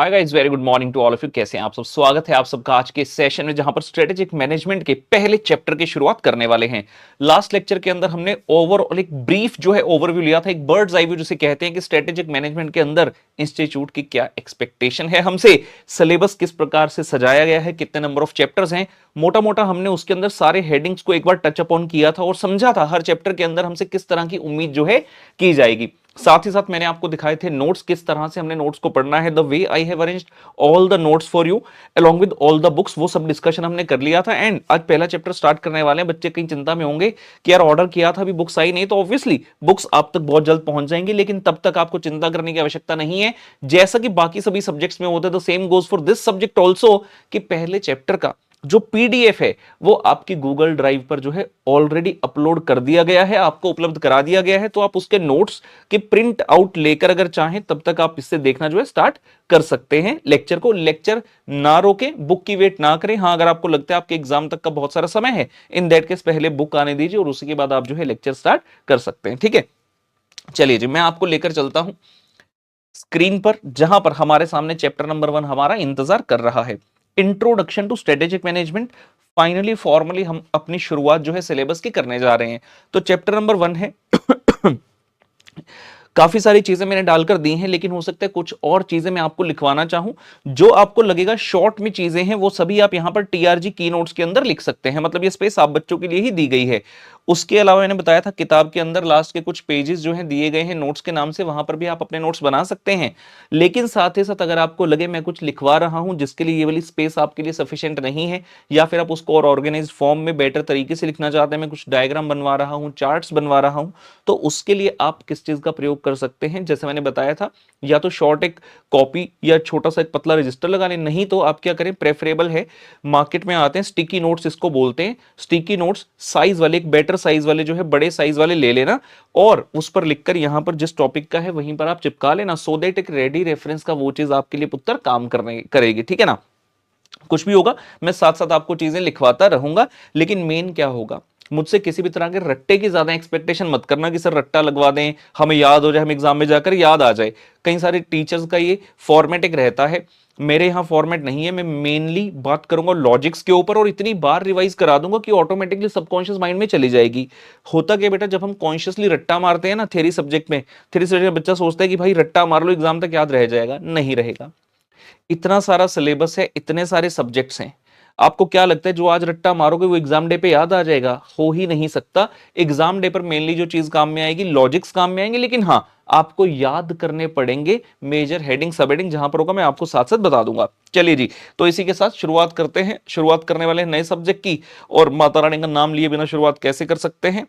Hi guys, very good morning to all of you. कैसे हैं आप सब? स्वागत है आप सबका आज के सेशन में, जहां पर स्ट्रेटेजिक मैनेजमेंट के पहले चैप्टर की शुरुआत करने वाले हैं। लास्ट लेक्चर के अंदर हमने ओवरऑल एक ब्रीफ जो है ओवरव्यू लिया था, एक बर्ड्स आई व्यू जिसे कहते हैं कि स्ट्रेटेजिक मैनेजमेंट के अंदर इंस्टीट्यूट की क्या एक्सपेक्टेशन है हमसे, सिलेबस किस प्रकार से सजाया गया है, कितने नंबर ऑफ चैप्टर्स हैं। मोटा मोटा हमने उसके अंदर सारे हेडिंग्स को एक बार टच अपॉन किया था और समझा था हर चैप्टर के अंदर हमसे किस तरह की उम्मीद जो है की जाएगी। साथ ही साथ मैंने आपको दिखाए थे नोट्स, किस तरह से हमने नोट्स को पढ़ना है। The way I have arranged all the notes for you along with all the books, वो सब डिस्कशन हमने कर लिया था। एंड आज पहला चैप्टर स्टार्ट करने वाले हैं। बच्चे कहीं चिंता में होंगे कि यार ऑर्डर किया था, अभी बुक्स आई नहीं, तो ऑब्वियसली बुक्स आप तक बहुत जल्द पहुंच जाएंगी, लेकिन तब तक आपको चिंता करने की आवश्यकता नहीं है। जैसा कि बाकी सभी सब्जेक्ट्स में होता है, the same goes for this subject also, कि पहले चैप्टर का जो पीडीएफ है वो आपकी गूगल ड्राइव पर जो है ऑलरेडी अपलोड कर दिया गया है, आपको उपलब्ध करा दिया गया है। तो आप उसके नोट्स के प्रिंट आउट लेकर अगर चाहें तब तक आप इससे देखना जो है स्टार्ट कर सकते हैं। लेक्चर को लेक्चर ना रोके, बुक की वेट ना करें। हाँ, अगर आपको लगता है आपके एग्जाम तक का बहुत सारा समय है, इन दैट केस पहले बुक आने दीजिए और उसी के बाद आप जो है लेक्चर स्टार्ट कर सकते हैं। ठीक है, चलिए जी, मैं आपको लेकर चलता हूं स्क्रीन पर, जहां पर हमारे सामने चैप्टर नंबर 1 हमारा इंतजार कर रहा है। Introduction to strategic management. Finally formally हम अपनी शुरुआत जो है सिलेबस की करने जा रहे हैं। तो चैप्टर नंबर 1 है काफी सारी चीजें मैंने डालकर दी हैं, लेकिन हो सकता है कुछ और चीजें मैं आपको लिखवाना चाहूं। जो आपको लगेगा शॉर्ट में चीजें हैं वो सभी आप यहां पर टीआरजी की नोट्स के अंदर लिख सकते हैं, मतलब ये स्पेस आप बच्चों के लिए ही दी गई है। उसके अलावा मैंने बताया था किताब के अंदर लास्ट के कुछ पेजेस जो हैं दिए गए हैं नोट्स के नाम से, वहां पर भी आप अपने नोट्स बना सकते हैं। लेकिन साथ ही साथ अगर आपको लगे मैं कुछ लिखवा रहा हूं जिसके लिए ये वाली स्पेस आपके लिए सफिशिएंट नहीं है, या फिर आप उसको और ऑर्गेनाइज फॉर्म में बेटर तरीके से लिखना चाहते हैं, मैं कुछ डायग्राम बनवा रहा हूं, चार्ट्स बनवा रहा हूं, तो उसके लिए आप किस चीज का प्रयोग कर सकते हैं। जैसे मैंने बताया था, या तो शॉर्ट एक कॉपी या छोटा सा एक पतला रजिस्टर लगा लें, नहीं तो आप क्या करें, प्रेफरेबल है, मार्केट में आते हैं स्टिकी नोट्स, इसको बोलते हैं स्टिकी नोट्स, साइज वाले, एक बेटर साइज वाले जो है, बड़े साइज वाले ले लेना और उस पर लिखकर यहां पर जिस टॉपिक का है वहीं पर आप चिपका लेना, सो दैट एक रेडी रेफरेंस का वो चीज आपके लिए पुत्र काम करने करेगी। ठीक है ना, कुछ भी होगा मैं साथ साथ आपको चीजें लिखवाता रहूंगा, लेकिन मेन क्या होगा, मुझसे किसी भी तरह के रट्टे की ज्यादा एक्सपेक्टेशन मत करना कि सर रट्टा लगवा दें, हमें याद हो जाए, हम एग्जाम में जाकर याद आ जाए। कई सारे टीचर्स का ये फॉर्मेट एक रहता है, मेरे यहां फॉर्मेट नहीं है। मैं मेनली बात करूंगा लॉजिक्स के ऊपर और इतनी बार रिवाइज करा दूंगा कि ऑटोमेटिकली सबकॉन्शियस माइंड में चली जाएगी। होता क्या बेटा, जब हम कॉन्शियसली रट्टा मारते हैं ना थ्योरी सब्जेक्ट में, थ्योरी सब्जेक्ट बच्चा सोचता है कि भाई रट्टा मार लो एग्जाम तक याद रह जाएगा, नहीं रहेगा। इतना सारा सिलेबस है, इतने सारे सब्जेक्ट्स हैं, आपको क्या लगता है जो आज रट्टा मारोगे वो एग्जाम डे पे याद आ जाएगा? हो ही नहीं सकता। एग्जाम डे पर मेनली जो चीज काम में आएगी, लॉजिक्स काम में आएंगे, लेकिन हाँ आपको याद करने पड़ेंगे मेजर हेडिंग सब हेडिंग, जहां पर होगा मैं आपको साथ साथ बता दूंगा। चलिए जी, तो इसी के साथ शुरुआत करते हैं। शुरुआत करने वाले हैं नए सब्जेक्ट की, और माता रानी का नाम लिए बिना शुरुआत कैसे कर सकते हैं?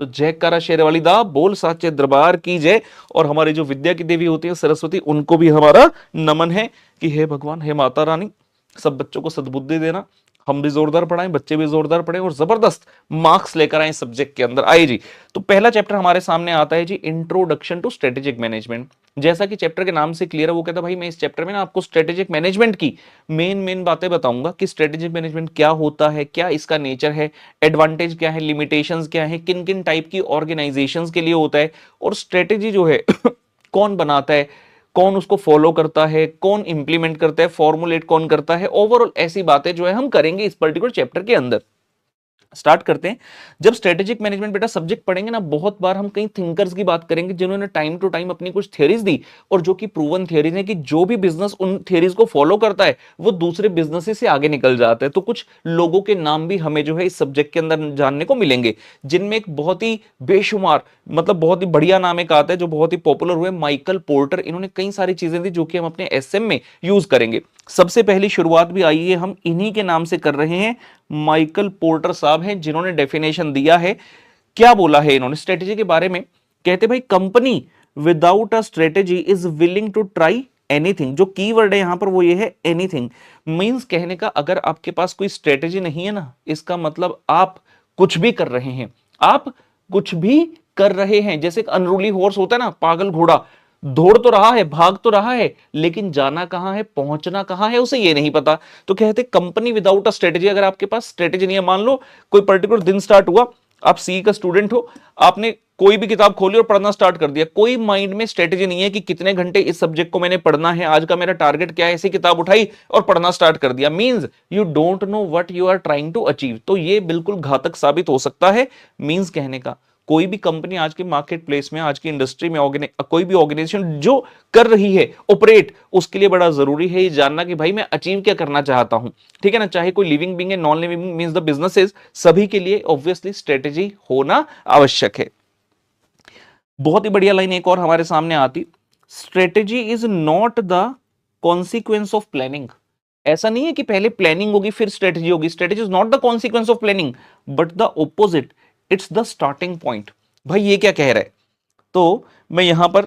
तो जयकारा शेरवाली दा बोल साचे दरबार की जय। और हमारी जो विद्या की देवी होती है सरस्वती, उनको भी हमारा नमन है कि हे भगवान, हे माता रानी, सब बच्चों को सद्बुद्धि देना, हम भी जोरदार पढ़ाएं, बच्चे भी जोरदार पढ़ें और जबरदस्त मार्क्स लेकर आए सब्जेक्ट के अंदर। आइए जी, तो पहला चैप्टर हमारे सामने आता है जी, इंट्रोडक्शन टू स्ट्रेटेजिक मैनेजमेंट। जैसा कि चैप्टर के नाम से क्लियर है, वो कहता है भाई मैं इस चैप्टर में ना आपको स्ट्रेटेजिक मैनेजमेंट की मेन बातें बताऊंगा कि स्ट्रेटेजिक मैनेजमेंट क्या होता है, क्या इसका नेचर है, एडवांटेज क्या है, लिमिटेशंस क्या है, किन किन टाइप की ऑर्गेनाइजेशंस के लिए होता है, और स्ट्रेटेजी जो है कौन बनाता है, कौन उसको फॉलो करता है, कौन इंप्लीमेंट करता है, फॉर्मुलेट कौन करता है। ओवरऑल ऐसी बातें जो है हम करेंगे इस पर्टिकुलर चैप्टर के अंदर। स्टार्ट करते हैं। जब स्ट्रेटेजिक मैनेजमेंट बेटा सब्जेक्ट पढ़ेंगे ना, बहुत बार हम कई थिंकर्स की बात करेंगे जिन्होंने टाइम टू टाइम अपनी कुछ थ्योरीज दी, और जो कि प्रूवन थ्योरीज हैं कि जो भी बिजनेस उन थ्योरीज को फॉलो करता है वो दूसरे बिजनेस से आगे निकल जाता है। तो कुछ लोगों के नाम भी हमें जो है इस सब्जेक्ट के अंदर जानने को मिलेंगे, जिनमें एक बहुत ही बेशुमार, मतलब बहुत ही बढ़िया नाम एक आता है जो बहुत ही पॉपुलर हुए, माइकल पोर्टर। इन्होंने कई सारी चीजें दी जो कि हम अपने एसएम में यूज करेंगे। सबसे पहली शुरुआत भी आइए हम इन्हीं के नाम से कर रहे हैं, माइकल पोर्टर साहब हैं जिन्होंने डेफिनेशन दिया है। क्या बोला है इन्होंने स्ट्रेटेजी के बारे में? कहते भाई company without a strategy is willing to try anything. जो कीवर्ड है यहां पर वो ये है एनीथिंग। मींस कहने का, अगर आपके पास कोई स्ट्रेटेजी नहीं है ना, इसका मतलब आप कुछ भी कर रहे हैं, आप कुछ भी कर रहे हैं। जैसे एक अनरूली हॉर्स होता है ना, पागल घोड़ा, दौड़ तो रहा है, भाग तो रहा है, लेकिन जाना कहां है, पहुंचना कहां है, उसे ये नहीं पता। तो कहते कंपनी विदाउट अ स्ट्रेटेजी, अगर आपके पास स्ट्रेटेजी नहीं है, मान लो कोई पर्टिकुलर दिन स्टार्ट हुआ, आप सी का स्टूडेंट हो, आपने कोई भी किताब खोली और पढ़ना स्टार्ट कर दिया, कोई माइंड में स्ट्रेटेजी नहीं है कि कितने घंटे इस सब्जेक्ट को मैंने पढ़ना है, आज का मेरा टारगेट क्या है, ऐसी किताब उठाई और पढ़ना स्टार्ट कर दिया, means you don't know what you are trying to achieve. तो ये बिल्कुल घातक साबित हो सकता है। मींस कहने का कोई भी कंपनी आज के मार्केट प्लेस में, आज की इंडस्ट्री में, कोई भी ऑर्गेनाइजेशन जो कर रही है ऑपरेट, उसके लिए बड़ा जरूरी है ये जानना कि भाई मैं अचीव क्या करना चाहता हूं, ठीक है ना। चाहे कोई लिविंग बीइंग है, non living means the businesses, सभी के लिए ऑब्वियसली स्ट्रेटेजी होना आवश्यक है। बहुत ही बढ़िया लाइन एक और हमारे सामने आती, strategy is not the consequence of planning. ऐसा नहीं है कि पहले प्लानिंग होगी फिर स्ट्रेटेजी होगी, strategy is not the consequence of planning but the opposite, it's the starting point. भाई ये क्या कह रहा है, तो मैं यहां पर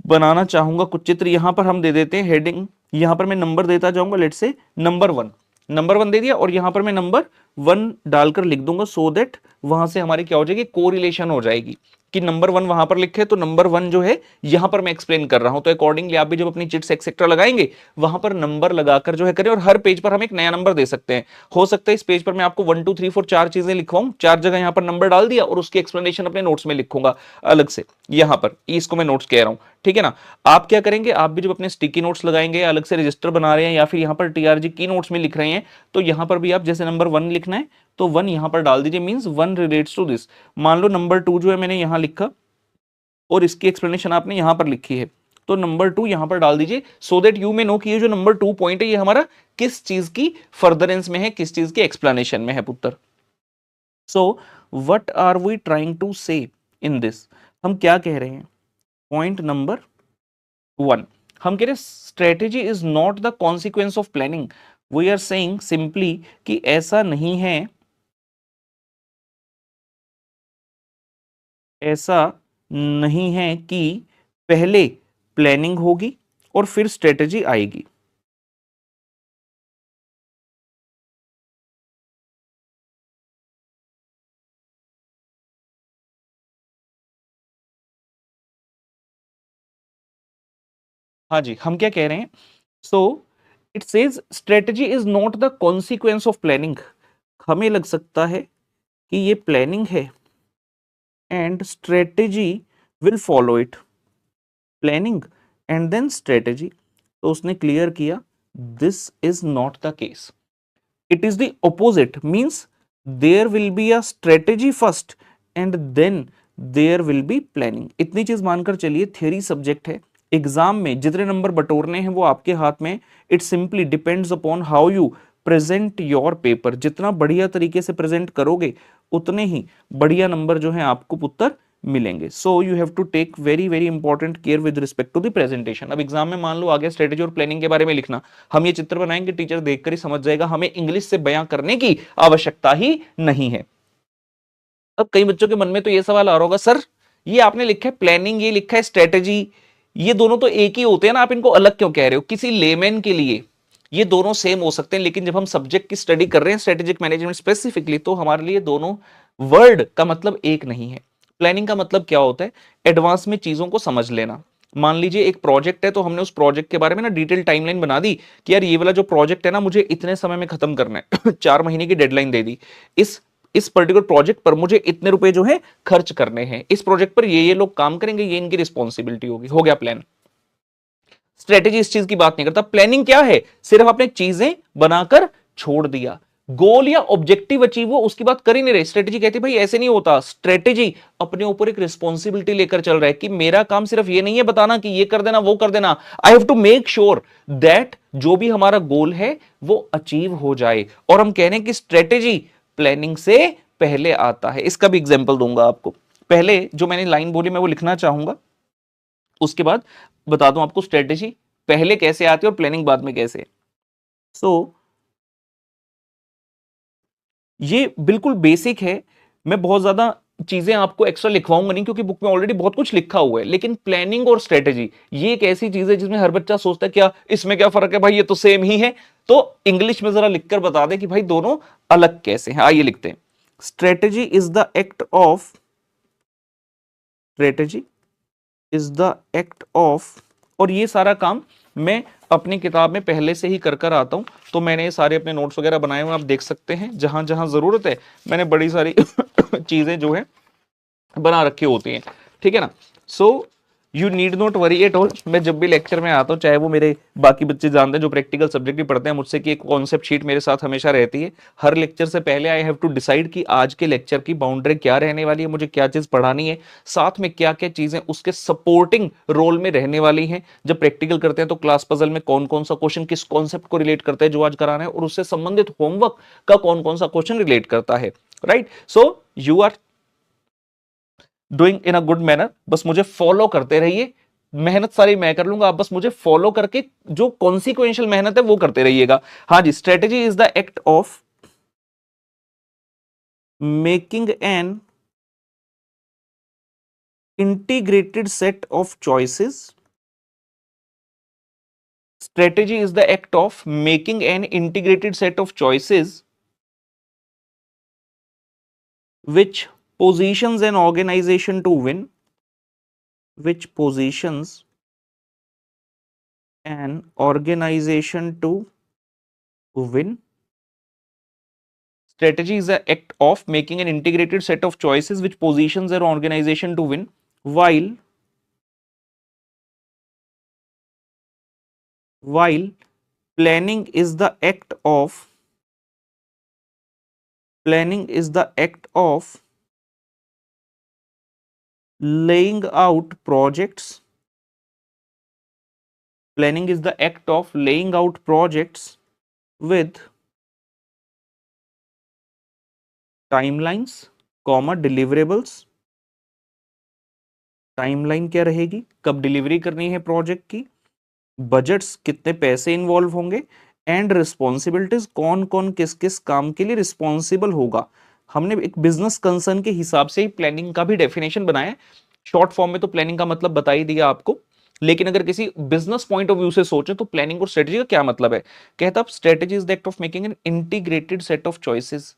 बनाना चाहूंगा कुछ चित्र, यहां पर हम दे देते हैं हेडिंग, यहां पर मैं नंबर देता जाऊंगा, लेट्स से नंबर 1, नंबर 1 दे दिया और यहां पर मैं नंबर 1 डालकर लिख दूंगा, सो दैट वहां से हमारी क्या हो जाएगी, कोरिलेशन हो जाएगी कि नंबर 1 वहां पर लिखे तो नंबर 1 जो है यहां पर मैं एक्सप्लेन कर रहा हूं। तो अकॉर्डिंगली आप भी जब अपनी चिट्स एक्सेट्रा लगाएंगे वहां पर नंबर लगाकर जो है करें, और हर पेज पर हम एक नया नंबर दे सकते हैं। हो सकता है इस पेज पर मैं आपको 1 2 3 4 4 चीजें लिखवाऊं, 4 जगह यहां पर नंबर डाल दिया और उसकी एक्सप्लेनेशन अपने नोट्स में लिखूंगा अलग से, यहां पर इसको मैं नोट्स कह रहा हूं, ठीक है ना। आप क्या करेंगे, आप भी जब अपने स्टिकी नोट्स लगाएंगे, अलग से रजिस्टर बना रहे हैं या फिर यहां पर टीआरजी की नोट्स में लिख रहे हैं, तो यहां पर भी आप जैसे नंबर 1 लिखना है तो 1 यहां पर डाल दीजिए, मींस 1 रिलेट्स टू दिस। मान लो नंबर 2 जो है मैंने यहां लिखा और इसकी एक्सप्लेनेशन आपने यहां पर लिखी है, तो नंबर 2 यहां पर डाल दीजिए, सो दैट यू में नो कि ये जो नंबर 2 पॉइंट है ये हमारा किस चीज की फर्दरेंस में है, किस चीज की एक्सप्लेनेशन में है पुत्र। So what are we trying to say in this, हम क्या कह रहे हैं, पॉइंट नंबर 1 हम कह रहे हैं strategy is not the consequence of planning. We are saying simply कि ऐसा नहीं है, ऐसा नहीं है कि पहले प्लानिंग होगी और फिर स्ट्रेटेजी आएगी। हाँ जी, हम क्या कह रहे हैं, so it says strategy is not the consequence of planning. हमें लग सकता है कि ये प्लानिंग है and strategy will follow it, planning and then strategy. तो उसने क्लियर किया this is not the case, it is the opposite, means there will be a strategy first and then there will be planning. इतनी चीज मानकर चलिए, theory subject है, exam में जितने नंबर बटोरने हैं वो आपके हाथ में, it simply depends upon how you present your paper. जितना बढ़िया तरीके से प्रेजेंट करोगे उतने ही बढ़िया नंबर जो है आपको पुत्र मिलेंगे। So you have to take very very important care with respect to the presentation. अब एग्जाम में मान लो आगे स्ट्रेटेजी और प्लानिंग के बारे में लिखना, हम ये चित्र बनाएंगे, टीचर देखकर ही समझ जाएगा, हमें इंग्लिश से बयां करने की आवश्यकता ही नहीं है। अब कई बच्चों के मन में तो ये सवाल आ रहा होगा, सर ये आपने लिखा है प्लानिंग, ये लिखा है स्ट्रेटेजी, ये दोनों तो एक ही होते हैं ना, आप इनको अलग क्यों कह रहे हो। किसी लेमैन के लिए ये दोनों सेम हो सकते हैं, लेकिन जब हम सब्जेक्ट की स्टडी कर रहे हैं स्ट्रेटेजिक मैनेजमेंट स्पेसिफिकली, तो हमारे लिए दोनों वर्ड का मतलब एक नहीं है। प्लानिंग का मतलब क्या होता है, एडवांस में चीजों को समझ लेना। मान लीजिए एक प्रोजेक्ट है, तो हमने उस प्रोजेक्ट के बारे में ना डिटेल टाइमलाइन बना दी कि यार ये वाला जो प्रोजेक्ट है ना मुझे इतने समय में खत्म करना है 4 महीने की डेडलाइन दे दी, इस पर्टिकुलर प्रोजेक्ट पर मुझे इतने रुपए जो है खर्च करने हैं, इस प्रोजेक्ट पर ये लोग काम करेंगे, ये इनकी रिस्पॉन्सिबिलिटी होगी, हो गया प्लान। स्ट्रेटेजी इस चीज की बात नहीं करता। प्लानिंग क्या है, सिर्फ आपने चीजें बनाकर छोड़ दिया, गोल या ऑब्जेक्टिव अचीव हो उसकी बात कर ही नहीं रहे। स्ट्रेटेजी कहती है भाई ऐसे नहीं होता, स्ट्रेटेजी अपने ऊपर एक रिस्पॉन्सिबिलिटी लेकर चल रहा है कि मेरा काम सिर्फ ये नहीं है बताना कि ये कर देना वो कर देना, I have to make sure that जो भी हमारा गोल है वो अचीव हो जाए। और हम कह रहे हैं कि स्ट्रेटेजी प्लानिंग से पहले आता है। इसका भी एग्जाम्पल दूंगा आपको। पहले जो मैंने लाइन बोली मैं वो लिखना चाहूंगा, उसके बाद बता दूं आपको स्ट्रेटेजी पहले कैसे आती है और प्लानिंग बाद में कैसे। सो ये बिल्कुल बेसिक है, मैं बहुत ज्यादा चीजें आपको एक्स्ट्रा लिखवाऊंगा नहीं क्योंकि बुक में ऑलरेडी बहुत कुछ लिखा हुआ है। लेकिन प्लानिंग और स्ट्रेटेजी ये एक ऐसी चीज है जिसमें हर बच्चा सोचता है क्या इसमें क्या फर्क है, भाई ये तो सेम ही है। तो इंग्लिश में जरा लिखकर बता दे कि भाई दोनों अलग कैसे हैं। आइए लिखते हैं, strategy is the act of, strategy is the act of, और ये सारा काम मैं अपनी किताब में पहले से ही कर कर आता हूं। तो मैंने ये सारे अपने नोट्स वगैरह बनाए हुए आप देख सकते हैं, जहां जहां जरूरत है मैंने बड़ी सारी चीजें जो है बना रखे होते हैं, ठीक है ना। So you need not worry at all. मैं जब भी लेक्चर में आता हूँ, चाहे वो मेरे बाकी बच्चे जानते हैं जो प्रैक्टिकल सब्जेक्ट भी पढ़ते हैं मुझसे, कि एक कॉन्सेप्ट शीट मेरे साथ हमेशा रहती है। हर लेक्चर से पहले आई हैव टू डिसाइड कि आज के लेक्चर की बाउंड्री क्या रहने वाली है, मुझे क्या चीज पढ़ानी है, साथ में क्या क्या चीजें उसके सपोर्टिंग रोल में रहने वाली हैं। जब प्रैक्टिकल करते हैं तो क्लास पजल में कौन कौन सा क्वेश्चन किस कॉन्सेप्ट को रिलेट करता है जो आज कराना है, और उससे संबंधित होमवर्क का कौन कौन सा क्वेश्चन रिलेट करता है, right. So you are doing in a good manner, बस मुझे फॉलो करते रहिए। मेहनत सारी मैं कर लूंगा, आप बस मुझे फॉलो करके जो कॉन्सिक्वेंशियल मेहनत है वो करते रहिएगा। हाँ जी, strategy is the act of making an integrated set of choices. Strategy is the act of making an integrated set of choices which positions an organization to win, which positions an organization to win. Strategy is the act of making an integrated set of choices which positions an organization to win, while planning is the act of laying out projects. Planning is the act of laying out projects with timelines, deliverables। Timeline क्या रहेगी, कब delivery करनी है project की, budgets कितने पैसे involve होंगे, and responsibilities कौन कौन किस किस काम के लिए रिस्पॉन्सिबल होगा। हमने एक बिजनेस कंसर्न के हिसाब से ही प्लानिंग का भी डेफिनेशन बनाया है। शॉर्ट फॉर्म में तो प्लानिंग का मतलब बता ही दिया आपको, लेकिन अगर किसी बिजनेस पॉइंट ऑफ व्यू से सोचें तो प्लानिंग और स्ट्रेटेजी का क्या मतलब है। कहता है strategy is the act of making an integrated set of choices.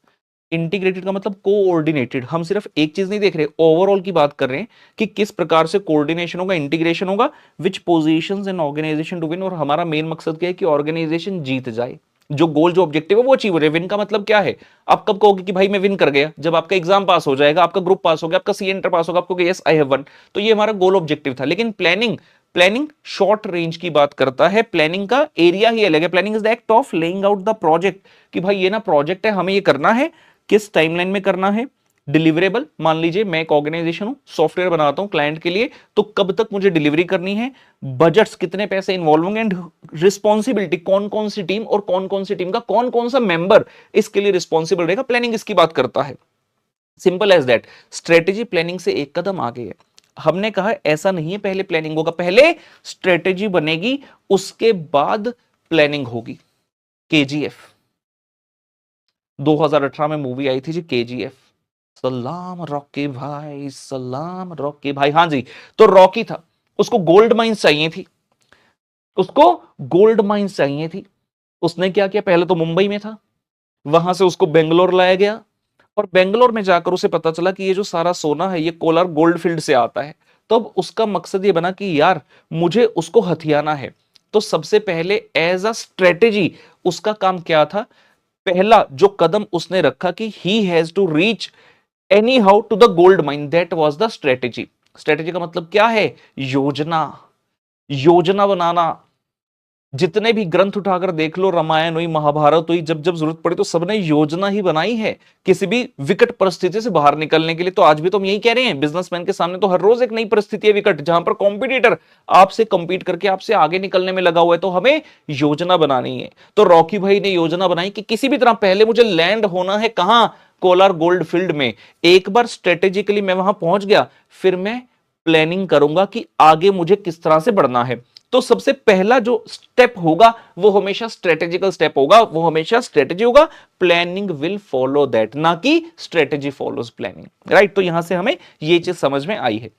Integrated का मतलब कोऑर्डिनेटेड। हम सिर्फ एक चीज नहीं देख रहे, ओवरऑल की बात कर रहे हैं कि किस प्रकार से कोऑर्डिनेशन होगा, इंटीग्रेशन होगा, which positions an organisation to win. और हमारा मेन मकसद क्या है कि ऑर्गेनाइजेशन जीत जाए, जो गोल जो ऑब्जेक्टिव है वो अचीव हो जाए। विन का मतलब क्या है, आप कब कहोगे कि भाई मैं विन कर गया, जब आपका एग्जाम पास हो जाएगा, आपका ग्रुप पास हो गया, आपका सी एंटर पास होगा, आपको यस आई हैव वन, तो ये हमारा गोल ऑब्जेक्टिव था। लेकिन प्लानिंग शॉर्ट रेंज की बात करता है, प्लानिंग का एरिया ही अलग है। Planning is the act of laying out the project, कि भाई ये ना प्रोजेक्ट है, हमें ये करना है, किस टाइमलाइन में करना है, डिलीवरेबल। मान लीजिए मैं एक ऑर्गेनाइजेशन हूं, सॉफ्टवेयर बनाता हूं क्लाइंट के लिए, तो कब तक मुझे डिलीवरी करनी है, बजट्स कितने पैसे इन्वॉल्व होंगे, एंड रिस्पॉन्सिबिलिटी कौन कौन सी टीम और कौन कौन सी टीम का कौन कौन सा मेंबर इसके लिए रिस्पॉन्सिबल रहेगा। प्लानिंग इसकी बात करता है, simple as that. Strategy planning से एक कदम आगे है। हमने कहा ऐसा नहीं है पहले प्लानिंग होगा, पहले स्ट्रेटेजी बनेगी उसके बाद प्लानिंग होगी। केजीएफ 2018 में मूवी आई थी जी, केजीएफ। सलाम रॉकी भाई, सलाम रॉकी भाई। हाँ जी, तो रॉकी था, उसको गोल्ड माइंस चाहिए थी, उसको गोल्ड माइंस चाहिए थी। उसने क्या किया, पहले तो मुंबई में था, वहां से उसको बेंगलोर लाया गया, और बेंगलोर में जाकर उसे पता चला कि ये जो सारा सोना है ये कोलार गोल्ड फील्ड से आता है। तो अब उसका मकसद ये बना कि यार मुझे उसको हथियाना है। तो सबसे पहले एज अ स्ट्रेटेजी उसका काम क्या था, पहला जो कदम उसने रखा कि he has to reach anyhow to the gold mine, that was the strategy. Strategy का मतलब क्या है, योजना, योजना बनाना। जितने भी ग्रंथ उठाकर देख लो, रामायण हुई, महाभारत हुई, जब जब जरूरत पड़ी तो सबने योजना ही बनाई है किसी भी विकट परिस्थिति से बाहर निकलने के लिए। तो आज भी तो हम यही कह रहे हैं, बिजनेसमैन के सामने तो हर रोज एक नई परिस्थिति है विकट, जहां पर कॉम्पिटिटर आपसे कंपीट करके आपसे आगे निकलने में लगा हुआ है, तो हमें योजना बनानी है। तो रॉकी भाई ने योजना बनाई कि किसी भी तरह पहले मुझे लैंड होना है कहां, कोलार गोल्ड फील्ड में। एक बार स्ट्रेटेजिकली मैं वहां पहुंच गया, फिर मैं प्लानिंग करूंगा कि आगे मुझे किस तरह से बढ़ना है। तो सबसे पहला जो स्टेप होगा वो हमेशा स्ट्रेटेजिकल स्टेप होगा, वो हमेशा स्ट्रेटेजी होगा। प्लानिंग विल फॉलो दैट, ना कि स्ट्रेटेजी फॉलोज प्लानिंग, राइट। तो यहां से हमें ये चीज समझ में आई है।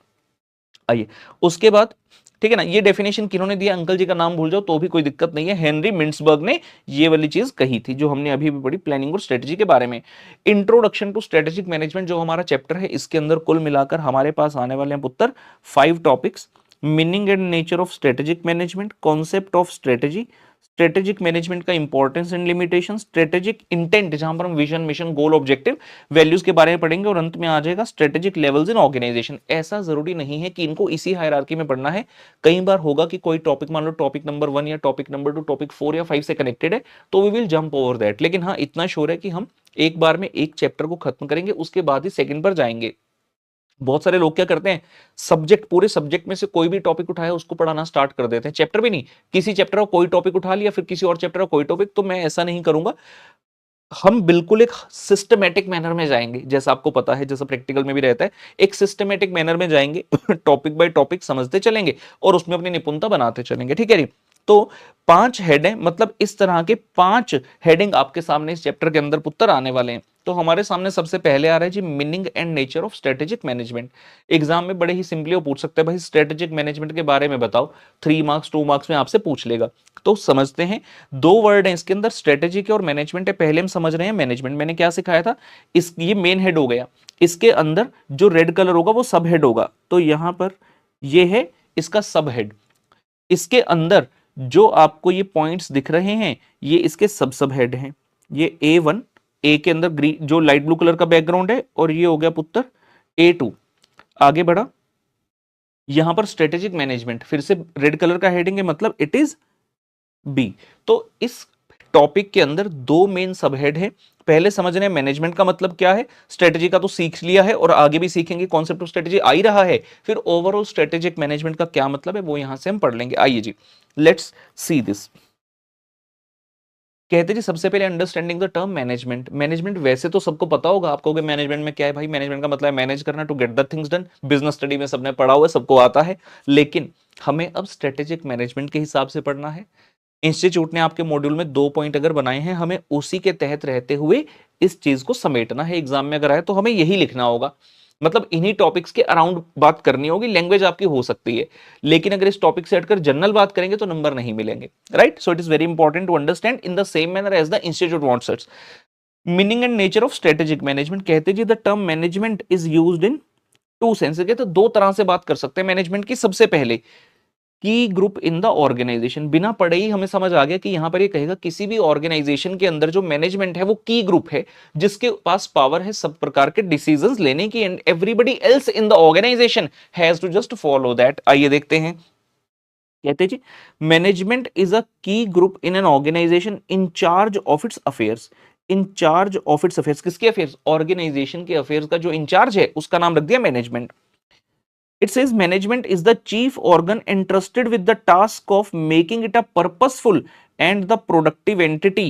आइए उसके बाद, ठीक है ना, ये डेफिनेशन किन्होंने दिया, अंकल जी का नाम भूल जाओ तो भी कोई दिक्कत नहीं है, हेनरी मिंट्सबर्ग ने ये वाली चीज कही थी जो हमने अभी भी पढ़ी प्लानिंग और स्ट्रेटेजी के बारे में। इंट्रोडक्शन टू स्ट्रेटेजिक मैनेजमेंट जो हमारा चैप्टर है, इसके अंदर कुल मिलाकर हमारे पास आने वाले हैं पुत्र 5 topics. Meaning and nature of strategic management, concept of strategy, strategic management का importance and limitation, strategic intent जहां पर हम vision, mission, goal, objective, values के बारे में पढ़ेंगे, और अंत में आ जाएगा स्ट्रेटेजिक लेवल्स इन ऑर्गेनाइजेशन। ऐसा जरूरी नहीं है कि इनको इसी हायरार्की में पढ़ना है। कई बार होगा कि कोई टॉपिक, मान लो टॉपिक नंबर 1 या टॉपिक नंबर 2 टॉपिक 4 या 5 से कनेक्टेड है, तो we will jump over that. लेकिन हाँ, इतना श्योर है कि हम एक बार में एक चैप्टर को खत्म करेंगे, उसके बाद ही सेकंड पर जाएंगे। बहुत सारे लोग क्या करते हैं, सब्जेक्ट, पूरे सब्जेक्ट में से कोई भी टॉपिक उठाया उसको पढ़ाना स्टार्ट कर देते हैं, चैप्टर भी नहीं, किसी चैप्टर का कोई टॉपिक उठा लिया, फिर किसी और चैप्टर का कोई टॉपिक। तो मैं ऐसा नहीं करूंगा, हम बिल्कुल एक सिस्टमेटिक मैनर में जाएंगे, जैसा आपको पता है, जैसा प्रैक्टिकल में भी रहता है, एक सिस्टमेटिक मैनर में जाएंगे टॉपिक बाय टॉपिक समझते चलेंगे और उसमें अपनी निपुणता बनाते चलेंगे, ठीक है जी। तो 5 हेड है, मतलब इस तरह के 5 हेडिंग आपके सामने इस चैप्टर के अंदर पुत्र आने वाले हैं। तो हमारे सामने सबसे पहले आ रहा है जी meaning and nature of strategic management. Exam में बड़े ही सिंपली वो पूछ सकते हैं, भाई स्ट्रेटेजिक मैनेजमेंट के बारे में बताओ, 3 मार्क्स 2 मार्क्स में आपसे पूछ लेगा। तो समझते हैं, 2 वर्ड हैं इसके अंदर, स्ट्रेटेजिक और मैनेजमेंट है। पहले हम समझ रहे हैं मैनेजमेंट, मैंने क्या सिखाया था, इस ये मेन हेड हो गया, इसके अंदर जो रेड कलर होगा वो सब हेड होगा। तो यहां पर ये है इसका सब हेड, इसके अंदर जो आपको ये पॉइंट्स दिख रहे हैं ये इसके सब हेड हैं। ये A1, ए के अंदर ग्रीन जो लाइट ब्लू कलर का बैकग्राउंड है, और ये हो गया पुत्र A2। आगे बढ़ा, यहां पर स्ट्रेटेजिक मैनेजमेंट फिर से रेड कलर का हेडिंग है, मतलब इट इज B। तो इस टॉपिक के अंदर 2 मेन सब हेड है। पहले समझ रहे हैं मैनेजमेंट का मतलब क्या है, स्ट्रेटेजी का तो सीख लिया है और आगे भी सीखेंगे, कॉन्सेप्ट ऑफ स्ट्रेटेजी आ ही रहा है, फिर ओवरऑल स्ट्रेटेजिक मैनेजमेंट का क्या मतलब है वो यहां से हम पढ़ लेंगे। आइए जी, लेट्स सी दिस। कहते जी सबसे पहले understanding the term management. Management वैसे तो सबको पता होगा, आप कहोगे मैनेजमेंट में क्या है भाई, मैनेजमेंट का मतलब है मैनेज करना, to get the things done, business study में सबने पढ़ा हुआ है, सबको आता है। लेकिन हमें अब स्ट्रेटेजिक मैनेजमेंट के हिसाब से पढ़ना है। इंस्टीट्यूट ने आपके मॉड्यूल में 2 पॉइंट अगर बनाए हैं, हमें उसी के तहत रहते हुए इस चीज को समेटना है। एग्जाम में अगर आए तो हमें यही लिखना होगा, मतलब इन्हीं टॉपिक्स के अराउंड बात करनी होगी। लैंग्वेज आपकी हो सकती है, लेकिन अगर इस टॉपिक से हटकर जनरल बात करेंगे तो नंबर नहीं मिलेंगे, right. So it is very important to understand in the same manner as the institute wants it. Meaning and nature of strategic management. कहते जी the term management is used in 2 senses. कहते 2 तरह से बात कर सकते हैं मैनेजमेंट की। सबसे पहले की ग्रुप इन द ऑर्गेनाइजेशन, बिना पढ़े ही हमें समझ आ गया कि यहां पर ये कहेगा किसी भी ऑर्गेनाइजेशन के अंदर जो मैनेजमेंट है वो की ग्रुप है, जिसके पास पावर है सब प्रकार के डिसीजंस लेने की, and everybody else in the organization has to just follow that. आइए देखते हैं, कहते जी management is a key group in an organization in charge of its affairs. In charge of its affairs, किसके अफेयर्स, ऑर्गेनाइजेशन के अफेयर्स का जो इंचार्ज है उसका नाम रख दिया management. It says management is the chief organ entrusted with the task of making it a purposeful and the productive entity.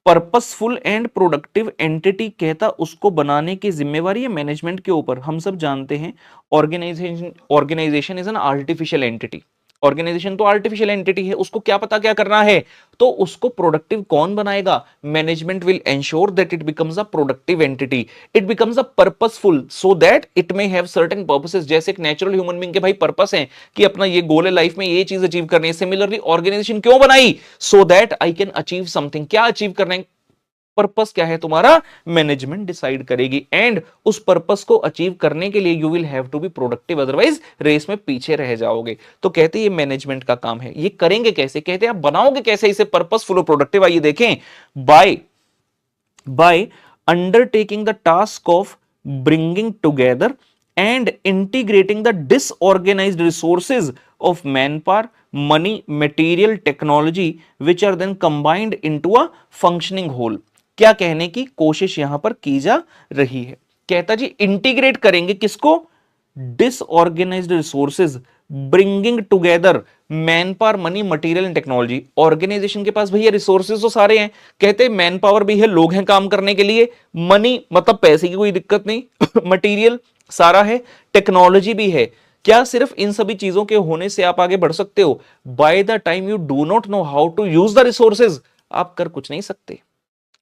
Purposeful and productive entity कहता उसको बनाने की जिम्मेवारी है मैनेजमेंट के ऊपर। हम सब जानते हैं organization is an artificial entity. Organization तो आर्टिफिशियल एंटिटी है, उसको क्या पता क्या करना है, तो उसको प्रोडक्टिव कौन बनाएगा, management will ensure that it becomes a productive entity, it becomes a purposeful so that it may have certain purposes. जैसे एक नेचुरल ह्यूमन बीइंग के भाई पर्पस है कि अपना ये गोल है लाइफ में, ये चीज अचीव करनी है। सिमिलरली ऑर्गेनाइजेशन क्यों बनाई, so that I can achieve something. क्या अचीव करना है, पर्पस क्या है तुम्हारा, मैनेजमेंट डिसाइड करेगी, एंड उस पर्पस को अचीव करने के लिए you will have to be productive, otherwise race में पीछे रह जाओगे। तो कहते हैं ये मैनेजमेंट का काम है। ये करेंगे कैसे, कहते हैं आप बनाओगे कैसे इसे पर्पसफुल और प्रोडक्टिव। आइए देखें, by undertaking the task of bringing together and integrating the disorganized resources of manpower, money, material, technology which are then combined into a functioning whole। क्या कहने की कोशिश यहां पर की जा रही है, कहता जी इंटीग्रेट करेंगे किसको, disorganized resources, bringing together man power, money, material and technology. Organization के पास भैया रिसोर्सेज तो सारे हैं, कहते हैं मैन पावर भी है, लोग हैं काम करने के लिए, मनी मतलब पैसे की कोई दिक्कत नहीं मटेरियल सारा है, टेक्नोलॉजी भी है। क्या सिर्फ इन सभी चीजों के होने से आप आगे बढ़ सकते हो, by the time you do not know how to use the resources आप कर कुछ नहीं सकते।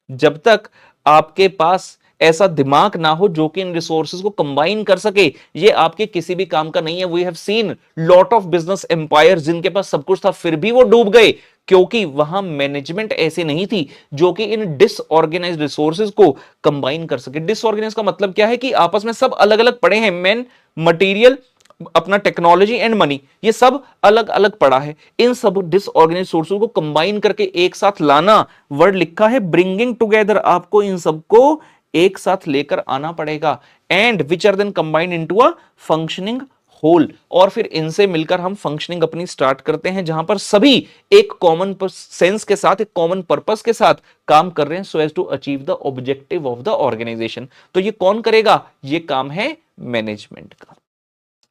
जब तक आपके पास ऐसा दिमाग ना हो जो कि इन रिसोर्सेज को कंबाइन कर सके, ये आपके किसी भी काम का नहीं है। We have seen lot of business empire जिनके पास सब कुछ था फिर भी वो डूब गए, क्योंकि वहां मैनेजमेंट ऐसी नहीं थी जो कि इन डिसऑर्गेनाइज्ड रिसोर्सेज को कंबाइन कर सके। डिसऑर्गेनाइज का मतलब क्या है कि आपस में सब अलग अलग पड़े हैं, मैन, मटेरियल अपना टेक्नोलॉजी एंड मनी, ये सब अलग अलग पड़ा है। इन सब डिसऑर्गेनाइज सोर्सेज को कंबाइन करके एक साथ लाना, वर्ड लिखा है ब्रिंगिंग टुगेदर, आपको इन सबको एक साथ लेकर आना पड़ेगा। And which are then combined into a functioning whole, और फिर इनसे मिलकर हम फंक्शनिंग अपनी स्टार्ट करते हैं, जहां पर सभी एक कॉमन सेंस के साथ, एक कॉमन पर्पस के साथ काम कर रहे हैं, so as to achieve the objective of the organisation. तो ये कौन करेगा? ये काम है मैनेजमेंट का।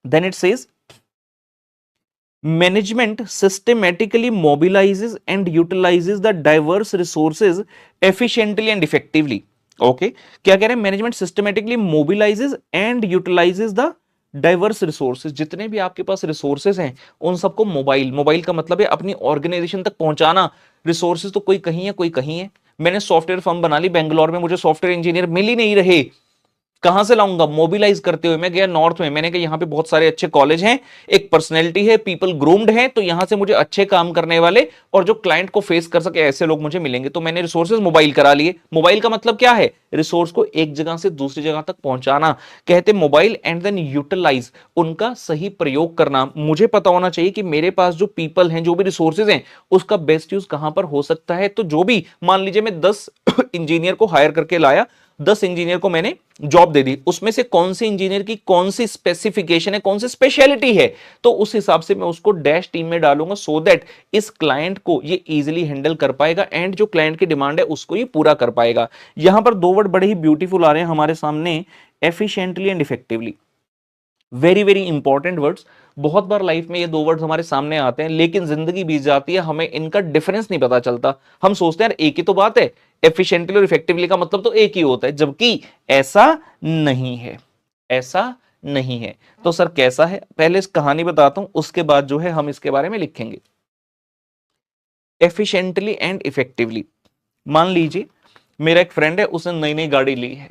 Then it says management systematically mobilises and utilises the diverse resources efficiently and effectively. Okay, क्या कह रहे हैं? Management systematically mobilises and utilises the diverse resources, जितने भी आपके पास रिसोर्सेज हैं उन सबको मोबाइल का मतलब है अपनी ऑर्गेनाइजेशन तक पहुंचाना। रिसोर्सेज तो कोई कहीं है, कोई कहीं है। मैंने सॉफ्टवेयर फर्म बना ली बेंगलोर में, मुझे सॉफ्टवेयर इंजीनियर मिल ही नहीं रहे, कहां से लाऊंगा? मोबिलाइज करते हुए मैं गया नॉर्थ में, मैंने कहा यहां पे बहुत सारे अच्छे कॉलेज हैं, एक पर्सनैलिटी है, पीपल ग्रूम्ड हैं, तो यहां से मुझे अच्छे काम करने वाले और जो क्लाइंट को फेस कर सके ऐसे लोग मुझे मिलेंगे। तो मैंने रिसोर्सेज मोबाइल करा लिए। मोबाइल का मतलब क्या है? रिसोर्स को एक जगह से दूसरी जगह तक पहुंचाना, कहते मोबाइल। एंड देन यूटिलाइज, उनका सही प्रयोग करना। मुझे पता होना चाहिए कि मेरे पास जो पीपल हैं, जो भी रिसोर्सेज हैं, उसका बेस्ट यूज कहां पर हो सकता है। तो जो भी, मान लीजिए मैं 10 इंजीनियर को हायर करके लाया, 10 इंजीनियर को मैंने जॉब दे दी, उसमें से कौन सी इंजीनियर की कौन सी स्पेसिफिकेशन है, कौन सी स्पेशलिटी है, तो उस हिसाब से मैं उसको डैश टीम में डालूंगा, सो दैट इस क्लाइंट को ये इजीली हैंडल कर पाएगा एंड जो क्लाइंट की डिमांड है उसको ये पूरा कर पाएगा। यहां पर दो वर्ड बड़े ही ब्यूटीफुल आ रहे हैं हमारे सामने, efficiently and effectively. Very very important words. बहुत बार लाइफ में ये दो वर्ड्स हमारे सामने आते हैं, लेकिन जिंदगी बीत जाती है, हमें इनका डिफरेंस नहीं पता चलता। हम सोचते हैं यार एक ही तो बात है, एफिशिएंटली और इफेक्टिवली का मतलब तो एक ही होता है, जबकि ऐसा नहीं है, ऐसा नहीं है। तो सर कैसा है? पहले इस कहानी बताता हूं, उसके बाद जो है हम इसके बारे में लिखेंगे। एफिशिएंटली एंड इफेक्टिवली, मान लीजिए मेरा एक फ्रेंड है, उसने नई नई गाड़ी ली है,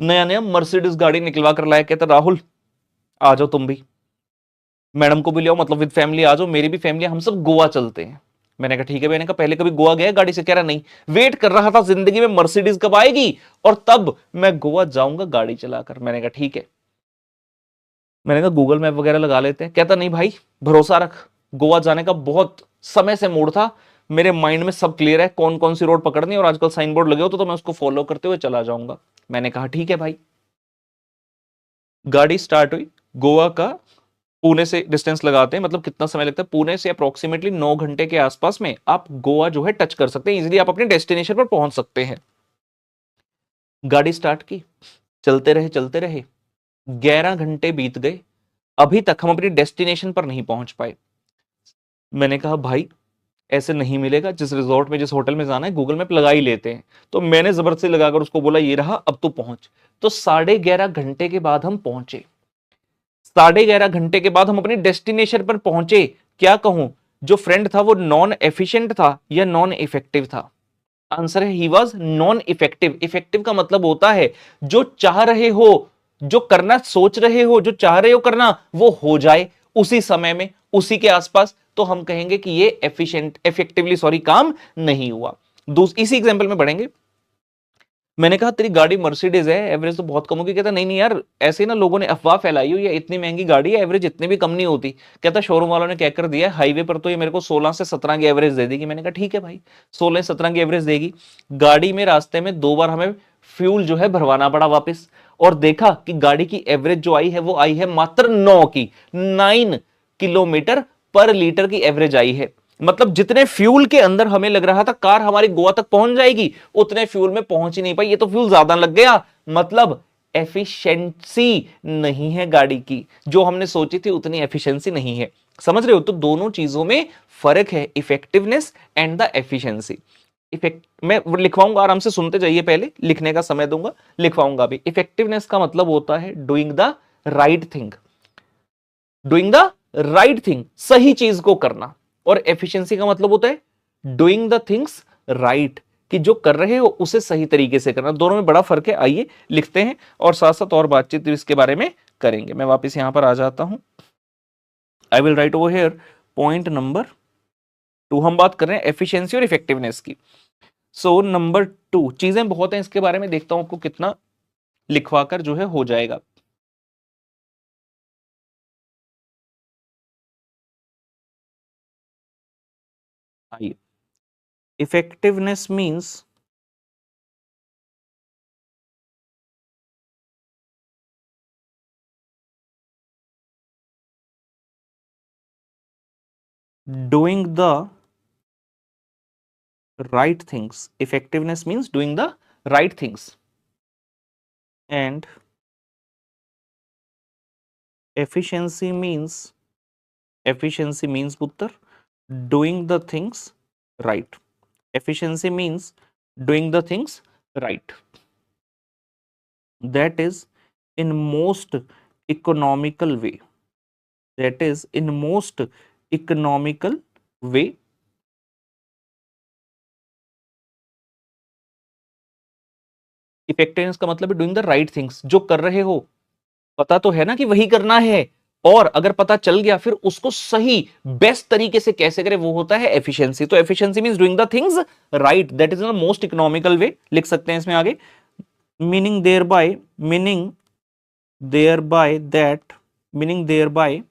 नया नया मर्सिडीज गाड़ी निकलवा कर लाया, कहता राहुल आ जाओ तुम भी, मैडम को भी ले आओ, मतलब विद फैमिली आ जाओ, मेरी भी फैमिली, हम सब गोवा चलते हैं। मैंने कहा ठीक है। मैंने कहा पहले कभी गोवा गया गाड़ी से? कह रहा नहीं। वेट कर रहा था जिंदगी में मर्सिडीज कब आएगी और तब मैं गोवा जाऊंगा गाड़ी चलाकर। मैंने कहा ठीक है। मैंने कहा गूगल मैप वगैरह लगा लेते हैं। कहता नहीं भाई भरोसा रख, गोवा जाने का बहुत समय से मूड था, मेरे माइंड में सब क्लियर है, कौन कौन सी रोड पकड़नी, और आजकल साइन बोर्ड लगे हो तो मैं उसको फॉलो करते हुए चला जाऊंगा। मैंने कहा ठीक है भाई। गाड़ी स्टार्ट हुई, गोवा का पुणे से डिस्टेंस लगाते हैं, मतलब कितना समय लगता है, पुणे से अप्रोक्सीमेटली 9 घंटे के आसपास में आप गोवा जो है टच कर सकते हैं, इजीली आप अपने डेस्टिनेशन पर पहुंच सकते हैं। गाड़ी स्टार्ट की, चलते रहे 11 घंटे बीत गए, अभी तक हम अपनी डेस्टिनेशन पर नहीं पहुंच पाए। मैंने कहा भाई ऐसे नहीं मिलेगा, जिस रिजॉर्ट में जिस होटल में जाना है गूगल मैप लगा ही लेते हैं। तो मैंने जबरदस्ती लगाकर उसको बोला ये रहा, अब तू पहुंच। तो 11.5 घंटे के बाद हम पहुंचे। 11.5 घंटे के बाद हम अपनी डेस्टिनेशन पर पहुंचे। क्या कहूं, जो फ्रेंड था वो नॉन एफिशिएंट था या नॉन इफेक्टिव था? आंसर है he was non effective. Effective का मतलब होता है जो चाह रहे हो, जो करना सोच रहे हो, जो चाह रहे हो करना, वो हो जाए उसी समय में, उसी के आसपास, तो हम कहेंगे कि ये इफेक्टिवली काम नहीं हुआ। इसी एग्जांपल में बढ़ेंगे। मैंने कहा तेरी गाड़ी मर्सिडीज है, एवरेज तो बहुत कम होगी। कहता नहीं नहीं यार, ऐसे ही ना लोगों ने अफवाह फैलाई हुई है, इतनी महंगी गाड़ी है, एवरेज इतनी भी कम नहीं होती। कहता शोरूम वालों ने कहकर दिया हाईवे पर तो ये मेरे को 16 से 17 की एवरेज दे देगी। मैंने कहा ठीक है भाई, 16 से 17 की एवरेज देगी। गाड़ी में रास्ते में 2 बार हमें फ्यूल जो है भरवाना पड़ा वापस, और देखा कि गाड़ी की एवरेज जो आई है वो आई है मात्र 9 किलोमीटर पर लीटर की एवरेज आई है। मतलब जितने फ्यूल के अंदर हमें लग रहा था कार हमारी गोवा तक पहुंच जाएगी, उतने फ्यूल में पहुंच ही नहीं पाई, ये तो फ्यूल ज्यादा लग गया। मतलब एफिशिएंसी नहीं है गाड़ी की, जो हमने सोची थी उतनी एफिशिएंसी नहीं है। समझ रहे हो? तो दोनों चीजों में फर्क है, effectiveness and the efficiency. Effect मैं लिखवाऊंगा, आराम से सुनते जाइए, पहले लिखने का समय दूंगा, लिखवाऊंगा भी। इफेक्टिवनेस का मतलब होता है doing the right thing, doing the right thing, सही चीज को करना। और एफिशिएंसी का मतलब होता है डूइंग द थिंग्स राइट, कि जो कर रहे हो उसे सही तरीके से करना। दोनों में बड़ा फर्क है। आइए लिखते हैं और साथ साथ और बातचीत इसके बारे में करेंगे। मैं वापस यहां पर आ जाता हूं। I will write over here point number 2। हम बात कर रहे हैं एफिशिएंसी और इफेक्टिवनेस की। सो नंबर 2, चीजें बहुत हैं इसके बारे में, देखता हूं आपको कितना लिखवाकर जो है हो जाएगा। आइए, effectiveness means doing the right things. Effectiveness means doing the right things. And efficiency means Puttar, doing the things right. Efficiency means doing the things right. That is in most economical way. That is in most economical way. Effectiveness का मतलब है doing the right things, जो कर रहे हो पता तो है ना कि वही करना है, और अगर पता चल गया फिर उसको सही बेस्ट तरीके से कैसे करें, वो होता है एफिशिएंसी। तो efficiency means doing the things right, that is the most economical way, लिख सकते हैं इसमें आगे। Meaning thereby that meaning thereby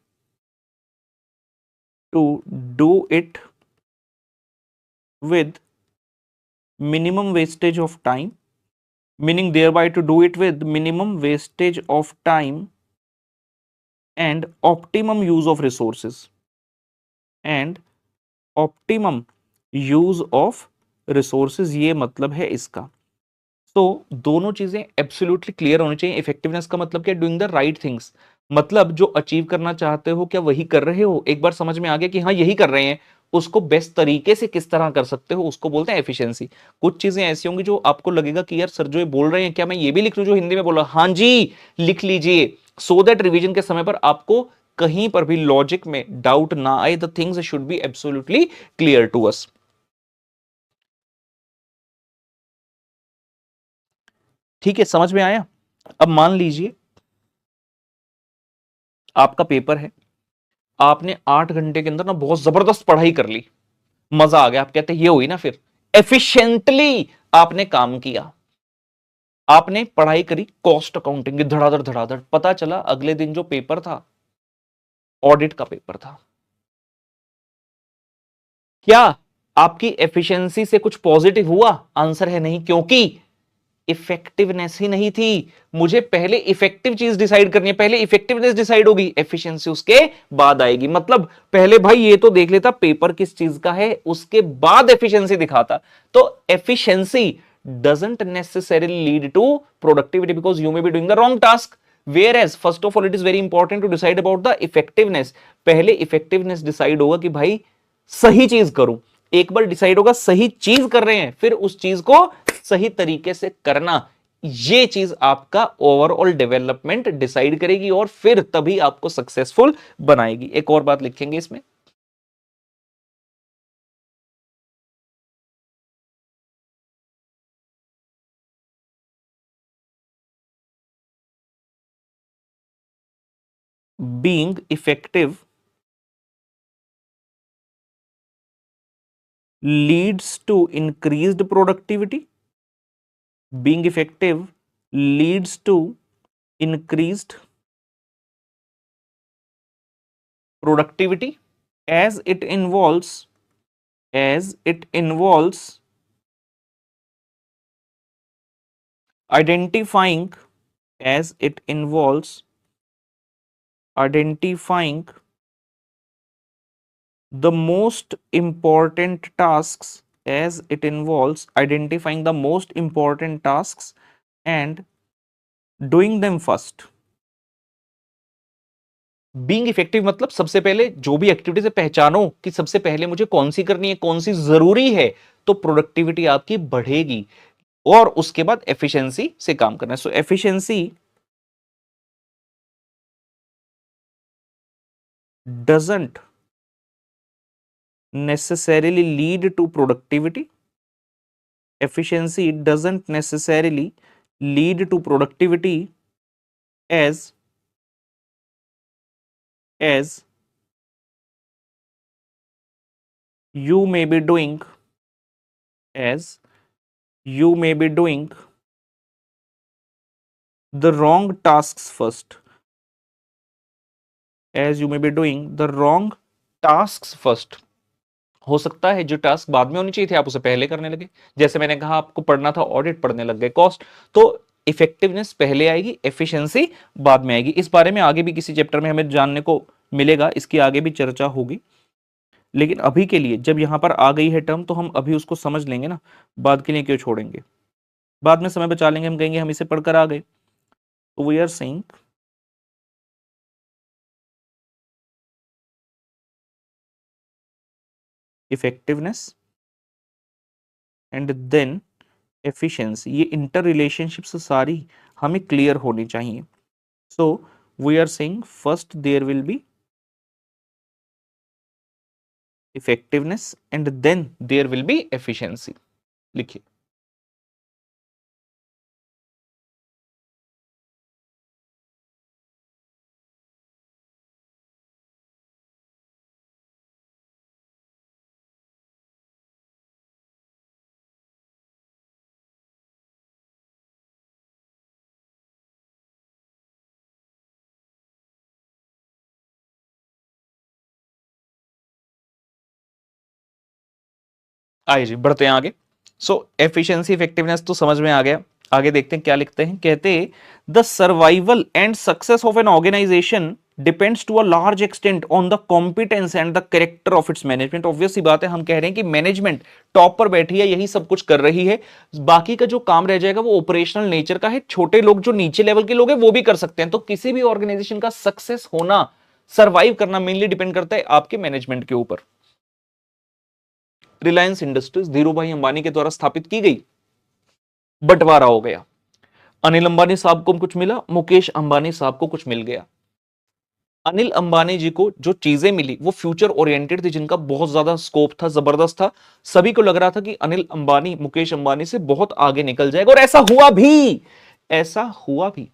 to do it with minimum wastage of time, meaning thereby to do it with minimum wastage of time and optimum use of resources and optimum use of resources, ये मतलब है इसका। तो दोनों चीजें absolutely clear होनी चाहिए। Effectiveness का मतलब क्या, डूइंग द राइट थिंग्स, मतलब जो अचीव करना चाहते हो क्या वही कर रहे हो, एक बार समझ में आ गया कि हाँ यही कर रहे हैं, उसको बेस्ट तरीके से किस तरह कर सकते हो, उसको बोलते हैं एफिशिएंसी। कुछ चीजें ऐसी होंगी जो आपको लगेगा कि यार सर जो ये बोल रहे हैं क्या मैं ये भी लिख लूं जो हिंदी में बोला, हाँ जी लिख लीजिए, सो दैट रिवीजन के समय पर आपको कहीं पर भी लॉजिक में डाउट ना आए। The things should be absolutely clear to us. ठीक है, समझ में आया। अब मान लीजिए आपका पेपर है, आपने 8 घंटे के अंदर ना बहुत जबरदस्त पढ़ाई कर ली, मजा आ गया, आप कहते हैं ये हुई ना फिर एफिशिएंटली आपने काम किया, आपने पढ़ाई करी कॉस्ट अकाउंटिंग की धड़ाधड़ धड़ाधड़, पता चला अगले दिन जो पेपर था ऑडिट का पेपर था। क्या आपकी एफिशिएंसी से कुछ पॉजिटिव हुआ? आंसर है नहीं, क्योंकि इफेक्टिवनेस ही नहीं थी। मुझे पहले इफेक्टिव चीज डिसाइड करनी है, पहले इफेक्टिवनेस डिसाइड होगी, एफिशिएंसी उसके बाद आएगी। मतलब पहले भाई ये तो देख लेता पेपर किस चीज का है, उसके बाद एफिशिएंसी दिखाता। तो efficiency doesn't necessarily lead to productivity because you may be doing the wrong task, whereas first of all it is very important to decide about the effectiveness। पहले इफेक्टिवनेस डिसाइड होगा कि भाई सही चीज करूं, एक बार डिसाइड होगा सही चीज कर रहे हैं फिर उस चीज को सही तरीके से करना, ये चीज आपका ओवरऑल डेवलपमेंट डिसाइड करेगी और फिर तभी आपको सक्सेसफुल बनाएगी। एक और बात लिखेंगे इसमें, being effective leads to increased productivity. Being effective leads to increased productivity as it involves as it involves identifying as it involves identifying the most important tasks as it involves identifying the most important tasks and doing them first। Being effective मतलब सबसे पहले जो भी activities है पहचानो कि सबसे पहले मुझे कौन सी करनी है, कौन सी जरूरी है, तो प्रोडक्टिविटी आपकी बढ़ेगी, और उसके बाद एफिशिएंसी से काम करना है। So efficiency doesn't necessarily lead to productivity, efficiency doesn't necessarily lead to productivity as you may be doing as you may be doing the wrong tasks first, as you may be doing the wrong tasks first। हो सकता है जो task बाद में होनी चाहिए थे आप उसे पहले करने लगे, जैसे मैंने कहा आपको पढ़ना था ऑडिट, पढ़ने लग गए कॉस्ट। तो इफेक्टिवनेस पहले आएगी, एफिशिएंसी बाद में आएगी। इस बारे में आगे भी किसी चैप्टर में हमें जानने को मिलेगा, इसकी आगे भी चर्चा होगी। लेकिन अभी के लिए जब यहां पर आ गई है टर्म तो हम अभी उसको समझ लेंगे ना, बाद के लिए क्यों छोड़ेंगे, बाद में समय बचा लेंगे, हम कहेंगे हम इसे पढ़कर आ गए। तो we are saying effectiveness and then efficiency, ये इंटर रिलेशनशिप्स सारी हमें क्लियर होनी चाहिए। So we are saying first there will be effectiveness and then there will be efficiency. लिखिए आइए जी बढ़ते हैं आगे। सो एफिशिएंसी इफेक्टिवनेस तो समझ में आ गया, आगे देखते हैं क्या लिखते हैं। कहते the survival and success of an organisation depends to a large extent on the competence and the character of its management. Obvious सी बात है, हम कह रहे हैं कि मैनेजमेंट टॉप पर बैठी है, यही सब कुछ कर रही है, बाकी का जो काम रह जाएगा वो ऑपरेशनल नेचर का है, छोटे लोग जो नीचे लेवल के लोग हैं वो भी कर सकते हैं। तो किसी भी ऑर्गेनाइजेशन का सक्सेस होना, सर्वाइव करना मेनली डिपेंड करता है आपके मैनेजमेंट के ऊपर। रिलायंस इंडस्ट्रीज धीरू भाई अंबानी के द्वारा स्थापित की गई, बंटवारा हो गया, अनिल अंबानी साहब को कुछ मिला, मुकेश अंबानी साहब को कुछ मिल गया। अनिल अंबानी जी को जो चीजें मिली वो फ्यूचर ओरिएंटेड थी, जिनका बहुत ज्यादा स्कोप था, जबरदस्त था। सभी को लग रहा था कि अनिल अंबानी मुकेश अंबानी से बहुत आगे निकल जाएगा, और ऐसा हुआ भी, ऐसा हुआ भी।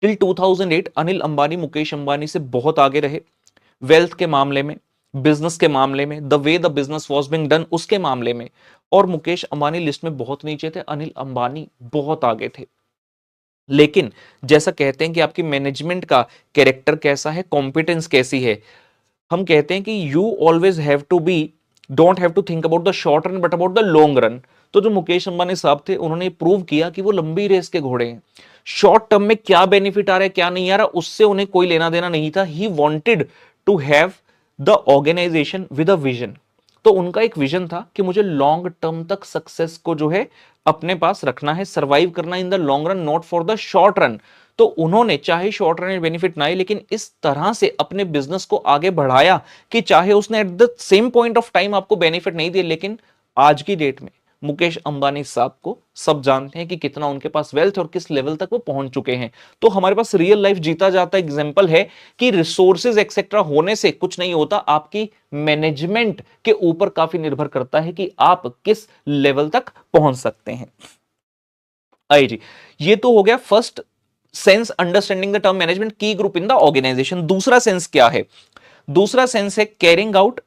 टिल 2008 अनिल अंबानी मुकेश अंबानी से बहुत आगे रहे, वेल्थ के मामले में, बिजनेस के मामले में, the way the business was being done उसके मामले में। और मुकेश अंबानी लिस्ट में बहुत नीचे थे, अनिल अंबानी बहुत आगे थे। लेकिन जैसा कहते हैं कि आपकी मैनेजमेंट का कैरेक्टर कैसा है, कॉम्पिटेंस कैसी है, हम कहते हैं कि you always have to be, don't have to think about the short run but about the long run. तो जो मुकेश अंबानी साहब थे उन्होंने प्रूव किया कि वो लंबी रेस के घोड़े हैं। शॉर्ट टर्म में क्या बेनिफिट आ रहा है क्या नहीं आ रहा उससे उन्हें कोई लेना देना नहीं था। He wanted to have the organization with a vision. तो उनका एक विजन था कि मुझे लॉन्ग टर्म तक सक्सेस को जो है अपने पास रखना है, सर्वाइव करना इन the long run, not for the short run. तो उन्होंने चाहे शॉर्ट रन में बेनिफिट ना आए, लेकिन इस तरह से अपने बिजनेस को आगे बढ़ाया कि चाहे उसने at the same point of time आपको बेनिफिट नहीं दिए, लेकिन आज की डेट में मुकेश अंबानी साहब को सब जानते हैं कि कितना उनके पास वेल्थ और किस लेवल तक वो पहुंच चुके हैं। तो हमारे पास रियल लाइफ जीता जाता एग्जांपल है कि रिसोर्सेज एक्सेट्रा होने से कुछ नहीं होता, आपकी मैनेजमेंट के ऊपर काफी निर्भर करता है कि आप किस लेवल तक पहुंच सकते हैं। आइए जी, ये तो हो गया first sense, understanding the term management की ग्रुप इन द ऑर्गेनाइजेशन। दूसरा सेंस क्या है? दूसरा सेंस है carrying out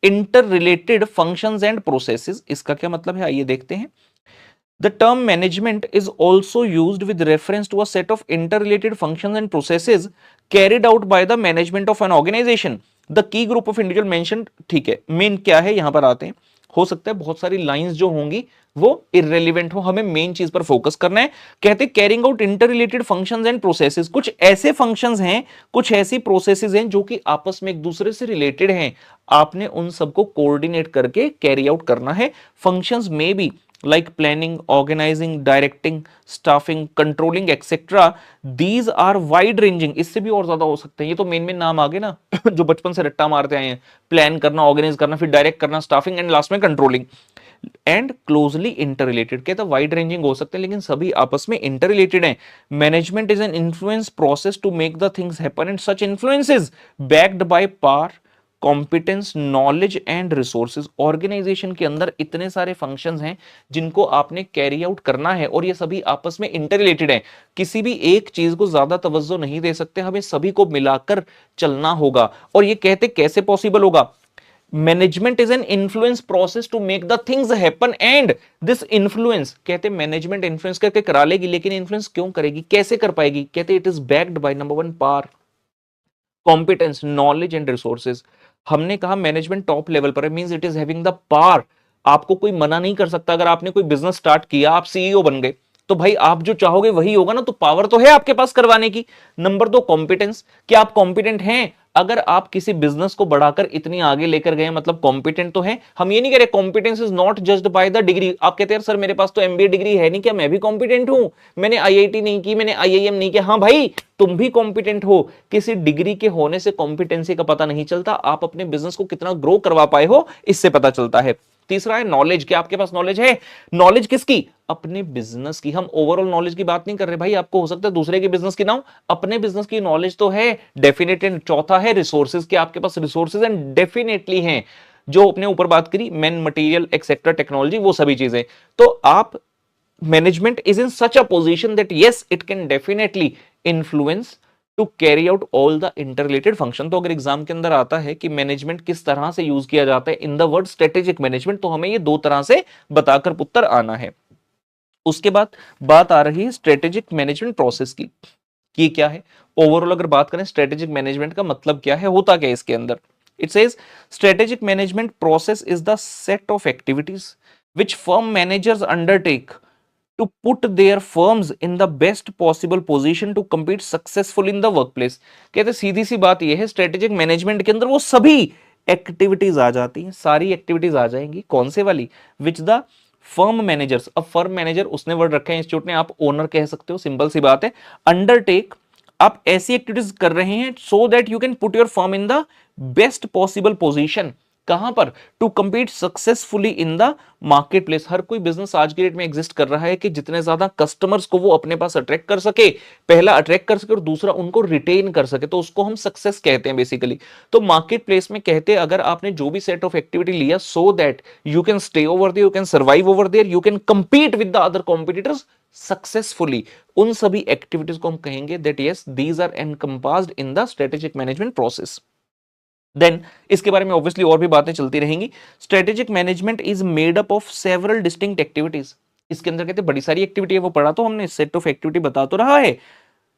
inter related functions and processes. इसका क्या मतलब है आइए देखते हैं। The term management is also used with reference to a set of interrelated functions and processes carried out by the management of an organization. The key group of individual mentioned, ठीक है, main क्या है यहां पर आते हैं। हो सकता है बहुत सारी लाइंस जो होंगी वो इररेलेवेंट हो, हमें मेन चीज पर फोकस करना है। कहते हैं carrying out inter related functions and processes, कुछ ऐसे फंक्शंस हैं, कुछ ऐसी प्रोसेसेस हैं जो कि आपस में एक दूसरे से रिलेटेड हैं, आपने उन सबको कोऑर्डिनेट करके कैरी आउट करना है। फंक्शंस में भी like planning, organizing, directing, staffing, controlling, etc. These are wide ranging, इससे भी और ज्यादा हो सकते हैं। ये तो मेन मेन नाम आ गए ना जो बचपन से रट्टा मारते आए हैं, प्लान करना, ऑर्गेनाइज करना, फिर डायरेक्ट करना, स्टाफिंग एंड लास्ट में controlling. And closely inter related, कहता वाइड रेंजिंग हो सकते हैं लेकिन सभी आपस में इंटर रिलेटेड हैं। Management is an influence process to make the things happen and such influence is backed by power, competence, knowledge and resources. Organization के अंदर इतने सारे फंक्शंस हैं जिनको आपने कैरी आउट करना है और ये सभी आपस में इंटर रिलेटेड हैं। किसी भी एक चीज को ज्यादा तवज्जो नहीं दे सकते, हमें सभी को मिलाकर चलना होगा। और ये कहते कैसे पॉसिबल होगा? Management is an influence process to make the things happen and this influence, कहते मैनेजमेंट इन्फ्लुएंस करके करा लेगी, लेकिन इन्फ्लुएंस क्यों करेगी, कैसे कर पाएगी? कहते it is backed by number one power, competence, knowledge and resources. हमने कहा मैनेजमेंट टॉप लेवल पर है, means it is having the power. आपको कोई मना नहीं कर सकता। अगर आपने कोई बिजनेस स्टार्ट किया, आप सीईओ बन गए, तो भाई आप जो चाहोगे वही होगा ना, तो पावर तो है आपके पास करवाने की। नंबर 2, कॉम्पिटेंस, क्या आप कॉम्पिटेंट हैं? अगर आप किसी बिजनेस को बढ़ाकर इतनी आगे लेकर गए, मतलब कॉम्पिटेंट तो है। हम ये नहीं कह रहे competence is not judged by the degree. आप कहते हैं सर मेरे पास तो एमबीए डिग्री है नहीं, क्या मैं भी कॉम्पिटेंट हूं? मैंने आईआईटी नहीं की, मैंने आईआईएम नहीं किया। हाँ भाई, तुम भी कॉम्पिटेंट हो। किसी डिग्री के होने से कॉम्पिटेंसी का पता नहीं चलता, आप अपने बिजनेस को कितना ग्रो करवा पाए हो इससे पता चलता है। तीसरा है नॉलेज, क्या आपके पास नॉलेज है? नॉलेज किसकी? अपने बिजनेस की। हम ओवरऑल नॉलेज की बात नहीं कर रहे भाई, आपको हो सकता है दूसरे के बिजनेस की ना हो, अपने बिजनेस की नॉलेज तो है डेफिनेट। एंड चौथा है रिसोर्सेज, के आपके पास रिसोर्सेज एंड डेफिनेटली हैं, जो अपने ऊपर बात करी, मैन, मटेरियल, एक्सेट्रा, टेक्नोलॉजी, वो सभी चीजें। तो आप, management is in such a position that yes it can definitely influence to carry out all the interrelated function. तो अगर एग्जाम के अंदर आता है कि मैनेजमेंट किस तरह से यूज किया जाता है in the word strategic management, तो हमें ये दो तरह से बताकर उत्तर आना है। उसके बाद बात आ रही है स्ट्रेटेजिक मैनेजमेंट प्रोसेस की, कि क्या है ओवरऑल। अगर बात करें स्ट्रेटेजिक मैनेजमेंट का मतलब क्या है, होता क्या है इसके अंदर। It says strategic management process is the set of activities which firm managers undertake to put their firms in the best possible position to compete successfully in the workplace। कहते सीधी सी बात यह है, स्ट्रेटेजिक मैनेजमेंट के अंदर वो सभी activities आ जाती हैं, सारी एक्टिविटीज आ जाएंगी। कौन से वाली? Which the firm managers. अब फर्म मैनेजर उसने वर्ड रखा है इंस्टीट्यूट ने, आप ओनर कह सकते हो, सिंपल सी बात है। अंडरटेक, आप ऐसी एक्टिविटीज कर रहे हैं so that you can put your firm in the best possible position. कहां पर? To compete successfully in the market place. हर कोई बिजनेस आज की डेट में एग्जिस्ट कर रहा है कि जितने ज्यादा कस्टमर्स को वो अपने पास अट्रैक्ट कर सके, पहला अट्रैक्ट कर सके और दूसरा उनको रिटेन कर सके, तो उसको हम सक्सेस कहते हैं बेसिकली। तो मार्केट प्लेस में कहते हैं अगर आपने जो भी सेट ऑफ एक्टिविटी लिया so that you can stay over there, you can survive over there, you can compete with the other competitors successfully, उन सभी एक्टिविटीज को हम कहेंगे that yes these are encompassed in the strategic management process. Then इसके बारे में obviously और भी बातें चलती रहेंगी। Strategic management is made up of several distinct activities. इसके अंदर कहते हैं बड़ी सारी एक्टिविटी है, वो पढ़ा तो हमने, सेट ऑफ एक्टिविटी बता तो रहा है।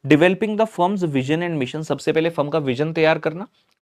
Developing the firms vision and mission, सबसे पहले फर्म का विजन तैयार करना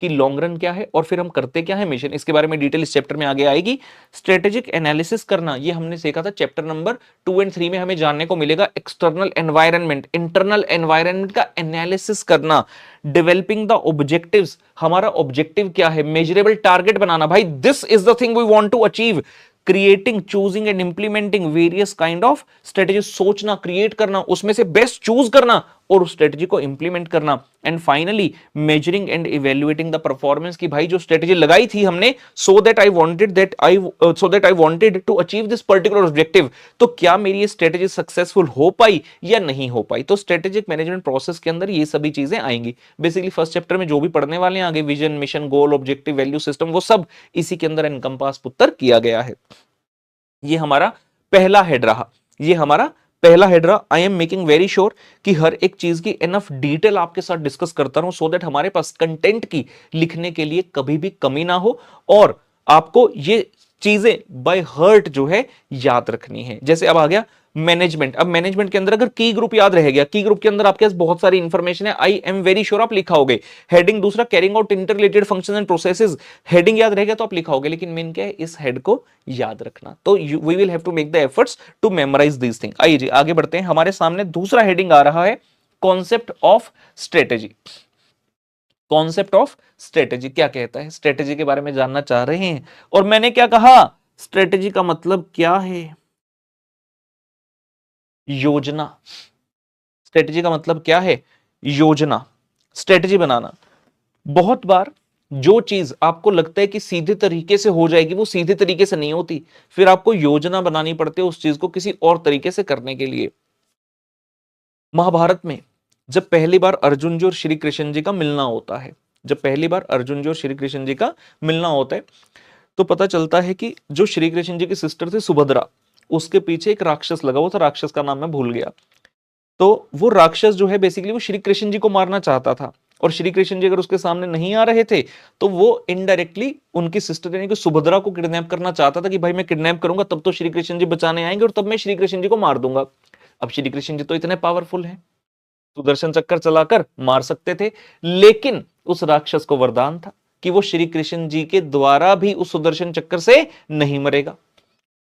कि लॉन्ग रन क्या है और फिर हम करते क्या है, मिशन। इसके बारे में डिटेल इस चैप्टर में आगे आएगी। स्ट्रेटेजिक एनालिसिस करना, ये हमने सीखा था चैप्टर नंबर 2 और 3 में, हमें जानने को मिलेगा एक्सटर्नल एनवायरनमेंट, इंटरनल एनवायरनमेंट का एनालिसिस करना। डेवलपिंग द ऑब्जेक्टिव्स, हमारा ऑब्जेक्टिव क्या है, मेजरेबल टारगेट बनाना, भाई this is the thing we want to achieve. Creating, choosing and implementing various kind of strategy, सोचना, क्रिएट करना, उसमें से बेस्ट चूज करना और उस स्ट्रेटेजी को इंप्लीमेंट करना। And finally measuring and evaluating the performance, की भाई जो स्ट्रेटेजी लगाई थी हमने, so that I wanted to achieve this particular objective, तो क्या मेरी ये स्ट्रेटेजी सक्सेसफुल हो पाई या नहीं हो पाई। तो स्ट्रेटेजिक मैनेजमेंट प्रोसेस के अंदर ये सभी चीजें आएंगी। बेसिकली फर्स्ट चैप्टर में जो भी पढ़ने वाले हैं आगे, vision, mission, goal, objective, value system, वो सब इसी के अंदर एनकंपास पुत्र किया गया है। ये हमारा पहला हेड रहा, ये हमारा पहला हेड रहा। I am making very sure कि हर एक चीज की इनफ डिटेल आपके साथ डिस्कस करता रहूं सो दैट हमारे पास कंटेंट की लिखने के लिए कभी भी कमी ना हो, और आपको ये चीजें बाय हार्ट जो है याद रखनी है। जैसे अब आ गया मैनेजमेंट। अब मैनेजमेंट के अंदर अगर की ग्रुप याद रह गया, की ग्रुप के अंदर आपके पास बहुत सारी इंफॉर्मेशन है, आई एम वेरी श्योर आप लिखाओगे। हेडिंग दूसरा, carrying out inter related functions and processes, heading याद रह गया तो आप लिखाओगे, लेकिन मेन क्या है, इस हेड को याद रखना। तो we will have to make the efforts to memorize this thing. आइए जी आगे बढ़ते हैं। हमारे सामने दूसरा हेडिंग आ रहा है, concept of strategy. Concept of strategy क्या कहता है, स्ट्रेटेजी के बारे में जानना चाह रहे हैं। और मैंने क्या कहा, स्ट्रेटेजी का मतलब क्या है, योजना। स्ट्रेटेजी का मतलब क्या है, योजना, स्ट्रेटेजी बनाना। बहुत बार जो चीज आपको लगता है कि सीधे तरीके से हो जाएगी, वो सीधे तरीके से नहीं होती, फिर आपको योजना बनानी पड़ती है उस चीज को किसी और तरीके से करने के लिए। महाभारत में जब पहली बार अर्जुन जी और श्री कृष्ण जी का मिलना होता है, जब पहली बार अर्जुन जी और श्री कृष्ण जी का मिलना होता है, तो पता चलता है कि जो श्री कृष्ण जी की सिस्टर थी सुभद्रा, उसके पीछे एक राक्षस लगा हुआ था, राक्षस का नाम मैं भूल गया। तो वो राक्षस जो है बेसिकली वो श्री कृष्ण जी को मारना चाहता था, और श्री कृष्ण जी अगर उसके सामने नहीं आ रहे थे तो वो इनडायरेक्टली उनकी सिस्टर यानी कि सुभद्रा को किडनैप करना चाहता था कि भाई मैं किडनैप करूंगा तब तो श्री कृष्ण जी बचाने आएंगे और तब मैं श्री कृष्ण जी को मार दूंगा। अब श्री कृष्ण जी तो इतने पावरफुल हैं, सुदर्शन चक्कर चलाकर मार सकते थे, लेकिन उस राक्षस को वरदान था कि वो श्री कृष्ण जी के द्वारा भी उस सुदर्शन चक्र से नहीं मरेगा।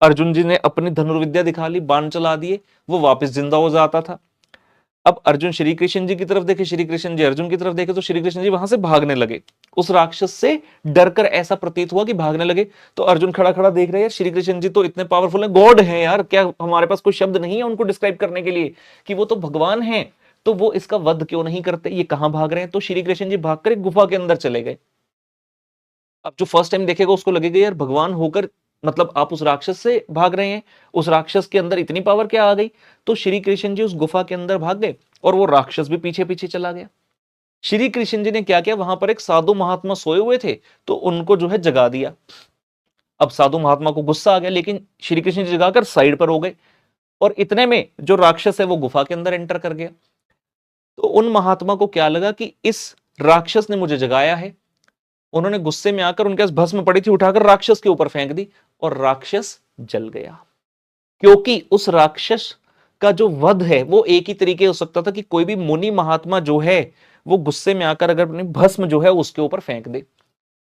अर्जुन जी ने अपनी धनुर्विद्या दिखा ली, बाण चला दिए, वो वापस जिंदा हो जाता था। अब अर्जुन श्री कृष्ण जी की तरफ देखे, श्री कृष्ण जी अर्जुन की तरफ देखे, तो श्री कृष्ण जी वहां से भागने लगे। उस राक्षस से डरकर ऐसा प्रतीत हुआ कि भागने लगे। तो अर्जुन खड़ा खड़ा देख रहे हैं, श्री कृष्ण जी तो इतने पावरफुल हैं, गॉड हैं यार, क्या हमारे पास कोई शब्द नहीं है उनको डिस्क्राइब करने के लिए कि वो तो भगवान हैं, तो वो इसका वध क्यों नहीं करते, ये कहां भाग रहे हैं। तो श्री कृष्ण जी भागकर एक गुफा के अंदर चले गए। अब जो फर्स्ट टाइम देखेगा उसको लगेगा यार भगवान होकर मतलब आप उस राक्षस से भाग रहे हैं, उस राक्षस के अंदर इतनी पावर क्या आ गई। तो श्री कृष्ण जी उस गुफा के अंदर भाग गए और वो राक्षस भी पीछे पीछे चला गया। श्री कृष्ण जी ने क्या किया, वहां पर एक साधु महात्मा सोए हुए थे, तो उनको जो है जगा दिया। अब साधु महात्मा को गुस्सा आ गया, लेकिन श्री कृष्ण जी जगाकर साइड पर हो गए और इतने में जो राक्षस है वो गुफा के अंदर एंटर कर गया। तो उन महात्मा को क्या लगा कि इस राक्षस ने मुझे जगाया है। उन्होंने गुस्से में आकर उनके पास भस्म पड़ी थी, उठाकर राक्षस के ऊपर फेंक दी और राक्षस जल गया। क्योंकि उस राक्षस का जो वध है वो एक ही तरीके हो सकता था कि कोई भी मुनि महात्मा जो है वो गुस्से में आकर अगर अपनी भस्म जो है उसके ऊपर फेंक दे।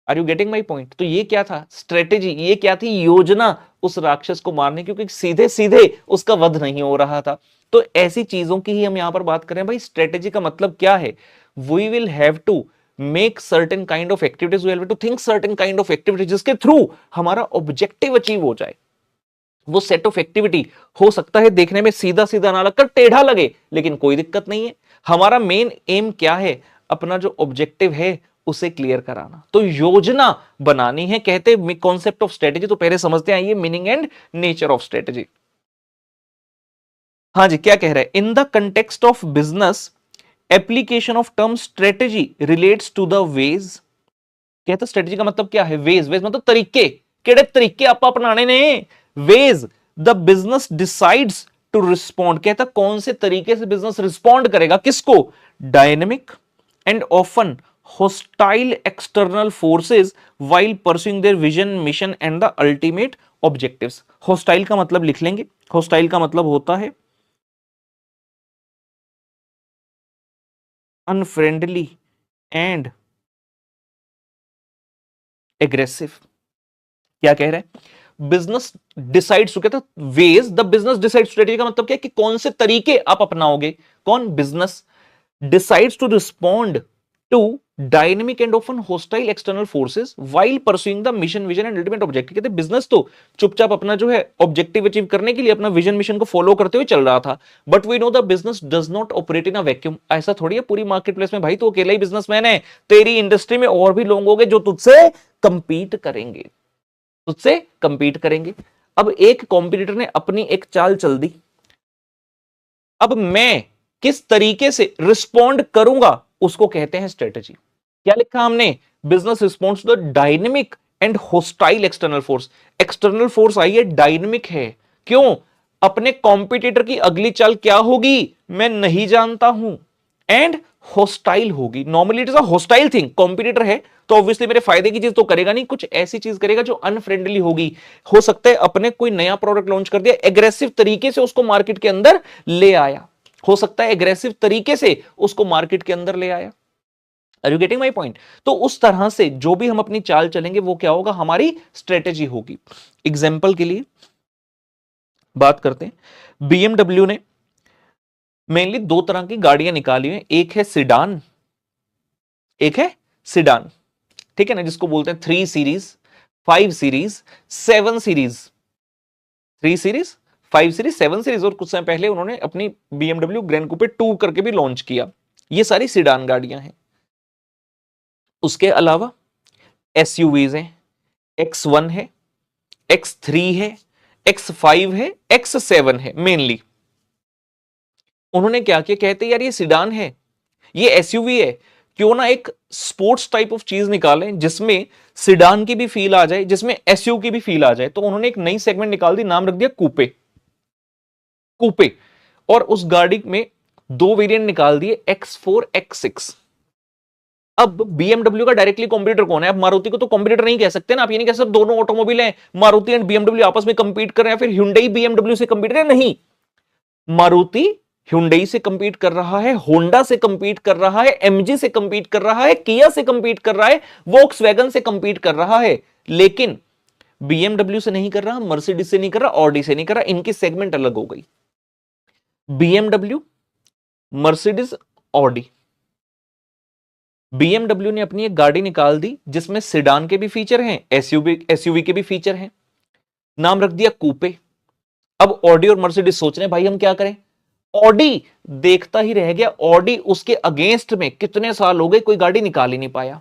Are you getting my point. तो ये क्या था, स्ट्रेटेजी, ये क्या थी, योजना उस राक्षस को मारने, क्योंकि सीधे सीधे उसका वध नहीं हो रहा था। तो ऐसी चीजों की ही हम यहां पर बात कर रहे हैं। भाई स्ट्रेटेजी का मतलब क्या है, we will have to make certain kind of activities, we have to think certain kind of activities जिसके थ्रू हमारा ऑब्जेक्टिव अचीव हो जाए। वो सेट ऑफ एक्टिविटी हो सकता है देखने में सीधा सीधा ना लगकर टेढ़ा लगे, लेकिन कोई दिक्कत नहीं है। हमारा मेन एम क्या है, अपना जो ऑब्जेक्टिव है उसे क्लियर कराना। तो योजना बनानी है, कहते हैं कॉन्सेप्ट ऑफ स्ट्रेटेजी। तो पहले समझते हैं आइए meaning and nature of strategy. हाँ जी, क्या कह रहे हैं, in the context of business application of term strategy relates to the ways. कहते स्ट्रेटेजी का मतलब क्या है, वेज, वेज मतलब तरीके, केड़े तरीके आप अपनाने ने, ways the business decides to respond. कहता कौन से तरीके से बिजनेस रिस्पॉन्ड करेगा, किसको, dynamic and often hostile external forces while pursuing their vision, mission and the ultimate objectives। hostile का मतलब लिख लेंगे, hostile का मतलब होता है unfriendly and aggressive। क्या कह रहे हैं, बिजनेस डिसाइड्स टू, कहता ways the business decides, strategy का मतलब क्या है कि कौन से तरीके आप अपनाओगे, कौन, business decides to respond to dynamic and often hostile external forces while pursuing the mission, vision and ultimate objective। कहते बिजनेस तो चुपचाप अपना जो है ऑब्जेक्टिव अचीव करने के लिए अपना विजन मिशन को फॉलो करते हुए चल रहा था, but we know the business does not operate in a vacuum. ऐसा थोड़ी है पूरी मार्केट प्लेस में भाई तो अकेला ही बिजनेसमैन है, तेरी इंडस्ट्री में और भी लोग होंगे जो तुझसे कंपीट करेंगे, तुझसे कंपीट करेंगे। अब एक कॉम्पिटिटर ने अपनी एक चाल चल दी, अब मैं किस तरीके से रिस्पॉन्ड करूंगा उसको कहते हैं स्ट्रेटेजी। क्या लिखा हमने, business response to the dynamic and hostile external force. External force आई है, डायनेमिक है, क्यों, अपने कॉम्पिटिटर की अगली चाल क्या होगी मैं नहीं जानता हूं, एंड होस्टाइल होगी। Normally it is a hostile thing, competitor है तो ऑब्वियसली मेरे फायदे की चीज तो करेगा नहीं, कुछ ऐसी चीज करेगा जो अनफ्रेंडली होगी। हो सकता है अपने कोई नया प्रोडक्ट लॉन्च कर दिया, एग्रेसिव तरीके से उसको मार्केट के अंदर ले आया, हो सकता है एग्रेसिव तरीके से उसको मार्केट के अंदर ले आया। Are you getting my point. तो उस तरह से जो भी हम अपनी चाल चलेंगे वो क्या होगा, हमारी स्ट्रेटेजी होगी। एग्जाम्पल के लिए बात करते हैं, बीएमडब्ल्यू ने मेनली दो तरह की गाड़ियां निकाली हैं, एक है सिडान, एक है सिडान, ठीक है ना, जिसको बोलते हैं 3 series, 5 series, 7 series, 3 series, 5 series, 7 series, और कुछ समय पहले उन्होंने अपनी BMW ग्रैंड कूपे 2 करके भी लॉन्च किया। ये सारी सिडान गाड़ियां हैं। उसके अलावा SUVs हैं, X1 है, X3 है, X5 है, X7 है। मेनली उन्होंने क्या किया, कहते यार ये सिडान है, ये SUV है, क्यों ना एक स्पोर्ट्स टाइप ऑफ चीज निकालें जिसमें सिडान की भी फील आ जाए, जिसमें SUV की भी फील आ जाए। तो उन्होंने एक नई सेगमेंट निकाल दी, नाम रख दिया कूपे, कूपे। और उस गाड़ी में 2 वेरिएंट निकाल दिए, X4, X6। अब BMW का डायरेक्टली कॉम्पिटिटर कौन है, अब मारुति को तो कॉम्पिटिटर नहीं कह सकते ना, आप ये नहीं कह सकते दोनों ऑटोमोबाइल हैं, मारुति एंड BMW आपस में कंपीट कर रहे हैं, फिर Hyundai BMW से कंपीट कर रहे हैं, नहीं, मारुति Hyundai से कंपीट कर रहा है, होंडा से कंपीट कर रहा है, एमजी से कंपीट कर रहा है, किया से कंपीट कर रहा है, वोक्सवैगन से कंपीट कर रहा है, लेकिन बीएमडब्ल्यू से नहीं कर रहा, मर्सिडीज से नहीं कर रहा, ऑडी से नहीं कर रहा। इनकी सेगमेंट अलग हो गई, बीएमडब्ल्यू, मर्सिडीज, ऑडी। बीएमडब्ल्यू ने अपनी एक गाड़ी निकाल दी जिसमें सिडान के भी फीचर हैं, एसयूवी के भी फीचर हैं, नाम रख दिया कूपे। अब ऑडी और मर्सिडीज सोच रहे हैं भाई हम क्या करें। ऑडी देखता ही रह गया, ऑडी उसके अगेंस्ट में कितने साल हो गए कोई गाड़ी निकाल ही नहीं पाया।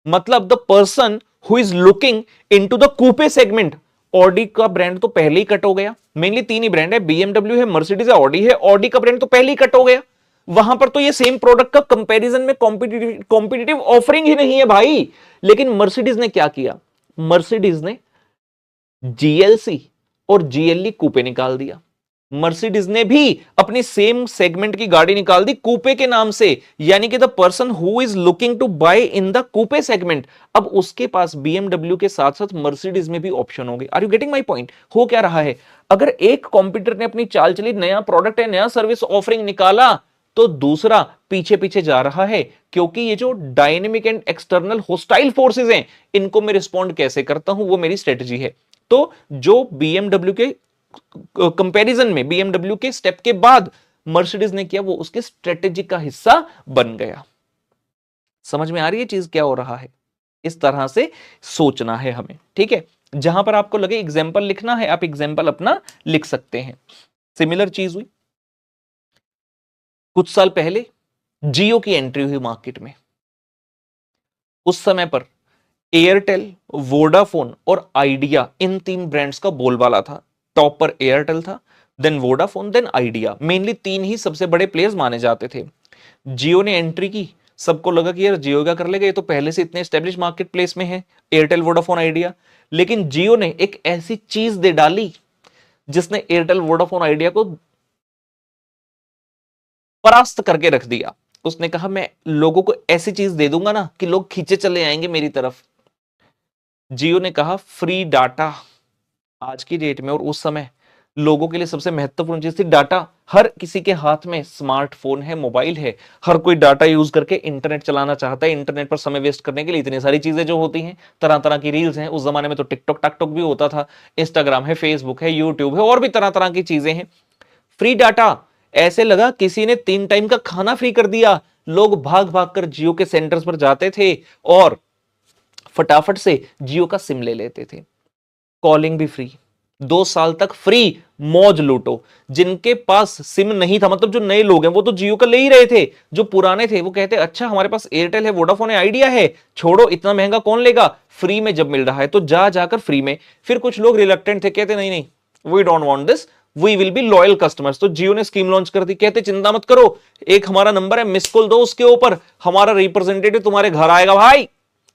मतलब the person who is looking into the coupe segment, Audi का ब्रांड तो पहले ही कट हो गया। मेनली तीन ही ब्रांड है, बीएमडब्ल्यू है, मर्सिडीज है, ऑडी है। ऑडी का ब्रांड तो पहले ही कट हो गया, वहां पर तो ये सेम प्रोडक्ट का कंपैरिजन में कॉम्पिटिटिव ऑफरिंग ही नहीं है भाई। लेकिन मर्सिडीज ने क्या किया, मर्सिडीज ने जीएलसी और जीएलई कूपे निकाल दिया। मर्सिडीज ने भी अपनी सेम सेगमेंट की गाड़ी निकाल दी कूपे के नाम से, यानी कि the person who is looking to buy in the coupe segment, अब उसके पास बीएमडब्ल्यू के साथ साथ मर्सिडीज में भी ऑप्शन होंगे। Are you getting my point. हो क्या रहा है, अगर एक कॉम्पिटिटर ने अपनी चाल चली, नया प्रोडक्ट है, नया सर्विस ऑफरिंग निकाला, तो दूसरा पीछे पीछे जा रहा है, क्योंकि ये जो dynamic and external hostile forces हैं, इनको मैं रिस्पॉन्ड कैसे करता हूं, वो मेरी स्ट्रेटजी है। तो जो बीएमडब्ल्यू के कंपैरिजन में, बीएमडब्ल्यू के स्टेप के बाद मर्सिडीज ने किया, वो उसके स्ट्रेटेजी का हिस्सा बन गया। समझ में आ रही है चीज क्या हो रहा है। इस तरह से सोचना है हमें, ठीक है। जहां पर आपको लगे एग्जाम्पल लिखना है, आप एग्जाम्पल अपना लिख सकते हैं। सिमिलर चीज हुई कुछ साल पहले, जियो की एंट्री हुई मार्केट में। उस समय पर एयरटेल, वोडाफोन और आइडिया, इन तीन ब्रांड्स का बोलबाला था। टॉप पर एयरटेल था, then Vodafone, then Idea. Mainly तीन ही सबसे बड़े प्लेयर्स माने जाते थे। जियो ने एंट्री की, सबको लगा कि यार जियो क्या कर लेगा, ये तो पहले से इतने एस्टेब्लिश मार्केट प्लेस में है, एयरटेल, वोडाफोन, आइडिया। लेकिन जियो ने एक ऐसी चीज दे डाली जिसने एयरटेल, वोडाफोन, आइडिया को परास्त करके रख दिया। उसने कहा मैं लोगों को ऐसी चीज दे दूंगा ना कि लोग खींचे चले आएंगे मेरी तरफ। जियो ने कहा फ्री डाटा। आज की डेट में और उस समय लोगों के लिए सबसे महत्वपूर्ण चीज थी डाटा। हर किसी के हाथ में स्मार्टफोन है, मोबाइल है, हर कोई डाटा यूज करके इंटरनेट चलाना चाहता है। इंटरनेट पर समय वेस्ट करने के लिए इतनी सारी चीजें जो होती हैं, तरह तरह की रील्स हैं। उस जमाने में तो टिकटॉक टाकटॉक भी होता था, इंस्टाग्राम है, फेसबुक है, यूट्यूब है, और भी तरह तरह की चीजें हैं। फ्री डाटा, ऐसे लगा किसी ने 3 टाइम का खाना फ्री कर दिया। लोग भाग भाग कर जियो के सेंटर्स पर जाते थे और फटाफट से जियो का सिम ले लेते थे। कॉलिंग भी फ्री, 2 साल तक फ्री, मौज लूटो। जिनके पास सिम नहीं था, मतलब जो नए लोग हैं, वो तो जियो का ले ही रहे थे। जो पुराने थे वो कहते अच्छा हमारे पास एयरटेल है, वोडाफोन है, आइडिया है, छोड़ो इतना महंगा कौन लेगा, फ्री में जब मिल रहा है तो जा जाकर फ्री में। फिर कुछ लोग रिलक्टेंट थे, कहते नहीं नहीं we don't want this, we will be loyal customers. तो जियो ने स्कीम लॉन्च कर दी, कहते चिंता मत करो, एक हमारा नंबर है, मिस कॉल दो, उसके ऊपर हमारा रिप्रेजेंटेटिव तुम्हारे घर आएगा, भाई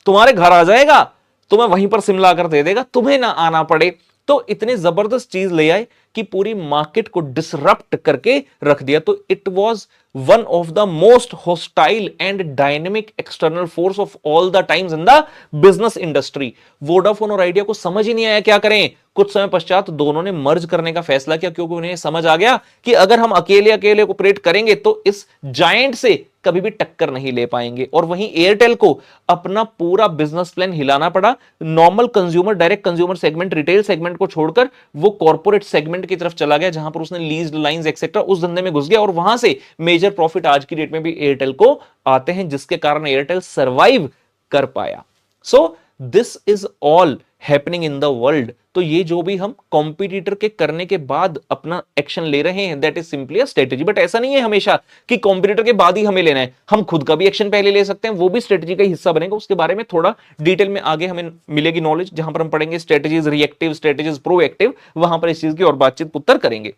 तुम्हारे घर आ जाएगा, तुम्हें वहीं पर सिम ला कर दे देगा, तुम्हें ना आना पड़े। तो इतनी जबरदस्त चीज ले आए कि पूरी मार्केट को डिसरप्ट करके रख दिया। तो it was one of the most hostile and dynamic external force of all the times in the business industry. Vodafone और आइडिया को समझ ही नहीं आया क्या करें। कुछ समय पश्चात दोनों ने मर्ज करने का फैसला किया, क्योंकि उन्हें समझ आ गया कि अगर हम अकेले अकेले ऑपरेट करेंगे तो इस जायंट से कभी भी टक्कर नहीं ले पाएंगे। और वहीं एयरटेल को अपना पूरा बिजनेस प्लान हिलाना पड़ा। Normal consumer, direct consumer segment, retail segment को छोड़कर वो कॉर्पोरेट सेगमेंट की तरफ चला गया, जहां पर उसने लीज्ड लाइंस एक्सेट्रा उस धंधे में घुस गया। और वहां से मेजर प्रॉफिट आज की डेट में भी एयरटेल को आते हैं, जिसके कारण एयरटेल सर्वाइव कर पाया। So this is all happening in the world. तो ये जो भी हम कॉम्पिटिटर के करने के बाद अपना एक्शन ले रहे हैं, that is simply a strategy. But ऐसा नहीं है हमेशा कि कॉम्पिटिटर के बाद ही हमें लेना है, हम खुद का भी एक्शन पहले ले सकते हैं, वो भी स्ट्रेटेजी का हिस्सा बनेगा। उसके बारे में थोड़ा डिटेल में आगे हमें मिलेगी नॉलेज, जहां पर हम पढ़ेंगे स्ट्रेटेजीज रिएक्टिव, स्ट्रेटेजीज प्रोएक्टिव, वहां पर इस चीज की और बातचीत उत्तर करेंगे।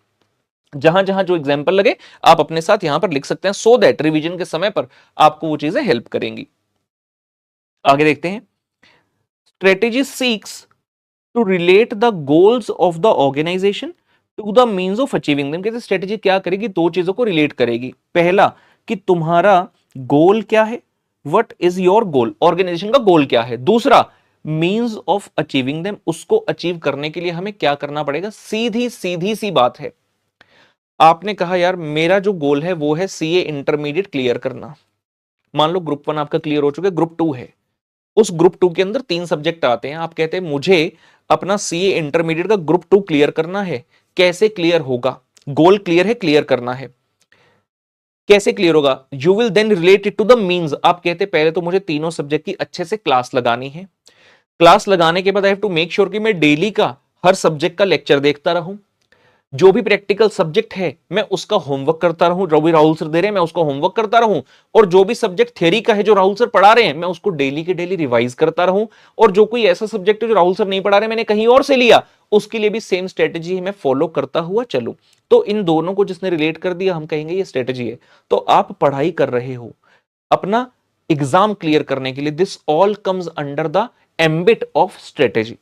जहां जहां जो एग्जाम्पल लगे आप अपने साथ यहां पर लिख सकते हैं, सो दैट रिवीजन के समय पर आपको वो चीजें हेल्प करेंगी। आगे देखते हैं, strategy seeks to relate the goals of the organization to the means of achieving them. कहते स्ट्रेटेजी क्या करेगी, 2 चीजों को रिलेट करेगी। पहला कि तुम्हारा गोल क्या है, what is your goal, organization का गोल क्या है। दूसरा मीन्स ऑफ अचीविंग देम, उसको अचीव करने के लिए हमें क्या करना पड़ेगा। सीधी सीधी सी बात है, आपने कहा यार मेरा जो गोल है वो है सीए इंटरमीडिएट क्लियर करना। मान लो ग्रुप 1 आपका क्लियर हो चुका है, ग्रुप 2 है। उस ग्रुप 2 के अंदर 3 सब्जेक्ट आते हैं। आप कहते हैं मुझे अपना सीए इंटरमीडिएट का ग्रुप 2 क्लियर करना है। कैसे क्लियर होगा? गोल क्लियर है, क्लियर करना है। कैसे क्लियर होगा? You will then relate it to the means. आप कहते पहले तो मुझे तीनों सब्जेक्ट की अच्छे से क्लास लगानी है। क्लास लगाने के बाद I have to make sure कि मैं डेली का हर सब्जेक्ट का लेक्चर देखता रहूं। जो भी प्रैक्टिकल सब्जेक्ट है मैं उसका होमवर्क करता रहूं, जो भी राहुल सर दे रहे हैं मैं उसका होमवर्क करता रहूं। और जो भी सब्जेक्ट थ्योरी का है जो राहुल सर पढ़ा रहे हैं मैं उसको डेली के डेली रिवाइज करता रहूं। और जो कोई ऐसा सब्जेक्ट है जो राहुल सर नहीं पढ़ा रहे मैंने कहीं और से लिया, उसके लिए भी सेम स्ट्रेटेजी मैं फॉलो करता हुआ चलूं। तो इन दोनों को जिसने रिलेट कर दिया हम कहेंगे ये स्ट्रेटेजी है। तो आप पढ़ाई कर रहे हो अपना एग्जाम क्लियर करने के लिए, this all comes under the ambit of strategy.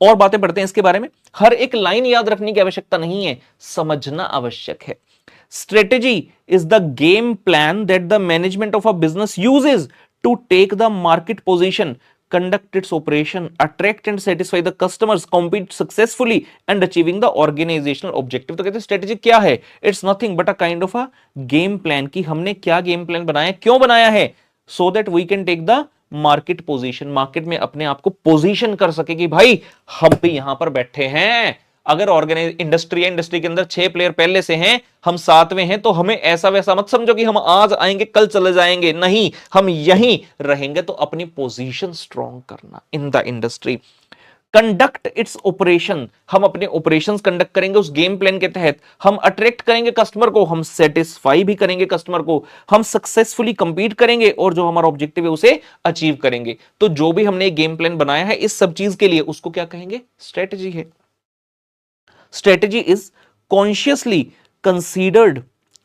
और बातें पढ़ते हैं इसके बारे में। हर एक लाइन याद रखने की आवश्यकता नहीं है, समझना आवश्यक है। Strategy is the game plan that the management of a business uses to take the market position, conduct its operation, attract and satisfy the customers, compete successfully and achieving the organizational objective। तो कहते हैं strategy क्या है? It's nothing but a kind of a game plan, कि हमने क्या game plan बनाया, क्यों बनाया है? So that we can take the market position, market में अपने आप को पोजीशन कर सके कि भाई हम भी यहां पर बैठे हैं। अगर ऑर्गेनाइज इंडस्ट्री के अंदर 6 प्लेयर पहले से हैं, हम 7वें हैं, तो हमें ऐसा वैसा मत समझो कि हम आज आएंगे कल चले जाएंगे, नहीं, हम यहीं रहेंगे। तो अपनी पोजीशन स्ट्रॉन्ग करना इन the industry. Conduct its operation, हम अपने ऑपरेशन कंडक्ट करेंगे उस गेम प्लान के तहत। हम अट्रैक्ट करेंगे कस्टमर को, हम सेटिस्फाई भी करेंगे कस्टमर को, हम सक्सेसफुली कंपीट करेंगे और जो हमारा ऑब्जेक्टिव है उसे अचीव करेंगे। तो जो भी हमने गेम प्लान बनाया है इस सब चीज के लिए, उसको क्या कहेंगे? स्ट्रेटेजी है। Strategy is consciously considered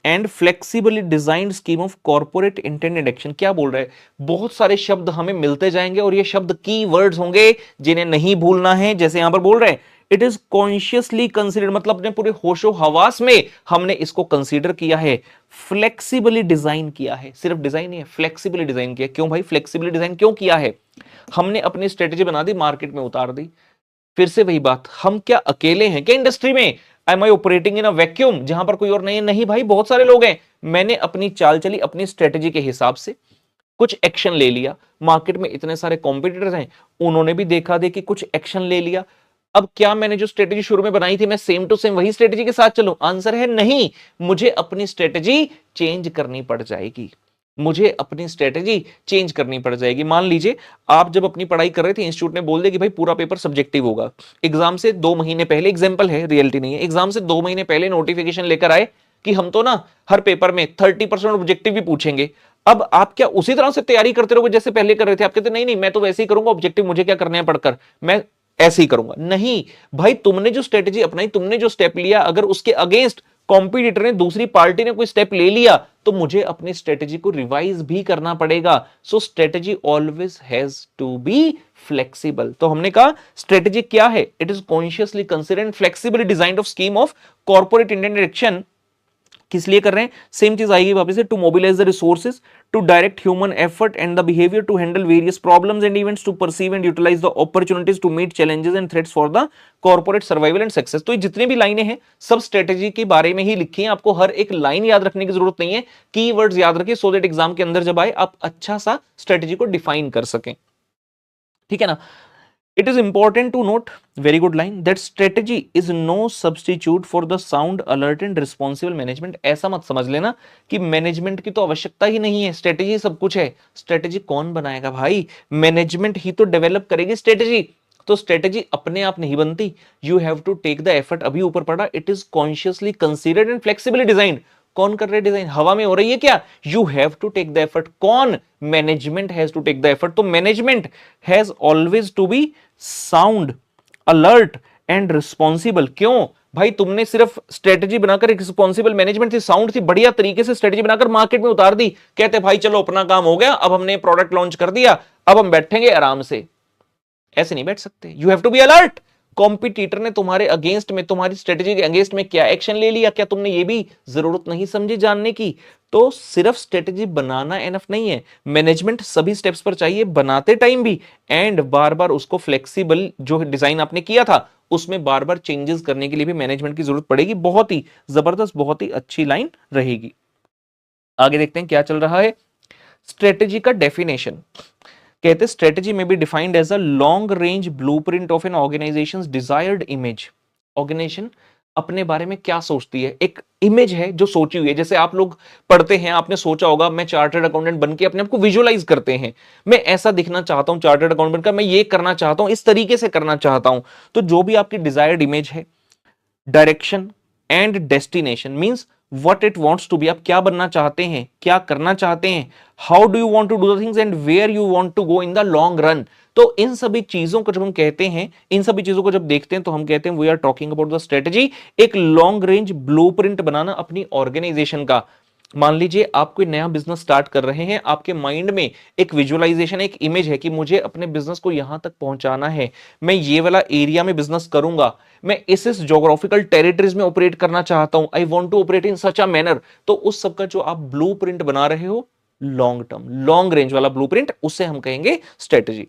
and flexibly designed scheme of corporate intended action. क्या बोल रहा है? बहुत सारे शब्द हमें मिलते जाएंगे और ये शब्द की वर्ड्स होंगे जिन्हें नहीं भूलना है। जैसे यहां पर बोल रहे हैं इट इज कॉन्शियसली कंसीडर्ड, मतलब अपने पूरे होशो हवास में हमने इसको कंसीडर किया है। फ्लेक्सिबली डिजाइन किया है, सिर्फ डिजाइन नहीं है, फ्लेक्सिबली डिजाइन किया। क्यों भाई फ्लेक्सिबली डिजाइन क्यों किया है? हमने अपनी स्ट्रेटेजी बना दी, मार्केट में उतार दी। फिर से वही बात, हम क्या अकेले हैं क्या इंडस्ट्री में? Am I operating in a vacuum जहां पर कोई और नहीं है? नहीं भाई, बहुत सारे लोग हैं। मैंने अपनी चाल चली, अपनी स्ट्रेटेजी के हिसाब से कुछ एक्शन ले लिया। मार्केट में इतने सारे कॉम्पिटिटर्स हैं, उन्होंने भी देखा दे कि कुछ एक्शन ले लिया। अब क्या मैंने जो स्ट्रेटेजी शुरू में बनाई थी मैं सेम टू सेम वही स्ट्रेटेजी के साथ चलूं? आंसर है नहीं, मुझे अपनी स्ट्रेटेजी चेंज करनी पड़ जाएगी। मुझे अपनी स्ट्रेटेजी चेंज करनी पड़ जाएगी। मान लीजिए आप जब अपनी पढ़ाई कर रहे थे, इंस्टीट्यूट ने बोल दिया कि भाई पूरा पेपर सब्जेक्टिव होगा। एग्जाम से 2 महीने पहले, एग्जाम्पल है, रियलिटी नहीं है, एग्जाम से 2 महीने पहले नोटिफिकेशन लेकर आए कि हम तो ना हर पेपर में 30% ऑब्जेक्टिव भी पूछेंगे। अब आप क्या उसी तरह से तैयारी करते रहोगे जैसे पहले कर रहे थे? आप कहते नहीं नहीं मैं तो वैसे ही करूंगा, ऑब्जेक्टिव मुझे क्या करना है पढ़कर, मैं ऐसे ही करूंगा। नहीं भाई, तुमने जो स्ट्रेटेजी अपनाई, तुमने जो स्टेप लिया, अगर उसके अगेंस्ट कॉम्पिटिटर ने, दूसरी पार्टी ने कोई स्टेप ले लिया तो मुझे अपनी स्ट्रेटेजी को रिवाइज भी करना पड़ेगा। So strategy always has to be flexible. तो हमने कहा स्ट्रेटेजी क्या है? It is consciously considered flexibly design of scheme of corporate Indian direction. किस लिए कर रहे हैं? सेम चीज आएगी वापस से, to mobilise the resources, to direct human effort and the behaviour, to handle various problems and events, to perceive and utilise the opportunities, to meet challenges and threats for the corporate survival and success. तो ये जितनी भी लाइनें हैं सब strategy के बारे में ही लिखी हैं। आपको हर एक लाइन याद रखने की जरूरत नहीं है, कीवर्ड्स याद रखिए सो दैट एग्जाम के अंदर जब आए आप अच्छा सा स्ट्रेटेजी को डिफाइन कर सकें। ठीक है ना? It is important to note, very good line, that strategy is no substitute for the sound, alert and responsible management। ऐसा मत समझ लेना कि मैनेजमेंट की तो आवश्यकता ही नहीं है, स्ट्रेटेजी सब कुछ है। स्ट्रेटेजी कौन बनाएगा भाई? मैनेजमेंट ही तो डेवलप करेगी स्ट्रेटेजी। तो स्ट्रेटेजी अपने आप नहीं बनती, you have to take the effort. अभी ऊपर पढ़ा, it is consciously considered and flexibly designed. कौन कर रहे डिजाइन? हवा में हो रही है क्या? You have to take the effort. कौन? Management has to take the effort. तो management has always to be sound, alert and responsible. क्यों भाई? तुमने सिर्फ स्ट्रेटेजी बनाकर, एक रिस्पॉन्सिबल मैनेजमेंट थी, साउंड थी, बढ़िया तरीके से स्ट्रेटेजी बनाकर मार्केट में उतार दी। कहते भाई चलो अपना काम हो गया, अब हमने प्रोडक्ट लॉन्च कर दिया, अब हम बैठेंगे आराम से। ऐसे नहीं बैठ सकते, you have to be alert. Competitor ने तुम्हारे अगेंस्ट में, तुम्हारी स्ट्रेटेजी के अगेंस्ट में क्या एक्शन ले लिया, क्या तुमने ये भी जरूरत नहीं समझी जानने की? तो सिर्फ स्ट्रेटेजी बनाना एनफ नहीं है, मैनेजमेंट सभी स्टेप्स पर चाहिए बनाते टाइम भी, एंड बार बार उसको फ्लेक्सिबल, जो डिजाइन आपने किया था उसमें बार बार चेंजेस करने के लिए भी मैनेजमेंट की जरूरत पड़ेगी। बहुत ही जबरदस्त, बहुत ही अच्छी लाइन रहेगी। आगे देखते हैं क्या चल रहा है। स्ट्रेटेजी का डेफिनेशन कहते, स्ट्रेटेजी में be defined as a long range blueprint of an organisation's desired image. Organisation अपने बारे में क्या सोचती है, एक इमेज है जो सोची हुई है। जैसे आप लोग पढ़ते हैं, आपने सोचा होगा मैं चार्टर्ड अकाउंटेंट बन के अपने आप को विजुअलाइज करते हैं, मैं ऐसा दिखना चाहता हूं चार्टर्ड अकाउंटेंट का, मैं ये करना चाहता हूं, इस तरीके से करना चाहता हूं। तो जो भी आपकी डिजायर्ड इमेज है, direction and destination means what it wants to be, आप क्या बनना चाहते हैं, क्या करना चाहते हैं, how do you want to do the things and where you want to go in the long run. तो इन सभी चीजों को जब हम कहते हैं, इन सभी चीजों को जब देखते हैं तो हम कहते हैं we are talking about the strategy, एक लॉन्ग रेंज ब्लूप्रिंट बनाना अपनी ऑर्गेनाइजेशन का। मान लीजिए आप कोई नया बिजनेस स्टार्ट कर रहे हैं, आपके माइंड में एक विजुअलाइजेशन, एक इमेज है कि मुझे अपने बिजनेस को यहां तक पहुंचाना है, मैं ये वाला एरिया में बिजनेस करूंगा, मैं इस ज्योग्राफिकल टेरिटरीज में ऑपरेट करना चाहता हूं, I want to operate in such a manner. तो उस सब का जो आप ब्लूप्रिंट बना रहे हो, लॉन्ग टर्म, लॉन्ग रेंज वाला ब्लूप्रिंट, उसे हम कहेंगे strategy.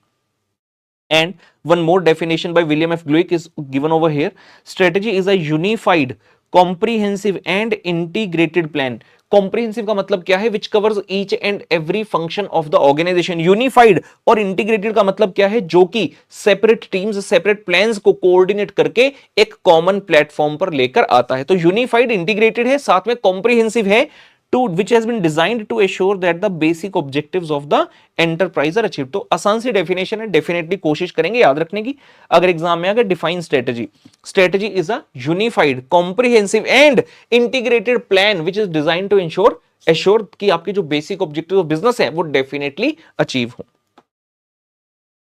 And one more definition by William F. Gluick is given over here. Strategy is a unified, comprehensive and integrated plan. Comprehensive का मतलब क्या है? Which covers each and every function of the organization. Unified और integrated का मतलब क्या है? जो कि separate teams, separate plans को coordinate करके एक common platform पर लेकर आता है। तो unified, integrated है, साथ में comprehensive है, to which has been designed to assure that the basic objectives of the enterprise are achieved। तो आसान सी डेफिनेशन है, डेफिनेटली कोशिश करेंगे याद रखने की। अगर एग्जाम में अगर define strategy, strategy is a unified, comprehensive and integrated plan which is design to assure कि आपके जो बेसिक ऑब्जेक्टिव ऑफ बिजनेस है वो डेफिनेटली अचीव हो।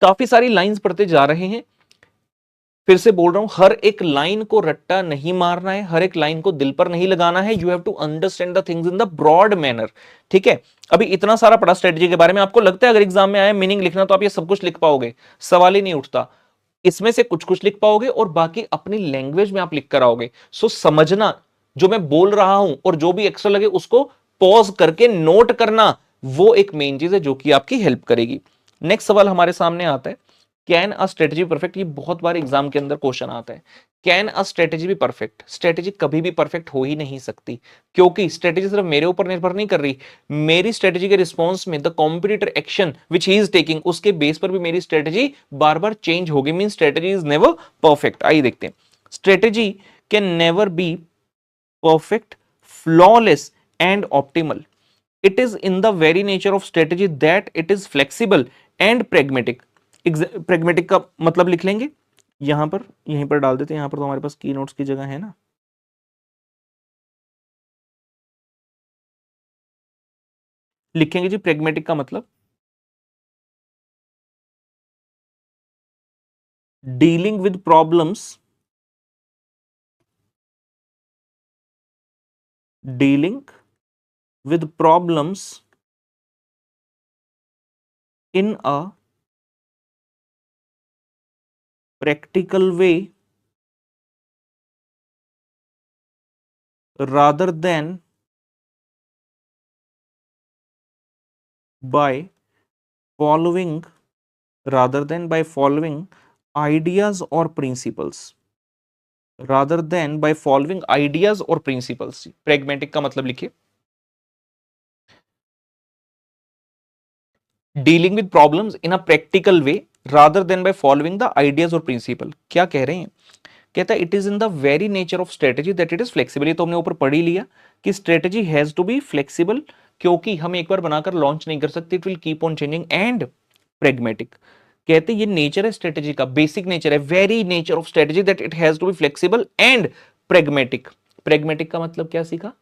काफी सारी लाइंस पढ़ते जा रहे हैं, फिर से बोल रहा हूं, हर एक लाइन को रट्टा नहीं मारना है, हर एक लाइन को दिल पर नहीं लगाना है। You have to understand the things in the broad manner. ठीक है, अभी इतना सारा पढ़ा स्ट्रेटजी के बारे में, आपको लगता है अगर एग्जाम में आए मीनिंग लिखना तो आप ये सब कुछ लिख पाओगे? सवाल ही नहीं उठता। इसमें से कुछ कुछ लिख पाओगे और बाकी अपनी लैंग्वेज में आप लिख कर आओगे। सो समझना जो मैं बोल रहा हूं, और जो भी एक्स्ट्रा लगे उसको पॉज करके नोट करना, वो एक मेन चीज है जो कि आपकी हेल्प करेगी। नेक्स्ट सवाल हमारे सामने आता है, कैन अ स्ट्रेटजी परफेक्ट? ये बहुत बार एग्जाम के अंदर क्वेश्चन आता है, कैन अ स्ट्रेटजी भी परफेक्ट? स्ट्रेटजी कभी भी परफेक्ट हो ही नहीं सकती, क्योंकि स्ट्रेटजी सिर्फ मेरे ऊपर निर्भर नहीं कर रही। मेरी स्ट्रेटजी के रिस्पॉन्स में the competitor action which he is taking, उसके बेस पर भी मेरी स्ट्रेटजी बार बार चेंज होगी। Mean strategy is never perfect. आइए देखते हैं, strategy can never be perfect, flawless and optimal. It is in the very nature of strategy that it is flexible and pragmatic. pragmatic का मतलब लिख लेंगे यहां पर, यहीं पर डाल देते हैं, यहां पर तो हमारे पास की नोट्स की जगह है ना। लिखेंगे जी pragmatic का मतलब dealing with problems, dealing with problems in a practical way rather than by following ideas or principles, rather than by following ideas or principles। pragmatic का मतलब लिखिए dealing with problems in a practical way rather than by following the ideas or principle। क्या कह रहे हैं? कहता है it is in the very nature of strategy that it is flexible. ये तो हमने ऊपर पढ़ ही लिया कि strategy has to be flexible, क्योंकि हम एक बार बनाकर लॉन्च नहीं कर सकते, it will keep on changing. And pragmatic, कहते हैं ये नेचर है स्ट्रेटेजी का, बेसिक नेचर है, very nature of strategy that it has to be flexible and pragmatic. Pragmatic का मतलब क्या सीखा?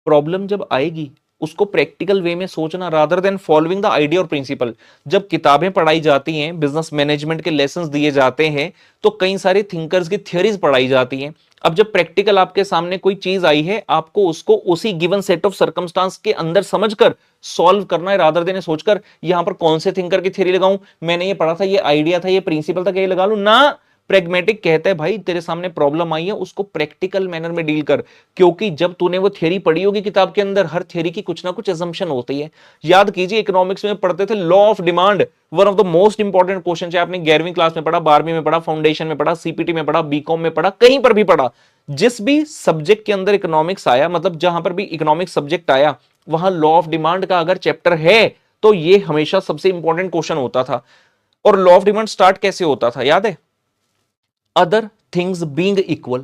प्रॉब्लम जब आएगी उसको प्रैक्टिकल वे में सोचना, rather than following the idea और प्रिंसिपल। जब किताबें पढ़ाई जाती हैं, बिजनेस मैनेजमेंट के लेसन्स दिए जाते हैं, तो कई सारे थिंकर्स की थ्योरीज पढ़ाई जाती हैं। अब जब प्रैक्टिकल आपके सामने कोई चीज आई है, आपको उसको उसी गिवन सेट ऑफ सर्कमस्टांस के अंदर समझकर सॉल्व करना है, रादर देन सोचकर यहां पर कौन से थिंकर की थ्योरी लगाऊं, मैंने ये पढ़ा था, ये आइडिया था, ये प्रिंसिपल था, क्या ये लगा लूं ना। प्रेगमेटिक कहता है भाई तेरे सामने प्रॉब्लम आई है उसको प्रैक्टिकल मैनर में डील कर, क्योंकि जब तूने वो थ्योरी पढ़ी होगी किताब के अंदर, हर थ्योरी की कुछ ना कुछ असम्पशन होती है। याद कीजिए इकोनॉमिक्स में पढ़ते थे law of demand, one of the most important question, चाहे आपने 11वीं क्लास में पढ़ा, 12वीं में पढ़ा, फाउंडेशन में पढ़ा, सीपीटी में पढ़ा, बीकॉम में पढ़ा, कहीं पर भी पढ़ा, जिस भी सब्जेक्ट के अंदर इकोनॉमिक्स आया, मतलब जहां पर भी इकोनॉमिक्स सब्जेक्ट आया वहां लॉ ऑफ डिमांड का अगर चैप्टर है तो ये हमेशा सबसे इंपॉर्टेंट क्वेश्चन होता था। और लॉ ऑफ डिमांड स्टार्ट कैसे होता था याद है? Other things being equal.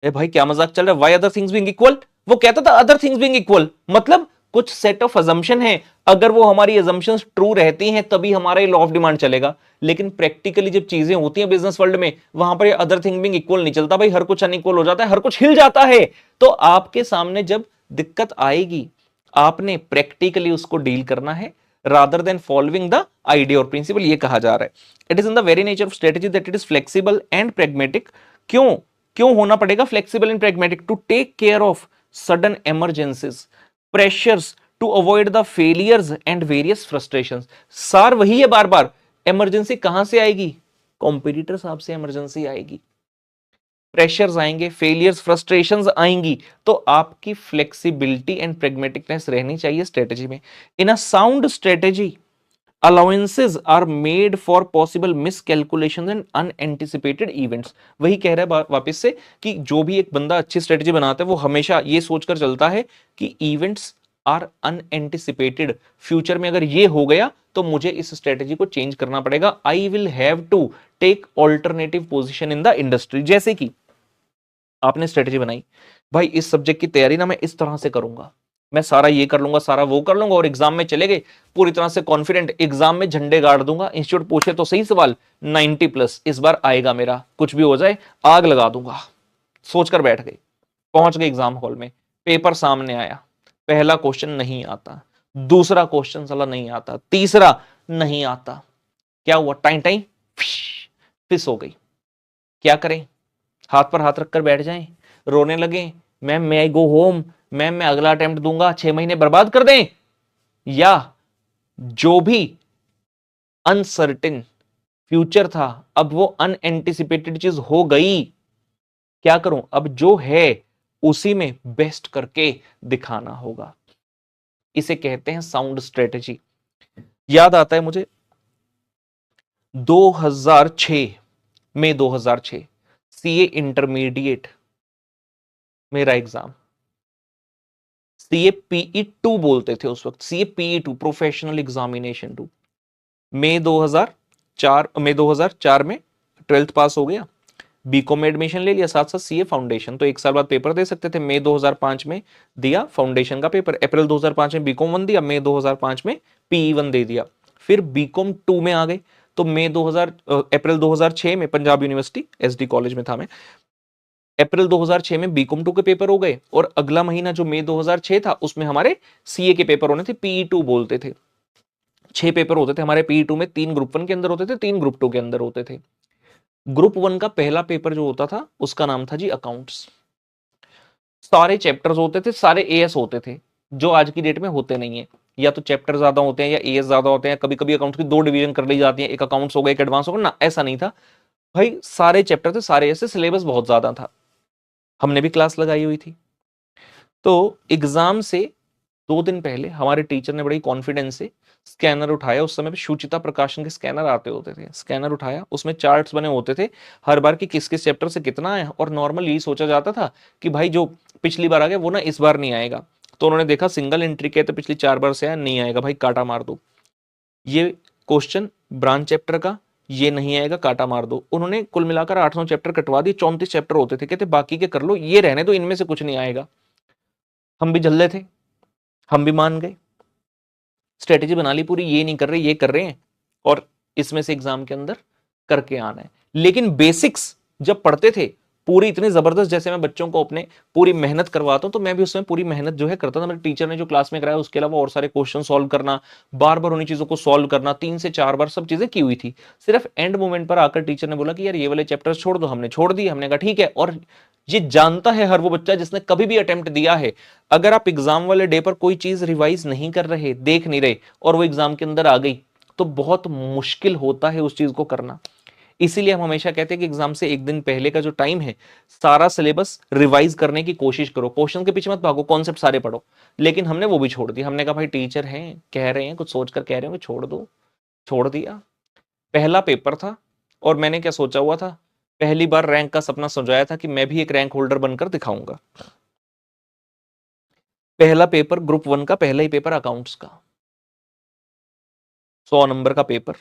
ए भाई क्या मजाक चल रहा है, why other things being equal? वो कहता था अदर थिंग्स बीइंग इक्वल मतलब कुछ सेट ऑफ अजम्पशन है, अगर वो हमारी अजम्पशंस ट्रू रहती हैं तभी हमारा लॉ ऑफ डिमांड चलेगा। लेकिन प्रैक्टिकली जब चीजें होती हैं बिजनेस वर्ल्ड में वहां पर अदर थिंग बीइंग इक्वल नहीं चलता भाई, हर कुछ अनइक्वल हो जाता है, हर कुछ हिल जाता है। तो आपके सामने जब दिक्कत आएगी आपने प्रैक्टिकली उसको डील करना है rather than following the idea और प्रिंसिपल, ये कहा जा रहा है। It is in the very nature of strategy that it is flexible and pragmatic। क्यों क्यों होना पड़ेगा flexible and pragmatic? To take care of sudden emergencies, pressures, to avoid the failures and various frustrations. सार वही है बार बार, emergency कहां से आएगी? कॉम्पिटिटर साहब से इमरजेंसी आएगी, प्रेशर्स आएंगे, फेलियर्स, फ्रस्ट्रेशंस आएंगी, तो आपकी फ्लेक्सिबिलिटी एंड प्रेगमेटिकनेस रहनी चाहिए स्ट्रेटेजी में। In a sound strategy allowances are made for possible miscalculations and unanticipated events. वही कह रहा है वापस से कि जो भी एक बंदा अच्छी स्ट्रेटेजी बनाता है वो हमेशा ये सोचकर चलता है कि इवेंट्स आर अनएंटिसिपेटेड, फ्यूचर में अगर ये हो गया तो मुझे इस स्ट्रेटेजी को चेंज करना पड़ेगा, I will have to take alternative position in the industry. जैसे कि आपने स्ट्रेटेजी बनाई भाई इस सब्जेक्ट की तैयारी ना मैं इस तरह से करूंगा, मैं सारा ये कर लूंगा, सारा वो कर लूंगा, और एग्जाम में चले गए पूरी तरह से कॉन्फिडेंट, एग्जाम में झंडे गाड़ दूंगा, इंस्टीट्यूट पूछे तो सही सवाल 90+ इस बार आएगा मेरा, कुछ भी हो जाए आग लगा दूंगा, सोचकर बैठ गए, पहुंच गए एग्जाम हॉल में, पेपर सामने आया, पहला क्वेश्चन नहीं आता, दूसरा क्वेश्चन साला नहीं आता, तीसरा नहीं आता, क्या हुआ? टाइम टाइम फिस हो गई। क्या करें? हाथ पर हाथ रखकर बैठ जाएं, रोने लगे, मैम मैं आई गो होम, मैम मैं अगला अटेम्प्ट दूंगा, 6 महीने बर्बाद कर दें? या जो भी अनसर्टेन फ्यूचर था अब वो अनएंटिसिपेटेड चीज हो गई, क्या करूं? अब जो है उसी में बेस्ट करके दिखाना होगा। इसे कहते हैं साउंड स्ट्रेटेजी। याद आता है मुझे 2006 सीए इंटरमीडिएट मेरा एग्जाम, सीए पीई 2 बोलते थे उस वक्त, सीए पीई 2 प्रोफेशनल एग्जामिनेशन 2, मई 2004 में 12th पास हो गया, बीकॉम में एडमिशन ले लिया, साथ साथ सीए फाउंडेशन, तो एक साल बाद पेपर दे सकते थे। मई 2005 में दिया फाउंडेशन का पेपर, अप्रैल 2005 में बीकॉम 1 दिया, मई 2005 में पीई 1 दे दिया, फिर बीकॉम 2 में आ गए, तो अप्रैल 2006 में पंजाब यूनिवर्सिटी एसडी कॉलेज में था मैं, अप्रैल 2006 में बीकॉम 2 के पेपर हो गए, और अगला महीना जो मई 2006 था उसमें हमारे सीए के पेपर होने थे, पीई 2 बोलते थे। 6 पेपर होते थे हमारे पीई 2 में, 3 ग्रुप 1 के अंदर होते थे, 3 ग्रुप 2 के अंदर होते थे। ग्रुप 1 का पहला पेपर जो होता था उसका नाम था जी अकाउंट्स। सारे चैप्टर्स होते थे, सारे एएस होते थे, जो आज की डेट में होते नहीं है, या तो चैप्टर ज्यादा होते हैं या एएस ज्यादा होते हैं, कभी कभी अकाउंट्स की 2 डिवीजन कर ली जाती है, एक अकाउंट्स हो गया एक एडवांस हो गया ना, ऐसा नहीं था भाई, सारे चैप्टर थे, सारे ऐसे, सिलेबस बहुत ज्यादा था, हमने भी क्लास लगाई हुई थी। तो एग्जाम से 2 दिन पहले हमारे टीचर ने बड़ी कॉन्फिडेंस से स्कैनर उठाया, उस समय पे सुचिता प्रकाशन के स्कैनर आते होते थे, स्कैनर उठाया, उसमें चार्ट्स बने होते थे हर बार कि किस किस चैप्टर से कितना आया, और नॉर्मल यही सोचा जाता था कि भाई जो पिछली बार आ गया वो ना इस बार नहीं आएगा, तो उन्होंने देखा सिंगल एंट्री के तो पिछली 4 बार से आया, नहीं आएगा भाई काटा मार दो, ये क्वेश्चन ब्रांच चैप्टर का ये नहीं आएगा काटा मार दो। उन्होंने कुल मिलाकर 8-9 चैप्टर कटवा दिए, 34 चैप्टर होते थे, कहते बाकी के कर लो, ये रहने दो, इनमें से कुछ नहीं आएगा। हम भी जल्ले थे, हम भी मान गए, स्ट्रेटेजी बना ली पूरी, ये नहीं कर रहे ये कर रहे हैं, और इसमें से एग्जाम के अंदर करके आना है। लेकिन बेसिक्स जब पढ़ते थे पूरी इतनी जबरदस्त, जैसे मैं बच्चों को अपने पूरी मेहनत करवाता हूं, तो मैं भी उसमें पूरी मेहनत जो है करता था, मेरे टीचर ने जो क्लास में कराया उसके अलावा और सारे क्वेश्चन सॉल्व करना, बार बार उन्हीं चीजों को सॉल्व करना, 3 से 4 बार सब चीजें की हुई थी। सिर्फ एंड मोमेंट पर आकर टीचर ने बोला कि यार ये वाले चैप्टर छोड़ दो, हमने छोड़ दिए, हमने कहा ठीक है। और ये जानता है हर वो बच्चा जिसने कभी भी अटेम्प्ट दिया है, अगर आप एग्जाम वाले डे पर कोई चीज रिवाइज नहीं कर रहे, देख नहीं रहे, और वो एग्जाम के अंदर आ गई, तो बहुत मुश्किल होता है उस चीज को करना। इसीलिए हम हमेशा कहते हैं कि एग्जाम से एक दिन पहले का जो टाइम है, सारा सिलेबस रिवाइज करने की कोशिश करो, क्वेश्चन के पीछे मत भागो, कॉन्सेप्ट सारे पढ़ो। लेकिन हमने वो भी छोड़ दिया, हमने कहा भाई टीचर हैं, कह रहे हैं, कुछ सोच कर कह रहे हो, छोड़ दो, छोड़ दिया। पहला पेपर था और मैंने क्या सोचा हुआ था, पहली बार रैंक का सपना सजाया था कि मैं भी एक रैंक होल्डर बनकर दिखाऊंगा। पहला पेपर ग्रुप 1 का, पहला ही पेपर अकाउंट्स का, 100 नंबर का पेपर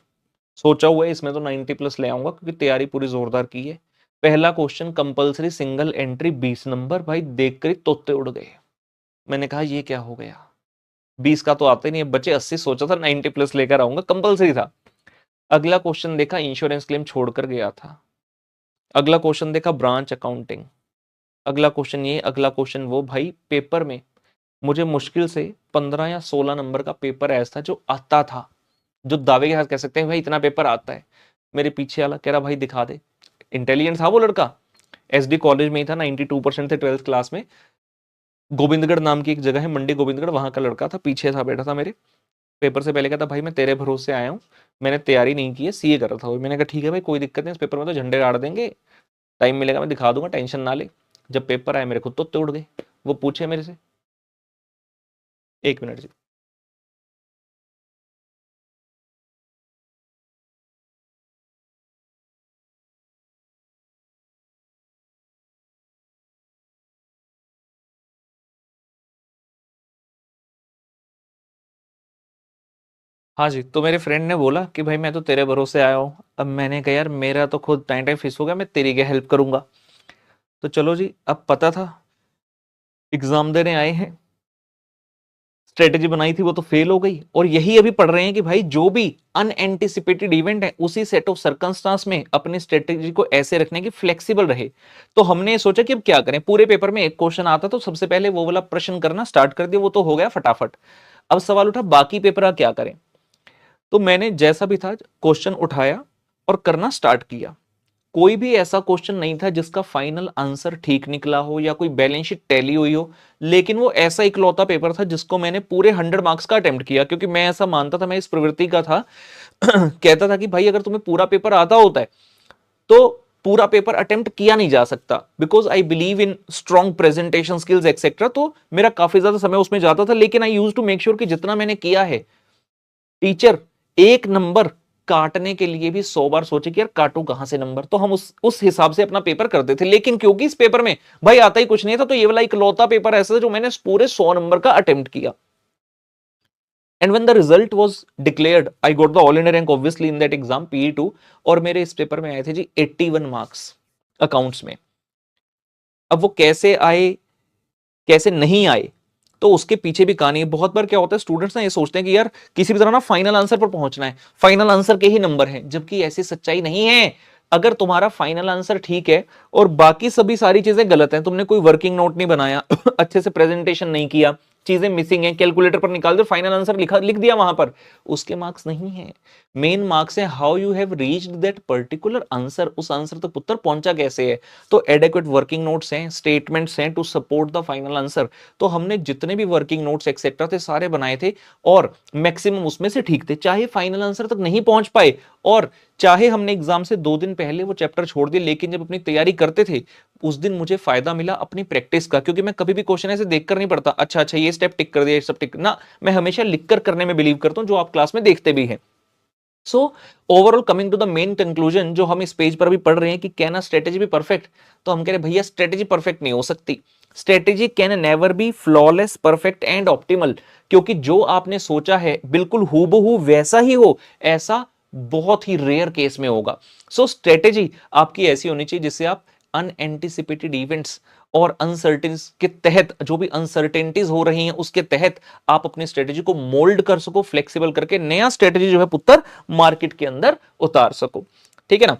सोचा हुआ है, इसमें तो 90 प्लस ले आऊंगा क्योंकि तैयारी पूरी जोरदार की है। पहला question compulsory single entry 20 number, भाई देखकर ही तोते उड़ गए। मैंने कहा ये क्या हो गया, 20 का तो आता ही नहीं है, बचे 80, सोचा था 90 प्लस लेकर आऊंगा, कंपलसरी था। अगला क्वेश्चन देखा, इंश्योरेंस क्लेम छोड़कर गया था। अगला क्वेश्चन देखा, ब्रांच अकाउंटिंग। अगला क्वेश्चन ये, अगला क्वेश्चन वो, भाई पेपर में मुझे मुश्किल से 15 या 16 नंबर का पेपर ऐसा था जो आता था, जो दावे के साथ कह सकते हैं भाई इतना पेपर आता है। मेरे पीछे वाला कह रहा भाई दिखा दे, इंटेलिजेंट था वो लड़का, एसडी कॉलेज में ही था, 92% थे 12th क्लास में। गोविंदगढ़ नाम की एक जगह है, मंडी गोविंदगढ़, वहां का लड़का था, पीछे था, बैठा था मेरे। पेपर से पहले कहता भाई मैं तेरे भरोसे आया हूँ, मैंने तैयारी नहीं की है, सीए कर रहा था वो। मैंने कहा ठीक है भाई, कोई दिक्कत नहीं, इस पेपर में तो झंडे गाड़ देंगे, टाइम मिलेगा मैं दिखा दूंगा, टेंशन ना ले। जब पेपर आए मेरे खुद तो तोड़ गए। वो पूछे मेरे से, एक मिनट जी। हाँ जी, तो मेरे फ्रेंड ने बोला कि भाई मैं तो तेरे भरोसे आया हूँ। अब मैंने कहा यार मेरा तो खुद टाइम टाइम फिस हो गया, मैं तेरी क्या हेल्प करूंगा। तो चलो जी, अब पता था एग्जाम देने आए हैं, स्ट्रेटेजी बनाई थी वो तो फेल हो गई, और यही अभी पढ़ रहे हैं कि भाई जो भी अनएंटिसिपेटेड इवेंट है उसी सेट ऑफ सर्कमस्टांस में अपनी स्ट्रेटेजी को ऐसे रखने की फ्लेक्सिबल रहे। तो हमने सोचा कि अब क्या करें, पूरे पेपर में एक क्वेश्चन आता तो सबसे पहले वो वाला प्रश्न करना स्टार्ट कर दिया, वो तो हो गया फटाफट। अब सवाल उठा बाकी पेपर का क्या करें। तो मैंने जैसा भी था क्वेश्चन उठाया और करना स्टार्ट किया। कोई भी ऐसा क्वेश्चन नहीं था जिसका फाइनल आंसर ठीक निकला हो या कोई बैलेंस शीट टैली हुई हो, लेकिन वो ऐसा इकलौता पेपर था जिसको मैंने पूरे 100 मार्क्स का अटेम्प्ट किया, क्योंकि मैं ऐसा मानता था, मैं इस प्रवृत्ति का था कहता था कि भाई अगर तुम्हें पूरा पेपर आता होता है तो पूरा पेपर अटेम्प्ट किया नहीं जा सकता, because I believe in strong presentation skills etcetera. तो मेरा काफी ज्यादा समय उसमें जाता था, लेकिन आई यूज टू मेक श्योर कि जितना मैंने किया है, टीचर एक नंबर काटने के लिए भी 100 बार सोचे कि यार काटू कहां से नंबर, तो हम उस हिसाब से अपना पेपर करते थे। लेकिन क्योंकि इस पेपर में भाई आता ही कुछ नहीं था, तो ये वाला इकलौता पेपर ऐसा था जो मैंने पूरे 100 नंबर का अटेम्प्ट किया। And when the result was declared, I got the all India rank obviously in that exam PE2, और मेरे इस पेपर में आए थे जी 81 मार्क्स अकाउंट्स में। अब वो कैसे आए कैसे नहीं आए, तो उसके पीछे भी कहानी है। बहुत बार क्या होता है, स्टूडेंट्स ना ये सोचते हैं कि यार किसी भी तरह ना फाइनल आंसर पर पहुंचना है, फाइनल आंसर के ही नंबर हैं, जबकि ऐसी सच्चाई नहीं है। अगर तुम्हारा फाइनल आंसर ठीक है और बाकी सभी सारी चीजें गलत हैं, तुमने कोई वर्किंग नोट नहीं बनाया अच्छे से प्रेजेंटेशन नहीं किया, चीजें मिसिंग है, कैलकुलेटर पर निकाल दो, फाइनल आंसर लिख दिया वहां पर, उसके मार्क्स नहीं है। मेन मार्क्स है how you have reached that particular answer, उस आंसर तक पुत्र पहुंचा कैसे है। तो एडेक्वेट वर्किंग नोट्स हैं, स्टेटमेंट्स हैं to support the final answer. तो हमने जितने भी वर्किंग नोट्स एक्सेट्रा थे सारे बनाए थे, और मैक्सिमम उसमें से ठीक थे, चाहे फाइनल आंसर तक नहीं पहुंच पाए, और चाहे हमने एग्जाम से 2 दिन पहले वो चैप्टर छोड़ दिए, लेकिन जब अपनी तैयारी करते थे उस दिन मुझे फायदा मिला अपनी प्रैक्टिस का, क्योंकि मैं कभी भी क्वेश्चन ऐसे देखकर नहीं पढ़ता, अच्छा अच्छा ये स्टेप टिक कर दिया, ये सब टिक ना, मैं हमेशा लिखकर करने में बिलीव करता हूं, जो आप क्लास में देखते भी हैं। So overall coming to the main conclusion, जो हम इस पेज पर भी पढ़ रहे हैं कि कैन स्ट्रेटेजी भी परफेक्ट, तो हम कह रहे हैं भैया स्ट्रेटेजी परफेक्ट नहीं हो सकती, strategy can never be flawless, perfect and optimal, क्योंकि जो आपने सोचा है बिल्कुल हूबहू वैसा ही हो, ऐसा बहुत ही रेयर केस में होगा। सो स्ट्रेटेजी आपकी ऐसी होनी चाहिए जिससे आप अनएंटिसिपेटेड इवेंट्स और अनसर्टेनिटीज के तहत, जो भी अनसर्टेनिटीज हो रही हैं उसके तहत आप अपनी स्ट्रेटेजी को मोल्ड कर सको, फ्लेक्सिबल करके नया स्ट्रेटेजी जो है पुत्र मार्केट के अंदर उतार सको। ठीक है ना,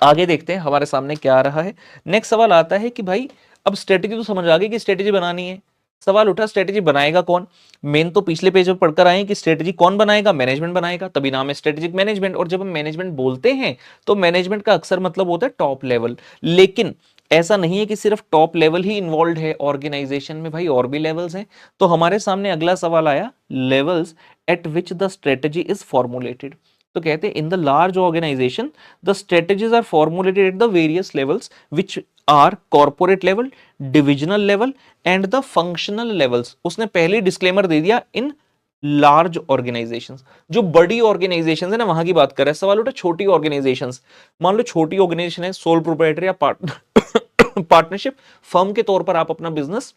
आगे देखते हैं हमारे सामने क्या आ रहा है। नेक्स्ट सवाल आता है कि भाई अब स्ट्रेटेजी तो समझ आ गई कि स्ट्रेटेजी बनानी है, सवाल उठा स्ट्रेटेजी बनाएगा कौन। मेन तो पिछले पेज पर पढ़कर आए कि स्ट्रेटेजी कौन बनाएगा, मैनेजमेंट बनाएगा, तभी नाम है स्ट्रेटेजिक मैनेजमेंट। और जब हम मैनेजमेंट बोलते हैं तो मैनेजमेंट का अक्सर मतलब होता है टॉप लेवल, लेकिन ऐसा नहीं है कि सिर्फ टॉप लेवल ही इन्वॉल्व है ऑर्गेनाइजेशन में, भाई और भी लेवल्स हैं। तो हमारे सामने अगला सवाल आया, levels at which the strategy is formulated. तो कहते हैं in the large organisation the strategies are formulated at the various levels which are corporate level, divisional level and the functional levels. उसने पहले डिस्क्लेमर दे दिया इन लार्ज ऑर्गेनाइजेशंस। जो बड़ी organisations है ना वहां की बात कर रहा है। सवाल उठा छोटी ऑर्गेनाइजेशंस, मान लो छोटी ऑर्गेनाइजेशन है, सोल प्रोप्राइटर या पार्टनरशिप फर्म के तौर पर आप अपना बिजनेस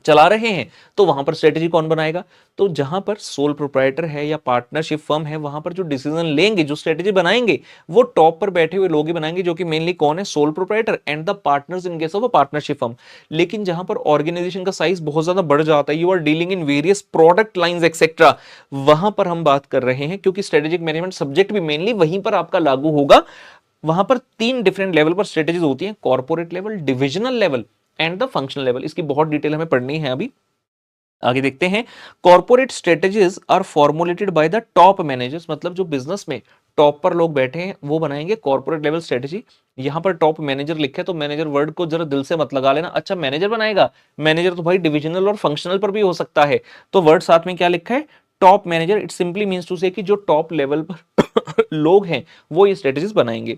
चला रहे हैं, तो वहां पर स्ट्रेटेजी कौन बनाएगा? तो जहां पर सोल प्रोप्राइटर है या पार्टनरशिप फर्म है, वहां पर जो डिसीजन लेंगे, जो स्ट्रेटेजी बनाएंगे, वो टॉप पर बैठे हुए लोग ही बनाएंगे, जो कि मेनली कौन है? Sole proprietor and the partners in case of a partnership firm. लेकिन जहां पर ऑर्गेनाइजेशन का साइज बहुत ज्यादा बढ़ जाता है, you are dealing in various product lines etcetera, वहां पर हम बात कर रहे हैं, क्योंकि स्ट्रेटेजिक मैनेजमेंट सब्जेक्ट भी मेनली वहीं पर आपका लागू होगा। वहां पर 3 डिफरेंट लेवल पर स्ट्रेटेजीज होती हैं, corporate level, divisional level and the functional level. इसकी बहुत डिटेल हमें पढ़नी है अभी, आगे देखते हैं। Corporate strategies are formulated by the top managers, मतलब जो बिजनेस में टॉप पर लोग बैठे हैं वो बनाएंगे कॉर्पोरेट लेवल स्ट्रेटेजी। यहां पर टॉप मैनेजर लिखे, तो मैनेजर वर्ड को जरा दिल से मत लगा लेना, अच्छा मैनेजर बनाएगा, मैनेजर तो भाई डिविजनल और फंक्शनल पर भी हो सकता है। तो वर्ड साथ में क्या लिखा है? Top manager. It simply means to say कि जो टॉप लेवल पर लोग हैं वो ये स्ट्रेटेजीज बनाएंगे।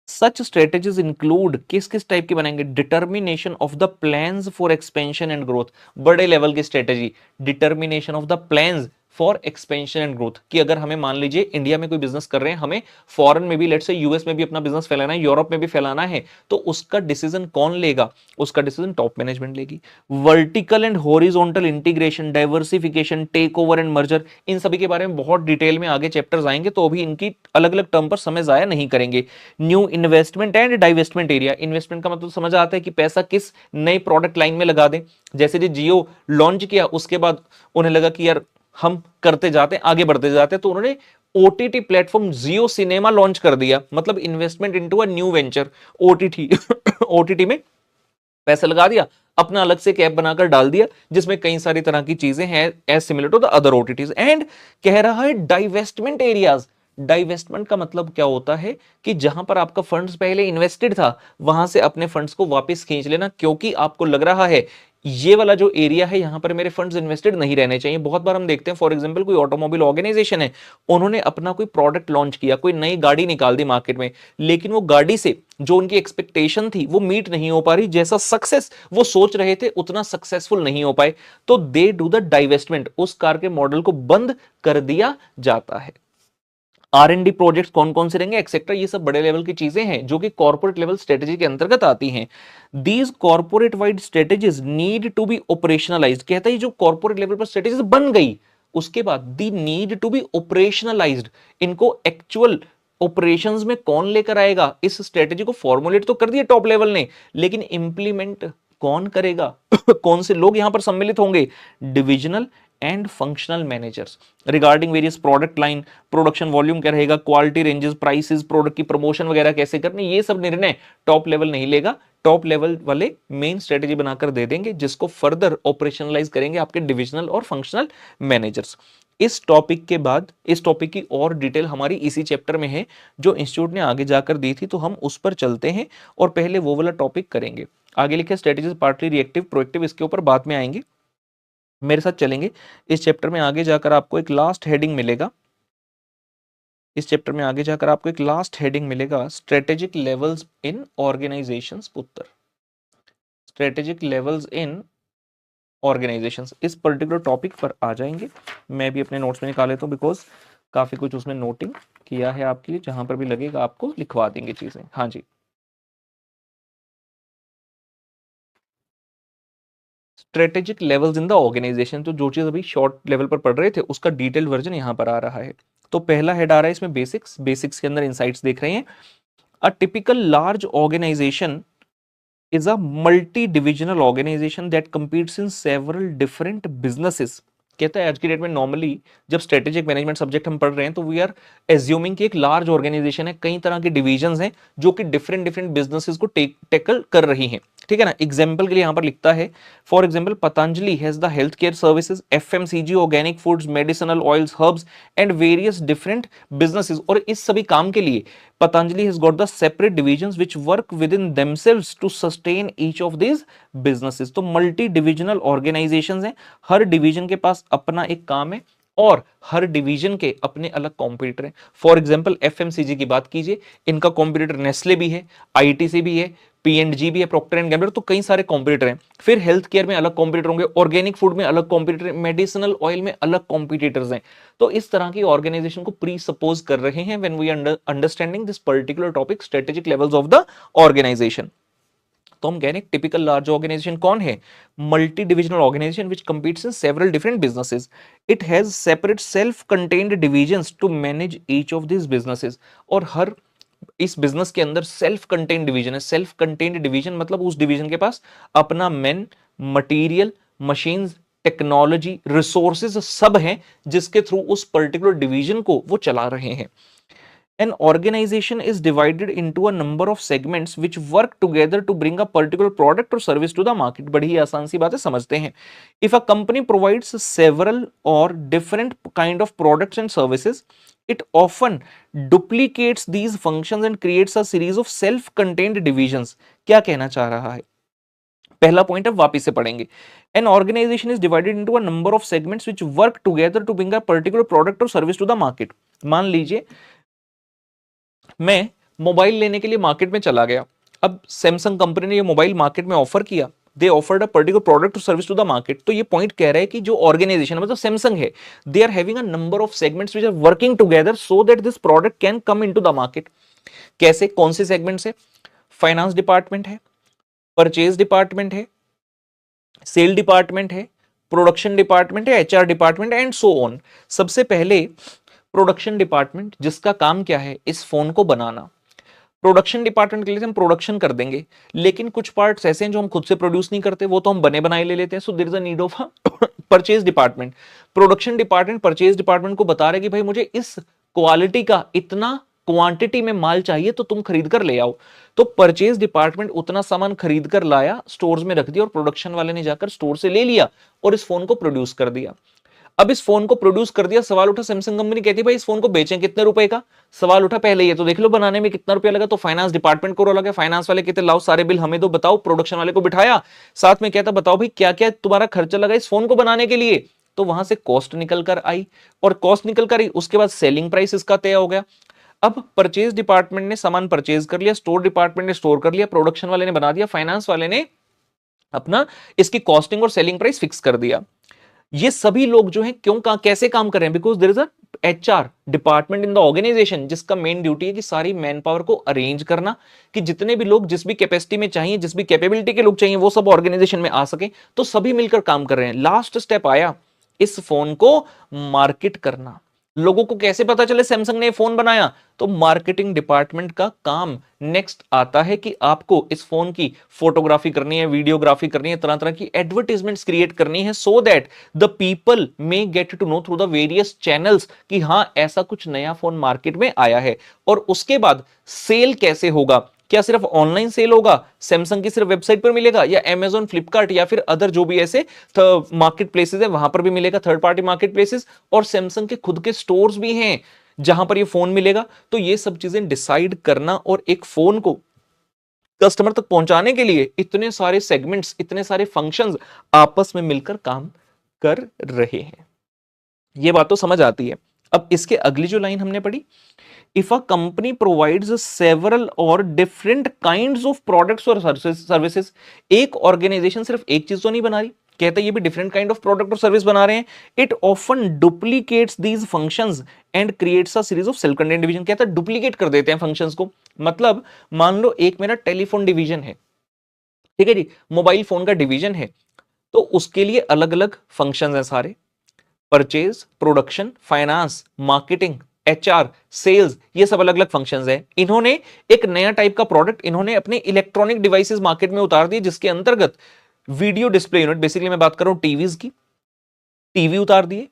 सच स्ट्रेटेजीज इंक्लूड, किस किस टाइप की बनाएंगे? Determination of the plans for expansion and growth, बड़े लेवल की strategy, determination of the plans for expansion and growth, कि अगर हमें मान लीजिए इंडिया में कोई बिजनेस कर रहे हैं, हमें फॉरेन में भी, लेट से यूएस में भी अपना बिजनेस फैलाना है, यूरोप में भी फैलाना है, तो उसका डिसीजन कौन लेगा? उसका डिसीजन टॉप मैनेजमेंट लेगी। Vertical and horizontal integration, diversification, take over and merger, इन सभी के बारे में बहुत डिटेल में आगे चैप्टर्स आएंगे, तो अभी इनकी अलग अलग टर्म पर समय जाया नहीं करेंगे। New investment and divestment area, investment का मतलब समझ आता है कि पैसा किस नई प्रोडक्ट लाइन में लगा दें। जैसे जी जियो लॉन्च किया, उसके बाद उन्हें लगा कि यार हम करते जाते हैं, आगे बढ़ते जाते हैं, तो उन्होंने ओटीटी प्लेटफॉर्म जियो सिनेमा लॉन्च कर दिया, मतलब investment into a new venture, OTT OTT में पैसा लगा दिया, अपना अलग से एक ऐप बनाकर डाल दिया जिसमें कई सारी तरह की चीजें हैं as similar to the other OTTs. And कह रहा है डाइवेस्टमेंट एरियाज। डाइवेस्टमेंट का मतलब क्या होता है कि जहां पर आपका फंड्स पहले इन्वेस्टेड था, वहां से अपने फंड्स को वापस खींच लेना, क्योंकि आपको लग रहा है ये वाला जो एरिया है यहां पर मेरे फंड्स इन्वेस्टेड नहीं रहने चाहिए। बहुत बार हम देखते हैं, फॉर एग्जांपल कोई ऑटोमोबाइल ऑर्गेनाइजेशन है, उन्होंने अपना कोई प्रोडक्ट लॉन्च किया, कोई नई गाड़ी निकाल दी मार्केट में, लेकिन वो गाड़ी से जो उनकी एक्सपेक्टेशन थी वो मीट नहीं हो पा रही, जैसा सक्सेस वो सोच रहे थे उतना सक्सेसफुल नहीं हो पाए, तो दे डू द डाइवेस्टमेंट, उस कार के मॉडल को बंद कर दिया जाता है। R&D प्रोजेक्ट्स कौन कौन से रहेंगे एक्सेट्रा, ये सब बड़े लेवल की चीजें हैं जो कि कॉर्पोरेट लेवल स्ट्रेटेजी के अंतर्गत आती हैं। These corporate wide strategies need to be operationalised, कहता है जो कॉर्पोरेट लेवल पर स्ट्रेटेजीज बन गई उसके बाद दी नीड टू बी ऑपरेशनलाइज्ड, इनको एक्चुअल ऑपरेशंस में कौन लेकर आएगा? इस स्ट्रेटेजी को फॉर्मुलेट तो कर दिया टॉप लेवल ने, लेकिन इंप्लीमेंट कौन करेगा? कौन से लोग यहां पर सम्मिलित होंगे? Divisional and functional managers. Regarding various product line, production volume क्या रहेगा, क्वालिटी रेंजेस, प्राइसेस, प्रोडक्ट की प्रमोशन वगैरह कैसे करनी, ये सब निर्णय टॉप लेवल नहीं लेगा, टॉप लेवल वाले मेन स्ट्रेटेजी बनाकर दे देंगे, जिसको फर्दर ऑपरेशनलाइज करेंगे आपके डिविजनल और फंक्शनल मैनेजर्स। इस टॉपिक के बाद इस टॉपिक की और डिटेल हमारी इसी चैप्टर में है जो इंस्टीट्यूट ने आगे जाकर दी थी, तो हम उस पर चलते हैं और पहले वो वाला टॉपिक करेंगे। आगे लिखे स्ट्रेटेजीज पार्टली रिएक्टिव प्रोएक्टिव, इसके ऊपर बाद में आएंगे, मेरे साथ चलेंगे। इस चैप्टर में आगे जाकर आपको एक लास्ट हेडिंग मिलेगा, इस चैप्टर में आगे जाकर आपको एक लास्ट हेडिंग मिलेगा, स्ट्रेटेजिक लेवल्स इन ऑर्गेनाइजेशंस पुत्र, स्ट्रेटेजिक लेवल्स इन ऑर्गेनाइजेशंस। इस पर्टिकुलर टॉपिक पर आ जाएंगे, मैं भी अपने नोट्स में निकाल लेता हूँ बिकॉज काफी कुछ उसमें नोटिंग किया है आपके लिए, जहां पर भी लगेगा आपको लिखवा देंगे चीजें। हाँ जी, strategic levels in the organisation, तो जो चीज अभी शॉर्ट लेवल पर पढ़ रहे थे उसका डिटेल वर्जन यहां पर आ रहा है। तो पहला हेड आ रहा है इसमें बेसिक्स, बेसिक्स के अंदर इनसाइट्स देख रहे हैं। A typical large organisation is a multi-divisional organization that competes in several different businesses। कहता है आज की डेट में नॉर्मली जब स्ट्रेटेजिक मैनेजमेंट सब्जेक्ट हम पढ़ रहे हैं तो वी आर एज्यूमिंग कि एक लार्ज ऑर्गेनाइजेशन है, कई तरह के डिविजन्स हैं जो कि डिफरेंट डिफरेंट बिजनेसेस को टैकल कर रही हैं, ठीक है ना। एग्जांपल के लिए यहां पर लिखता है, for example Patanjali has the health care services, FMCG organic foods, medicinal oils, herbs and various different businesses. और इस सभी काम के लिए Patanjali has got the separate divisions which work within themselves to sustain each of this businesses. तो multi divisional organisations हैं, हर division के पास अपना एक काम है और हर डिवीजन के अपने अलग कॉम्पिटिटर हैं। फॉर एग्जांपल एफएमसीजी की बात कीजिए, इनका कॉम्पिटिटर नेस्ले भी है, आईटीसी भी है, पीएनजी भी है, प्रॉक्टर एंड गैम्बलर, तो कई सारे कॉम्पिटिटर हैं। फिर हेल्थ केयर में अलग कॉम्पिटिटर होंगे, ऑर्गेनिक फूड में अलग कॉम्पिटिटर, मेडिसिनल ऑयल में अलग कॉम्पिटिटर्स हैं। तो इस तरह की ऑर्गेनाइजेशन को प्री सपोज कर रहे हैं when we understanding this particular topic, strategic levels of the organisation. तो हम कह रहे हैं टिपिकल लार्ज ऑर्गेनाइजेशन कौन है? Multi divisional organisation which competes in several different businesses. It has separate self contained divisions to manage each of this businesses. और हर इस बिजनेस के अंदर सेल्फ कंटेन्ड डिवीजन है। सेल्फ कंटेन्ड डिवीजन मतलब उस डिवीजन के पास अपना man, material, machines, technology, resources सब हैं जिसके थ्रू उस पर्टिकुलर डिवीजन को वो चला रहे हैं। An organization is divided into a number of segments which work together to bring a particular product or service to the market. बड़ी ही आसान सी बात है, समझते हैं। If a company provides several or different kind of products and services, it often duplicates these functions and creates a series of self-contained divisions. क्या कहना चाह रहा है? पहला पॉइंट अब वापिस से पढ़ेंगे। An organization is divided into a number of segments which work together to bring a particular product or service to the market. मान लीजिए मैं मोबाइल लेने के लिए मार्केट में चला गया। अब सैमसंग कंपनी ने ये मोबाइल मार्केट में ऑफर किया, they offered a particular product to service to the market. तो ये पॉइंट कह रहा है कि जो ऑर्गेनाइजेशन मतलब सैमसंग है, they are having a number of segments which are working together so that this product can come into the market. कैसे? कौन से सेगमेंट्स है? फाइनेंस डिपार्टमेंट है, परचेज डिपार्टमेंट है, सेल डिपार्टमेंट है, प्रोडक्शन डिपार्टमेंट है, HR department and so on. सबसे पहले प्रोडक्शन डिपार्टमेंट, जिसका काम क्या है? इस फोन को बनाना। प्रोडक्शन डिपार्टमेंट के लिए हम प्रोडक्शन कर देंगे, लेकिन कुछ पार्ट्स ऐसे हैं जो हम खुद से प्रोड्यूस नहीं करते, वो तो हम बने बनाए ले लेते हैं। So there is a need of purchase department. Production department purchase department को बता रहे कि भाई मुझे इस क्वालिटी का इतना क्वांटिटी में माल चाहिए, तो तुम खरीद कर ले आओ। तो परचेज डिपार्टमेंट उतना सामान खरीद कर लाया, स्टोर्स में रख दिया, और प्रोडक्शन वाले ने जाकर स्टोर से ले लिया और इस फोन को प्रोड्यूस कर दिया। अब इस फोन को प्रोड्यूस कर दिया, सवाल उठा, सैमसंग कंपनी कहती है भाई इस फोन को बेचें कितने रुपए का? सवाल उठा पहले ये तो देख लो बनाने में कितना रुपया लगा। तो फाइनेंस डिपार्टमेंट को रोला गया, फाइनेंस वाले कहते लाओ सारे बिल हमें दो, बताओ। प्रोडक्शन वाले को बिठाया, साथ में कहता बताओ भाई क्या क्या तुम्हारा खर्चा लगा इस फोन को बनाने के लिए। तो वहां से कॉस्ट निकल कर आई, और कॉस्ट निकल कर आई, उसके बाद सेलिंग प्राइस इसका तय हो गया। अब परचेज डिपार्टमेंट ने सामान परचेज कर लिया, स्टोर डिपार्टमेंट ने स्टोर कर लिया, प्रोडक्शन वाले ने बना दिया, फाइनेंस वाले ने अपना इसकी कॉस्टिंग और सेलिंग प्राइस फिक्स कर दिया। ये सभी लोग जो हैं क्यों कैसे काम कर रहे हैं? Because there is a HR department in the organisation, जिसका मेन ड्यूटी है कि सारी मैन पावर को अरेंज करना, कि जितने भी लोग जिस भी कैपेसिटी में चाहिए, जिस भी कैपेबिलिटी के लोग चाहिए, वो सब ऑर्गेनाइजेशन में आ सके। तो सभी मिलकर काम कर रहे हैं। लास्ट स्टेप आया इस फोन को मार्केट करना। लोगों को कैसे पता चले सैमसंग ने फोन बनाया? तो मार्केटिंग डिपार्टमेंट का काम नेक्स्ट आता है कि आपको इस फोन की फोटोग्राफी करनी है, वीडियोग्राफी करनी है, तरह तरह की एडवर्टाइजमेंट्स क्रिएट करनी है, so that the people may get to know through the various channels कि हां ऐसा कुछ नया फोन मार्केट में आया है। और उसके बाद सेल कैसे होगा? क्या सिर्फ ऑनलाइन सेल होगा, सैमसंग की सिर्फ वेबसाइट पर मिलेगा, या अमेजॉन, फ्लिपकार्ट या फिर अदर जो भी ऐसे मार्केट प्लेसेस है वहां पर भी मिलेगा, थर्ड पार्टी मार्केट प्लेसेस, और सैमसंग के खुद के स्टोर्स भी हैं जहां पर ये फोन मिलेगा। तो ये सब चीजें डिसाइड करना, और एक फोन को कस्टमर तक पहुंचाने के लिए इतने सारे सेगमेंट्स, इतने सारे फंक्शंस आपस में मिलकर काम कर रहे हैं। ये बात तो समझ आती है। अब इसके अगली जो लाइन हमने पढ़ी, if a company provides several or different kinds of products or services, एक ऑर्गेनाइजेशन सिर्फ एक चीज तो नहीं बना रही, कहता है ये भी डिफरेंट काइंड ऑफ प्रोडक्ट और सर्विस बना रहे हैं। It often duplicates these functions and creates a series of self content division. कहता है डुप्लीकेट कर देते हैं फंक्शंस को। मतलब मान लो एक मेरा टेलीफोन डिवीजन है, ठीक है जी, मोबाइल फोन का डिवीजन है, तो उसके लिए अलग अलग फंक्शंस हैं सारे, purchase, production, finance, marketing, HR, sales, ये सब अलग अलग फंक्शंस हैं। इन्होंने एक नया टाइप का प्रोडक्ट इन्होंने अपने इलेक्ट्रॉनिक डिवाइसेस मार्केट में उतार दिए, जिसके अंतर्गत वीडियो डिस्प्ले यूनिट, बेसिकली मैं बात कर रहा हूं टीवीज की, टीवी उतार दिए,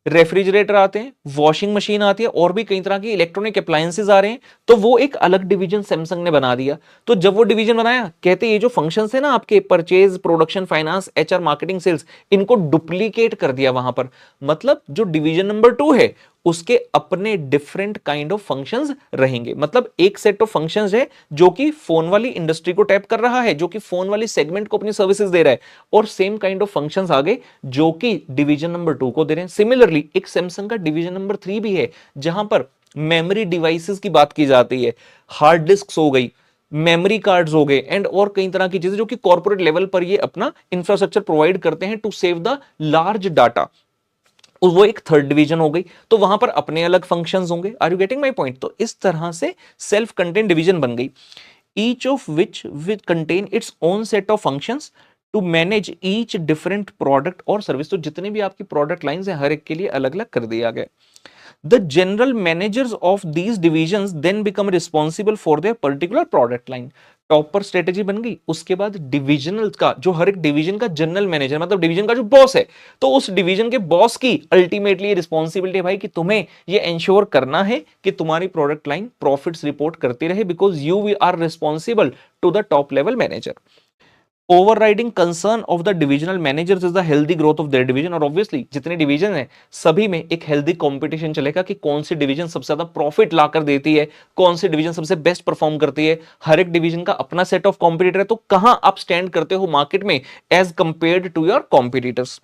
रेफ्रिजरेटर आते हैं, वॉशिंग मशीन आती है, और भी कई तरह की इलेक्ट्रॉनिक अप्लायंसेस आ रहे हैं। तो वो एक अलग डिवीजन सैमसंग ने बना दिया। तो जब वो डिवीजन बनाया, कहते ये जो फंक्शंस है ना आपके, purchase, production, finance, HR, marketing, sales, इनको डुप्लीकेट कर दिया वहां पर। मतलब जो डिवीजन नंबर 2 है उसके अपने डिफरेंट काइंड ऑफ फंक्शंस रहेंगे। मतलब एक सेट ऑफ फंक्शंस है जो कि फोन वाली इंडस्ट्री को टैप कर रहा है, जो कि फोन वाली सेगमेंट को अपनी सर्विसेज दे रहा है, और सेम काइंड ऑफ फंक्शंस आ गए जो कि डिवीजन नंबर 2 को दे रहे हैं। सिमिलरली एक सैमसंग का डिवीजन नंबर 3 भी है, जहां पर मेमोरी डिवाइसेस की बात की जाती है, हार्ड डिस्क हो गई, मेमोरी कार्ड्स हो गए, एंड और कई तरह की चीजें जो कि कॉर्पोरेट लेवल पर ये अपना इंफ्रास्ट्रक्चर प्रोवाइड करते हैं to save the large data. वो एक थर्ड डिवीजन हो गई, तो वहां पर अपने अलग फंक्शंस होंगे। Are you getting my point? तो इस तरह से सेल्फ कंटेंट डिवीजन बन गई, each of which with contain its own set of functions to manage each different product और सर्विस। तो जितने भी आपकी प्रोडक्ट लाइंस हैं हर एक के लिए अलग अलग कर दिया गया। The general managers of these divisions then become responsible for their particular product line. Top पर स्ट्रेटेजी बन गई, उसके बाद डिविजनल का जो हर एक डिवीजन का जनरल मैनेजर मतलब डिवीजन का जो बॉस है, तो उस डिवीजन के बॉस की अल्टीमेटली रिस्पॉन्सिबिलिटी है भाई कि तुम्हें ये इंश्योर करना है कि तुम्हारी प्रोडक्ट लाइन प्रॉफिट्स रिपोर्ट करती रहे, because you are responsible to the top level manager. Overriding concern of the divisional managers is the healthy growth of their division. और ऑब्वियसली जितने डिवीजन है सभी में एक हेल्दी कंपटीशन चलेगा कि कौन सी डिवीजन सबसे ज्यादा प्रॉफिट लाकर देती है, कौन सी डिवीजन सबसे बेस्ट परफॉर्म करती है। हर एक डिवीजन का अपना सेट ऑफ कॉम्पिटिटर है, तो कहां आप स्टैंड करते हो मार्केट में as compared to your competitors.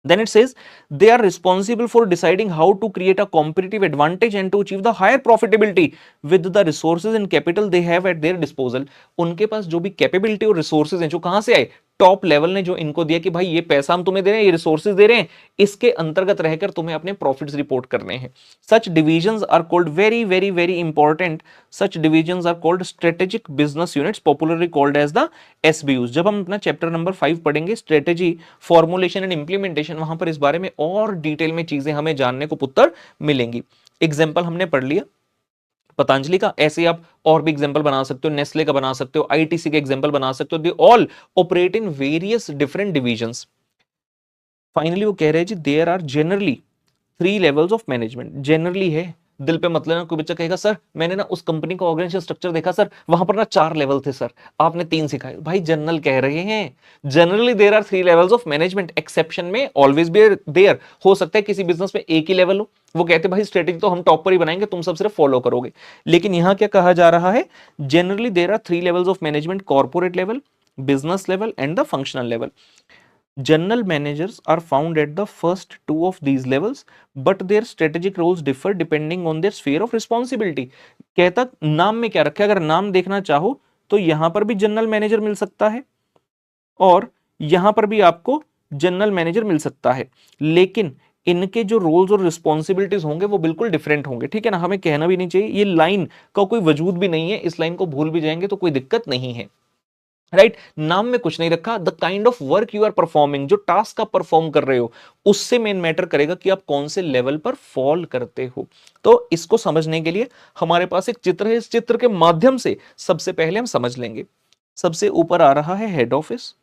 Then it says they are responsible for deciding how to create a competitive advantage and to achieve the higher profitability with the resources and capital they have at their disposal. उनके पास जो भी capability और resources हैं जो कहां से आए, top level ने जो इनको दिया कि भाई ये पैसा हम तुम्हें दे रहे हैं, ये रिसोर्सेज दे रहे हैं, इसके अंतर्गत रहकर तुम्हें अपने प्रॉफिट्स रिपोर्ट करने हैं। Such divisions are called very very very important, such divisions are called strategic business units, popularly called as the SBUs. जब हम अपना चैप्टर नंबर 5 पढ़ेंगे स्ट्रेटेजी फॉर्मुलेशन एंड इंप्लीमेंटेशन, वहां पर इस बारे में और डिटेल में चीजें हमें जानने को पुत्र मिलेंगी। एग्जाम्पल हमने पढ़ लिया पतंजलि का, ऐसे आप और भी एग्जांपल बना सकते हो, नेस्ले का बना सकते हो, आईटीसी के एग्जांपल बना सकते हो। They all operate in various different divisions. Finally वो कह रहे हैं जी there are generally 3 levels of management. Generally है, दिल पे मत लेना, कोई बच्चा कहेगा सर मैंने ना उस कंपनी का ऑर्गेनाइजेशन स्ट्रक्चर देखा सर, वहां पर ना 4 लेवल थे सर, आपने 3 सिखाए। भाई जनरल कह रहे हैं, generally there are 3 levels of management, exception में ऑलवेज बी देयर। हो सकता है किसी बिजनेस में एक ही लेवल हो, वो कहते भाई स्ट्रेटेजी तो हम टॉप पर ही बनाएंगे, तुम सब सिर्फ फॉलो करोगे। लेकिन यहां क्या कहा जा रहा है, generally there are 3 levels of management, corporate level, business level and the functional level. General managers are found at the first two of these levels, but their strategic roles differ depending on their sphere of responsibility. कहता नाम में क्या रखा है, अगर नाम देखना चाहो तो यहां पर भी जनरल मैनेजर मिल सकता है और यहां पर भी आपको जनरल मैनेजर मिल सकता है, लेकिन इनके जो रोल्स और रिस्पॉन्सिबिलिटीज होंगे वो बिल्कुल डिफरेंट होंगे। ठीक है ना, हमें कहना भी नहीं चाहिए, ये लाइन का कोई वजूद भी नहीं है, इस लाइन को भूल भी जाएंगे तो कोई दिक्कत नहीं है। राइट नाम में कुछ नहीं रखा, the kind of work you are performing, जो टास्क आप परफॉर्म कर रहे हो उससे मेन मैटर करेगा कि आप कौन से लेवल पर फॉल करते हो। तो इसको समझने के लिए हमारे पास एक चित्र है, इस चित्र के माध्यम से सबसे पहले हम समझ लेंगे। सबसे ऊपर आ रहा है हेड ऑफिस,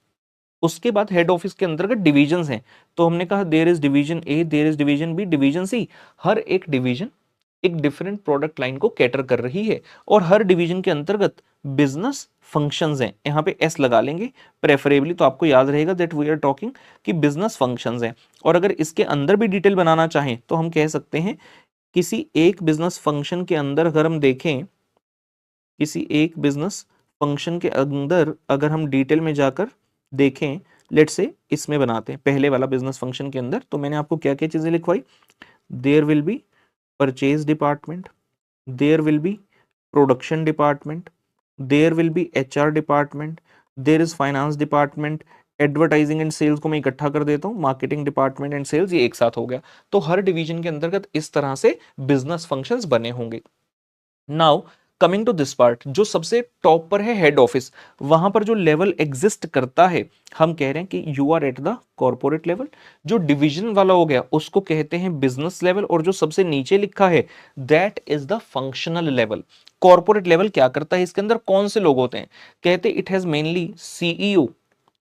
उसके बाद हेड ऑफिस के अंतर्गत डिविजन्स हैं। तो हमने कहा there is division A, there is division B, division C. हर एक डिवीजन एक डिफरेंट प्रोडक्ट लाइन को कैटर कर रही है और हर डिवीजन के अंतर्गत बिजनेस फंक्शंस हैं। यहाँ पे एस लगा लेंगे प्रेफरेबली, तो आपको याद रहेगा दैट वी आर टॉकिंग कि बिजनेस फंक्शंस हैं। और अगर इसके अंदर भी डिटेल बनाना चाहें तो हम कह सकते हैं किसी एक बिजनेस फंक्शन के अंदर अगर हम देखें, किसी एक बिजनेस फंक्शन के अंदर अगर हम डिटेल में जाकर देखें, लेट से इसमें बनाते हैं पहले वाला बिजनेस फंक्शन के अंदर, तो मैंने आपको क्या क्या चीजें लिखवाई, there will be purchase department, there will be production department, there will be HR department, there is finance department, advertising and sales को मैं इकट्ठा कर देता हूँ, मार्केटिंग डिपार्टमेंट एंड सेल्स ये एक साथ हो गया। तो हर डिवीजन के अंतर्गत इस तरह से बिजनेस फंक्शंस बने होंगे। Now coming to this part, जो सबसे टॉप पर है हेड ऑफिस, वहां पर जो लेवल एग्जिस्ट करता है हम कह रहे हैं कि you are at the corporate level. जो डिवीजन वाला हो गया उसको कहते हैं बिजनेस लेवल, और जो सबसे नीचे लिखा है that is the functional level. Corporate level क्या करता है, इसके अंदर कौन से लोग होते हैं, कहते it has mainly CEO,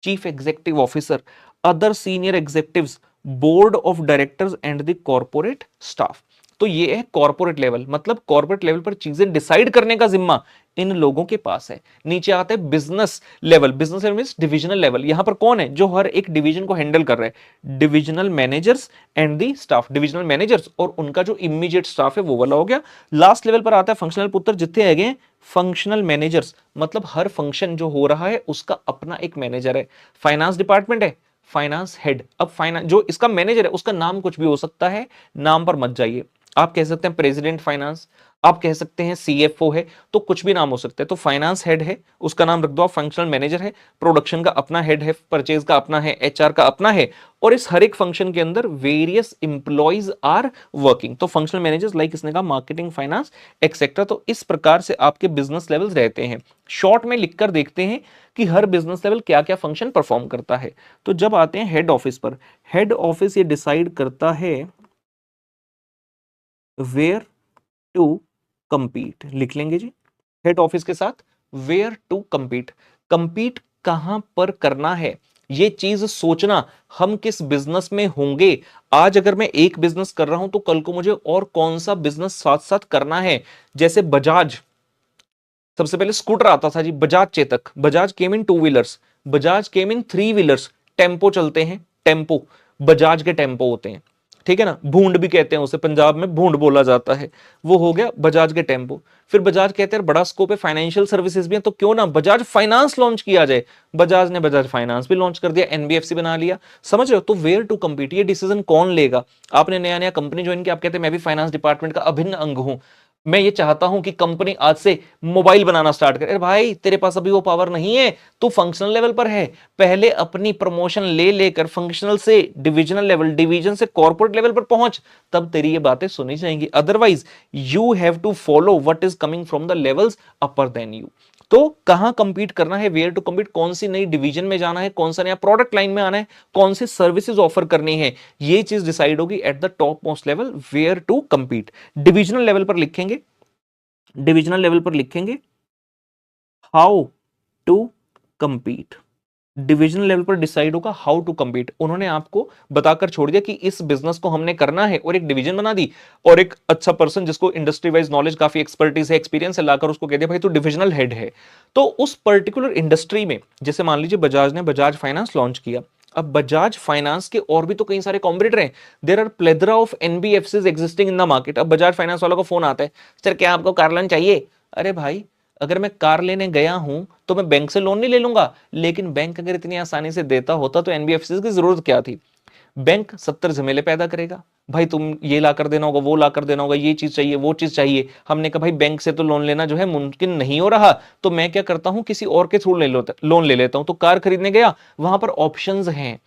chief executive officer, other senior executives, board of directors and the corporate staff. तो ये है कॉर्पोरेट लेवल, मतलब कॉर्पोरेट लेवल पर चीजें डिसाइड करने का जिम्मा इन लोगों के पास है। नीचे आता है business level, business level means divisional level. यहां पर कौन है जो हर एक डिवीजन को हैंडल कर रहे हैं? Divisional managers and the staff, divisional managers और उनका जो इमीडिएट स्टाफ है वो वाला हो गया। लास्ट लेवल पर आता है फंक्शनल पुत्र, जितने है गए फंक्शनल मैनेजर्स, मतलब हर फंक्शन जो हो रहा है उसका अपना एक मैनेजर है। फाइनेंस डिपार्टमेंट है, फाइनेंस हेड। अब फाइनेंस जो इसका मैनेजर है उसका नाम कुछ भी हो सकता है, नाम पर मत जाइए। आप कह सकते हैं प्रेसिडेंट फाइनेंस, आप कह सकते हैं सीएफओ है, तो कुछ भी नाम हो सकता है। तो फाइनेंस हेड है, उसका नाम रख दो आप फंक्शनल मैनेजर है। प्रोडक्शन का अपना हेड है, परचेज का अपना है, एचआर का अपना है। और इस हर एक फंक्शन के अंदर वेरियस इंप्लॉइज आर वर्किंग। तो फंक्शनल मैनेजर्स लाइक इसने कहा मार्केटिंग, फाइनेंस एक्सेट्रा। तो इस प्रकार से आपके बिजनेस लेवल्स रहते हैं। शॉर्ट में लिखकर देखते हैं कि हर बिजनेस लेवल क्या क्या फंक्शन परफॉर्म करता है। तो जब आते हैं हेड ऑफिस पर, हेड ऑफिस ये डिसाइड करता है वेयर टू कंपीट, लिख लेंगे जी हेड ऑफिस के साथ, वेयर टू कंपीट, कंपीट कहां पर करना है ये चीज सोचना। हम किस बिजनेस में होंगे? आज अगर मैं एक बिजनेस कर रहा हूं तो कल को मुझे और कौन सा बिजनेस साथ साथ करना है। जैसे बजाज, सबसे पहले स्कूटर आता था जी, Bajaj Chetak, Bajaj came in two wheelers, Bajaj came in three wheelers. Tempo चलते हैं, टेम्पो, बजाज के टेम्पो होते हैं, ठीक है ना, भूंड भी कहते हैं उसे, पंजाब में भूंड बोला जाता है। वो हो गया बजाज के टेम्पो। फिर बजाज कहते हैं बड़ा स्कोप है, फाइनेंशियल सर्विसेज भी है, तो क्यों ना बजाज फाइनेंस लॉन्च किया जाए। बजाज ने बजाज फाइनेंस भी लॉन्च कर दिया, एनबीएफसी बना लिया। समझ रहे हो? तो वेयर टू कम्पीट, ये डिसीजन कौन लेगा? आपने नया नया कंपनी ज्वाइन किया, आप कहते हैं मैं भी फाइनेंस डिपार्टमेंट का अभिन्न अंग हूं, मैं ये चाहता हूं कि कंपनी आज से मोबाइल बनाना स्टार्ट करे। अरे भाई तेरे पास अभी वो पावर नहीं है, तू फंक्शनल लेवल पर है। पहले अपनी प्रमोशन ले लेकर फंक्शनल से डिविजनल लेवल, डिवीजन से कॉर्पोरेट लेवल पर पहुंच, तब तेरी ये बातें सुनी जाएंगी। Otherwise you have to follow what is coming from the levels upper than you. तो कहां कंपीट करना है, वेयर टू कंपीट, कौन सी नई डिवीजन में जाना है, कौन सा नया प्रोडक्ट लाइन में आना है, कौन सी सर्विसेज ऑफर करनी है, ये चीज डिसाइड होगी at the top most level, where to compete. Divisional level पर लिखेंगे, डिविजनल लेवल पर लिखेंगे how to compete. Divisional level पर डिसाइड होगा हाउ टू compete। उन्होंने आपको बताकर छोड़ दिया कि इस बिजनेस को हमने करना है और एक डिवीजन बना दी, और एक अच्छा पर्सन जिसको इंडस्ट्री वाइज नॉलेज, काफी एक्सपर्टीज है, एक्सपीरियंस है, लाकर उसको कह दिया भाई तू डिविजनल हेड है। तो उस पर्टिकुलर इंडस्ट्री में, जैसे मान लीजिए बजाज ने बजाज फाइनेंस लॉन्च किया, अब बजाज फाइनेंस के और भी तो कई सारे कॉम्पिटिटर हैं। There are plethora of NBFCs existing in the market. अब बजाज फाइनेंस वालों को फोन आता है, सर क्या आपको कार लोन चाहिए? अरे भाई अगर मैं कार लेने गया हूं तो मैं बैंक से लोन नहीं ले लूंगा, लेकिन बैंक अगर इतनी आसानी से देता होता तो एनबीएफसी की जरूरत क्या थी? बैंक 70 झमेले पैदा करेगा, भाई तुम ये ला कर देना होगा, वो ला कर देना होगा, ये चीज चाहिए, वो चीज चाहिए। हमने कहा भाई बैंक से तो लोन लेना जो है मुमकिन नहीं हो रहा, तो मैं क्या करता हूं किसी और के थ्रू लोन ले लेता हूं। तो कार खरीदने गया, वहां पर ऑप्शंस हैं।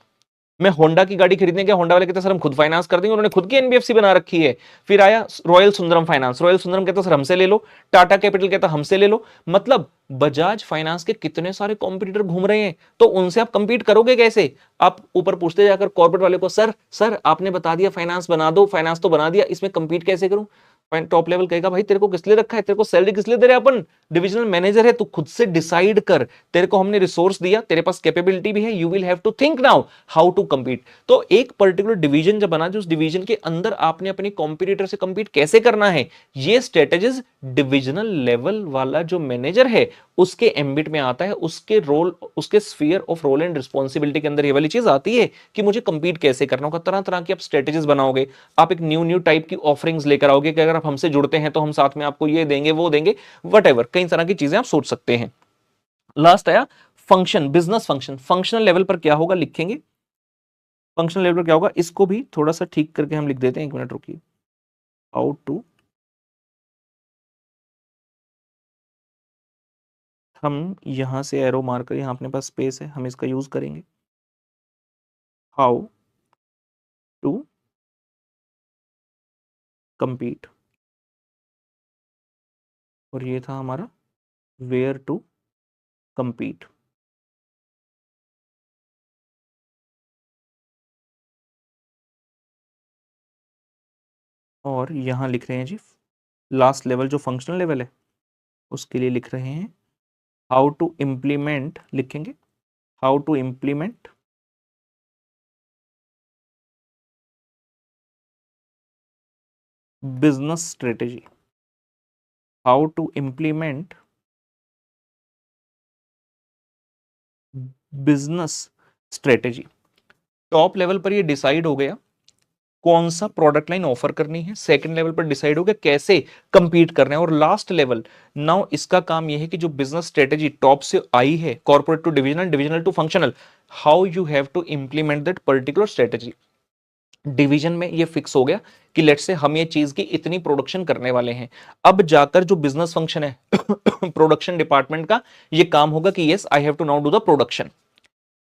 मैं होंडा की गाड़ी खरीदने गया, होंडा वाले कहते सर हम खुद फाइनेंस कर देंगे, उन्होंने खुद की एनबीएफसी बना रखी है। फिर आया royal Sundaram finance, royal Sundaram कहता सर हमसे ले लो, टाटा कैपिटल कहता हमसे ले लो। मतलब बजाज फाइनेंस के कितने सारे कॉम्पिटिटर घूम रहे हैं, तो उनसे आप कंपीट करोगे कैसे? आप ऊपर पूछते जाकर कॉर्पोरेट वाले को, सर सर आपने बता दिया फाइनेंस बना दो, फाइनेंस तो बना दिया, इसमें कंपीट कैसे करूं? टॉप लेवल कहेगा भाई तेरे को किस लिए रखा है, तेरे को सैलरी किस लिए दे रहे हैं अपन, डिविजनल मैनेजर है, तू खुद से डिसाइड कर, तेरे को हमने रिसोर्स दिया, तेरे पास कैपेबिलिटी भी है, you will have to think now how to compete. तो एक पर्टिकुलर डिवीजन जब बना, जो उस डिवीजन के अंदर आपने अपने कॉम्पिटिटर से कंपीट कैसे करना है, ये स्ट्रेटेजीज डिविजनल लेवल वाला जो मैनेजर है उसके एम्बिट में आता है, उसके रोल, उसके sphere of role and responsibility के अंदर ये वाली चीज आती है कि मुझे कंपीट कैसे करना होगा। तरह तरह की आप स्ट्रेटेजीज बनाओगे, आप एक न्यू न्यू टाइप की ऑफरिंग्स लेकर आओगे कि अगर आप हमसे जुड़ते हैं तो हम साथ में आपको ये देंगे, वो देंगे, वट एवर, कई तरह की चीजें आप सोच सकते हैं। लास्ट आया function, business function. Functional level पर क्या होगा लिखेंगे, फंक्शनल लेवल पर क्या होगा, इसको भी थोड़ा सा ठीक करके हम लिख देते हैं, एक मिनट रुकिए। हाउ टू, हम यहां से एरो मार्कर, यहां अपने पास स्पेस है, हम इसका यूज करेंगे। हाउ टू कंपीट, और ये था हमारा वेयर टू कंपीट। और यहां लिख रहे हैं जी लास्ट लेवल जो फंक्शनल लेवल है उसके लिए लिख रहे हैं हाउ टू इंप्लीमेंट, लिखेंगे how to implement business strategy, how to implement business strategy. Top level पर ये डिसाइड हो गया कौन सा प्रोडक्ट लाइन ऑफर करनी है, सेकंड लेवल पर डिसाइड हो गया कैसे कंपीट करना है, और लास्ट लेवल नाउ इसका काम यह है कि जो बिजनेस स्ट्रेटेजी टॉप से आई है, corporate to divisional, divisional to functional, how you have to implement that particular strategy. Division में ये फिक्स हो गया कि लेट से हम ये चीज की इतनी प्रोडक्शन करने वाले हैं। अब जाकर जो बिजनेस फंक्शन है प्रोडक्शन डिपार्टमेंट का ये काम होगा कि yes I have to now do the production.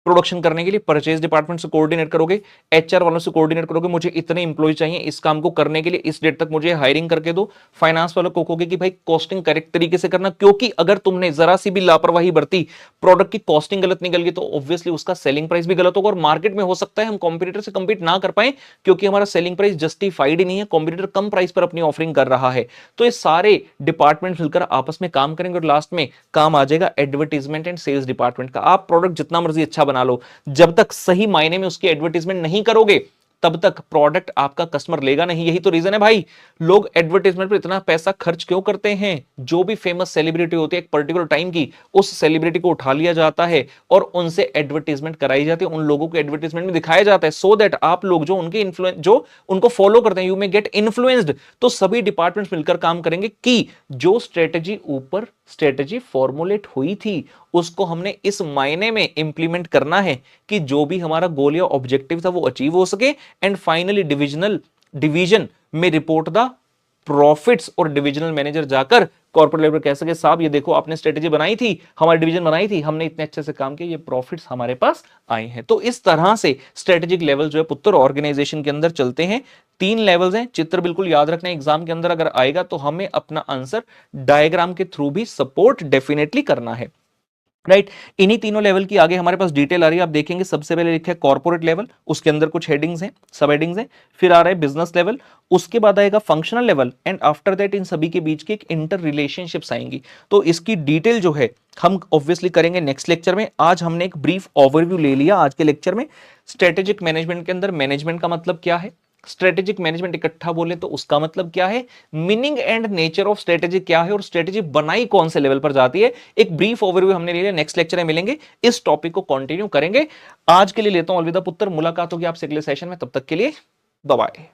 Production करने के लिए परचेज डिपार्टमेंट से कोऑर्डिनेट करोगे, एचआर वालों से कोऑर्डिनेट करोगे, मुझे इतने इंप्लॉय चाहिए इस काम को करने के लिए, इस डेट तक मुझे हायरिंग करके दो। फाइनेंस वालों को कहोगे कि भाई कॉस्टिंग करेक्ट तरीके से करना, क्योंकि अगर तुमने जरा सी भी लापरवाही बरती, प्रोडक्ट की कॉस्टिंग गलत निकल गई, तो ऑब्वियसली उसका सेलिंग प्राइस भी गलत होगा और मार्केट में हो सकता है हम कॉम्पिटिटर से कम्पीट ना कर पाए, क्योंकि हमारा सेलिंग प्राइस जस्टिफाइड ही नहीं है, कॉम्पिटिटर कम प्राइस पर अपनी ऑफरिंग कर रहा है। तो ये सारे डिपार्टमेंट मिलकर आपस में काम करेंगे और लास्ट में काम आ जाएगा एडवर्टीजमेंट एंड सेल्स डिपार्टमेंट का। आप प्रोडक्ट जितना मर्जी अच्छा बना लो, जब तक सही मायने में उसकी एडवर्टीजमेंट नहीं करोगे तब तक प्रोडक्ट आपका कस्टमर लेगा नहीं। यही तो रीजन है भाई, लोग एडवर्टाइजमेंट पर इतना पैसा खर्च क्यों करते हैं। जो भी फेमस सेलिब्रिटी होती है एक पर्टिकुलर टाइम की, उस सेलिब्रिटी को उठा लिया जाता है और उनसे एडवर्टाइजमेंट कराई जाती है, उन लोगों को एडवर्टाइजमेंट में दिखाया जाता है, सो दैट आप लोग जो उनके इन्फ्लुएंस, जो उनको फॉलो करते हैं, यू मे गेट इन्फ्लुएंस्ड। तो सभी डिपार्टमेंट्स मिलकर काम करेंगे कि जो स्ट्रेटेजी ऊपर स्ट्रेटेजी फॉर्मुलेट हुई थी उसको हमने इस मायने में इंप्लीमेंट करना है कि जो भी हमारा गोल या ऑब्जेक्टिव था वो अचीव हो सके, एंड फाइनली डिवीजन में रिपोर्ट द प्रॉफिट्स, और डिविजनल मैनेजर जाकर कॉर्पोरेट लेवल कह सके साहब ये देखो आपने स्ट्रेटेजी बनाई थी, हमारी डिवीजन बनाई थी, हमने इतने अच्छे से काम किया, ये प्रॉफिट्स हमारे पास आए हैं। तो इस तरह से स्ट्रेटेजिक लेवल जो है पुत्र ऑर्गेनाइजेशन के अंदर चलते हैं। 3 लेवल्स हैं, चित्र बिल्कुल याद रखना, एग्जाम के अंदर अगर आएगा तो हमें अपना आंसर डायग्राम के थ्रू भी सपोर्ट डेफिनेटली करना है, राइट। इन्हीं तीनों लेवल की आगे हमारे पास डिटेल आ रही है, आप देखेंगे सबसे पहले लिखा है कॉर्पोरेट लेवल, उसके अंदर कुछ हेडिंग्स हैं, सब हेडिंग्स हैं, फिर आ रहा है बिजनेस लेवल, उसके बाद आएगा functional level, and after that in सभी के बीच की एक इंटर रिलेशनशिप्स आएंगी। तो इसकी डिटेल जो है हम ऑब्वियसली करेंगे नेक्स्ट लेक्चर में। आज हमने एक ब्रीफ ओवरव्यू ले लिया आज के लेक्चर में। स्ट्रेटेजिक मैनेजमेंट के अंदर मैनेजमेंट का मतलब क्या है, स्ट्रेटेजिक मैनेजमेंट इकट्ठा बोले तो उसका मतलब क्या है, meaning and nature of strategy क्या है, और स्ट्रेटेजी बनाई कौन से लेवल पर जाती है, एक ब्रीफ ओवरव्यू हमने ले लिया। नेक्स्ट लेक्चर में मिलेंगे, इस टॉपिक को कंटिन्यू करेंगे। आज के लिए लेता हूं अलविदा पुत्र, मुलाकात होगी आपसे अगले सेशन में, तब तक के लिए बाय बाय।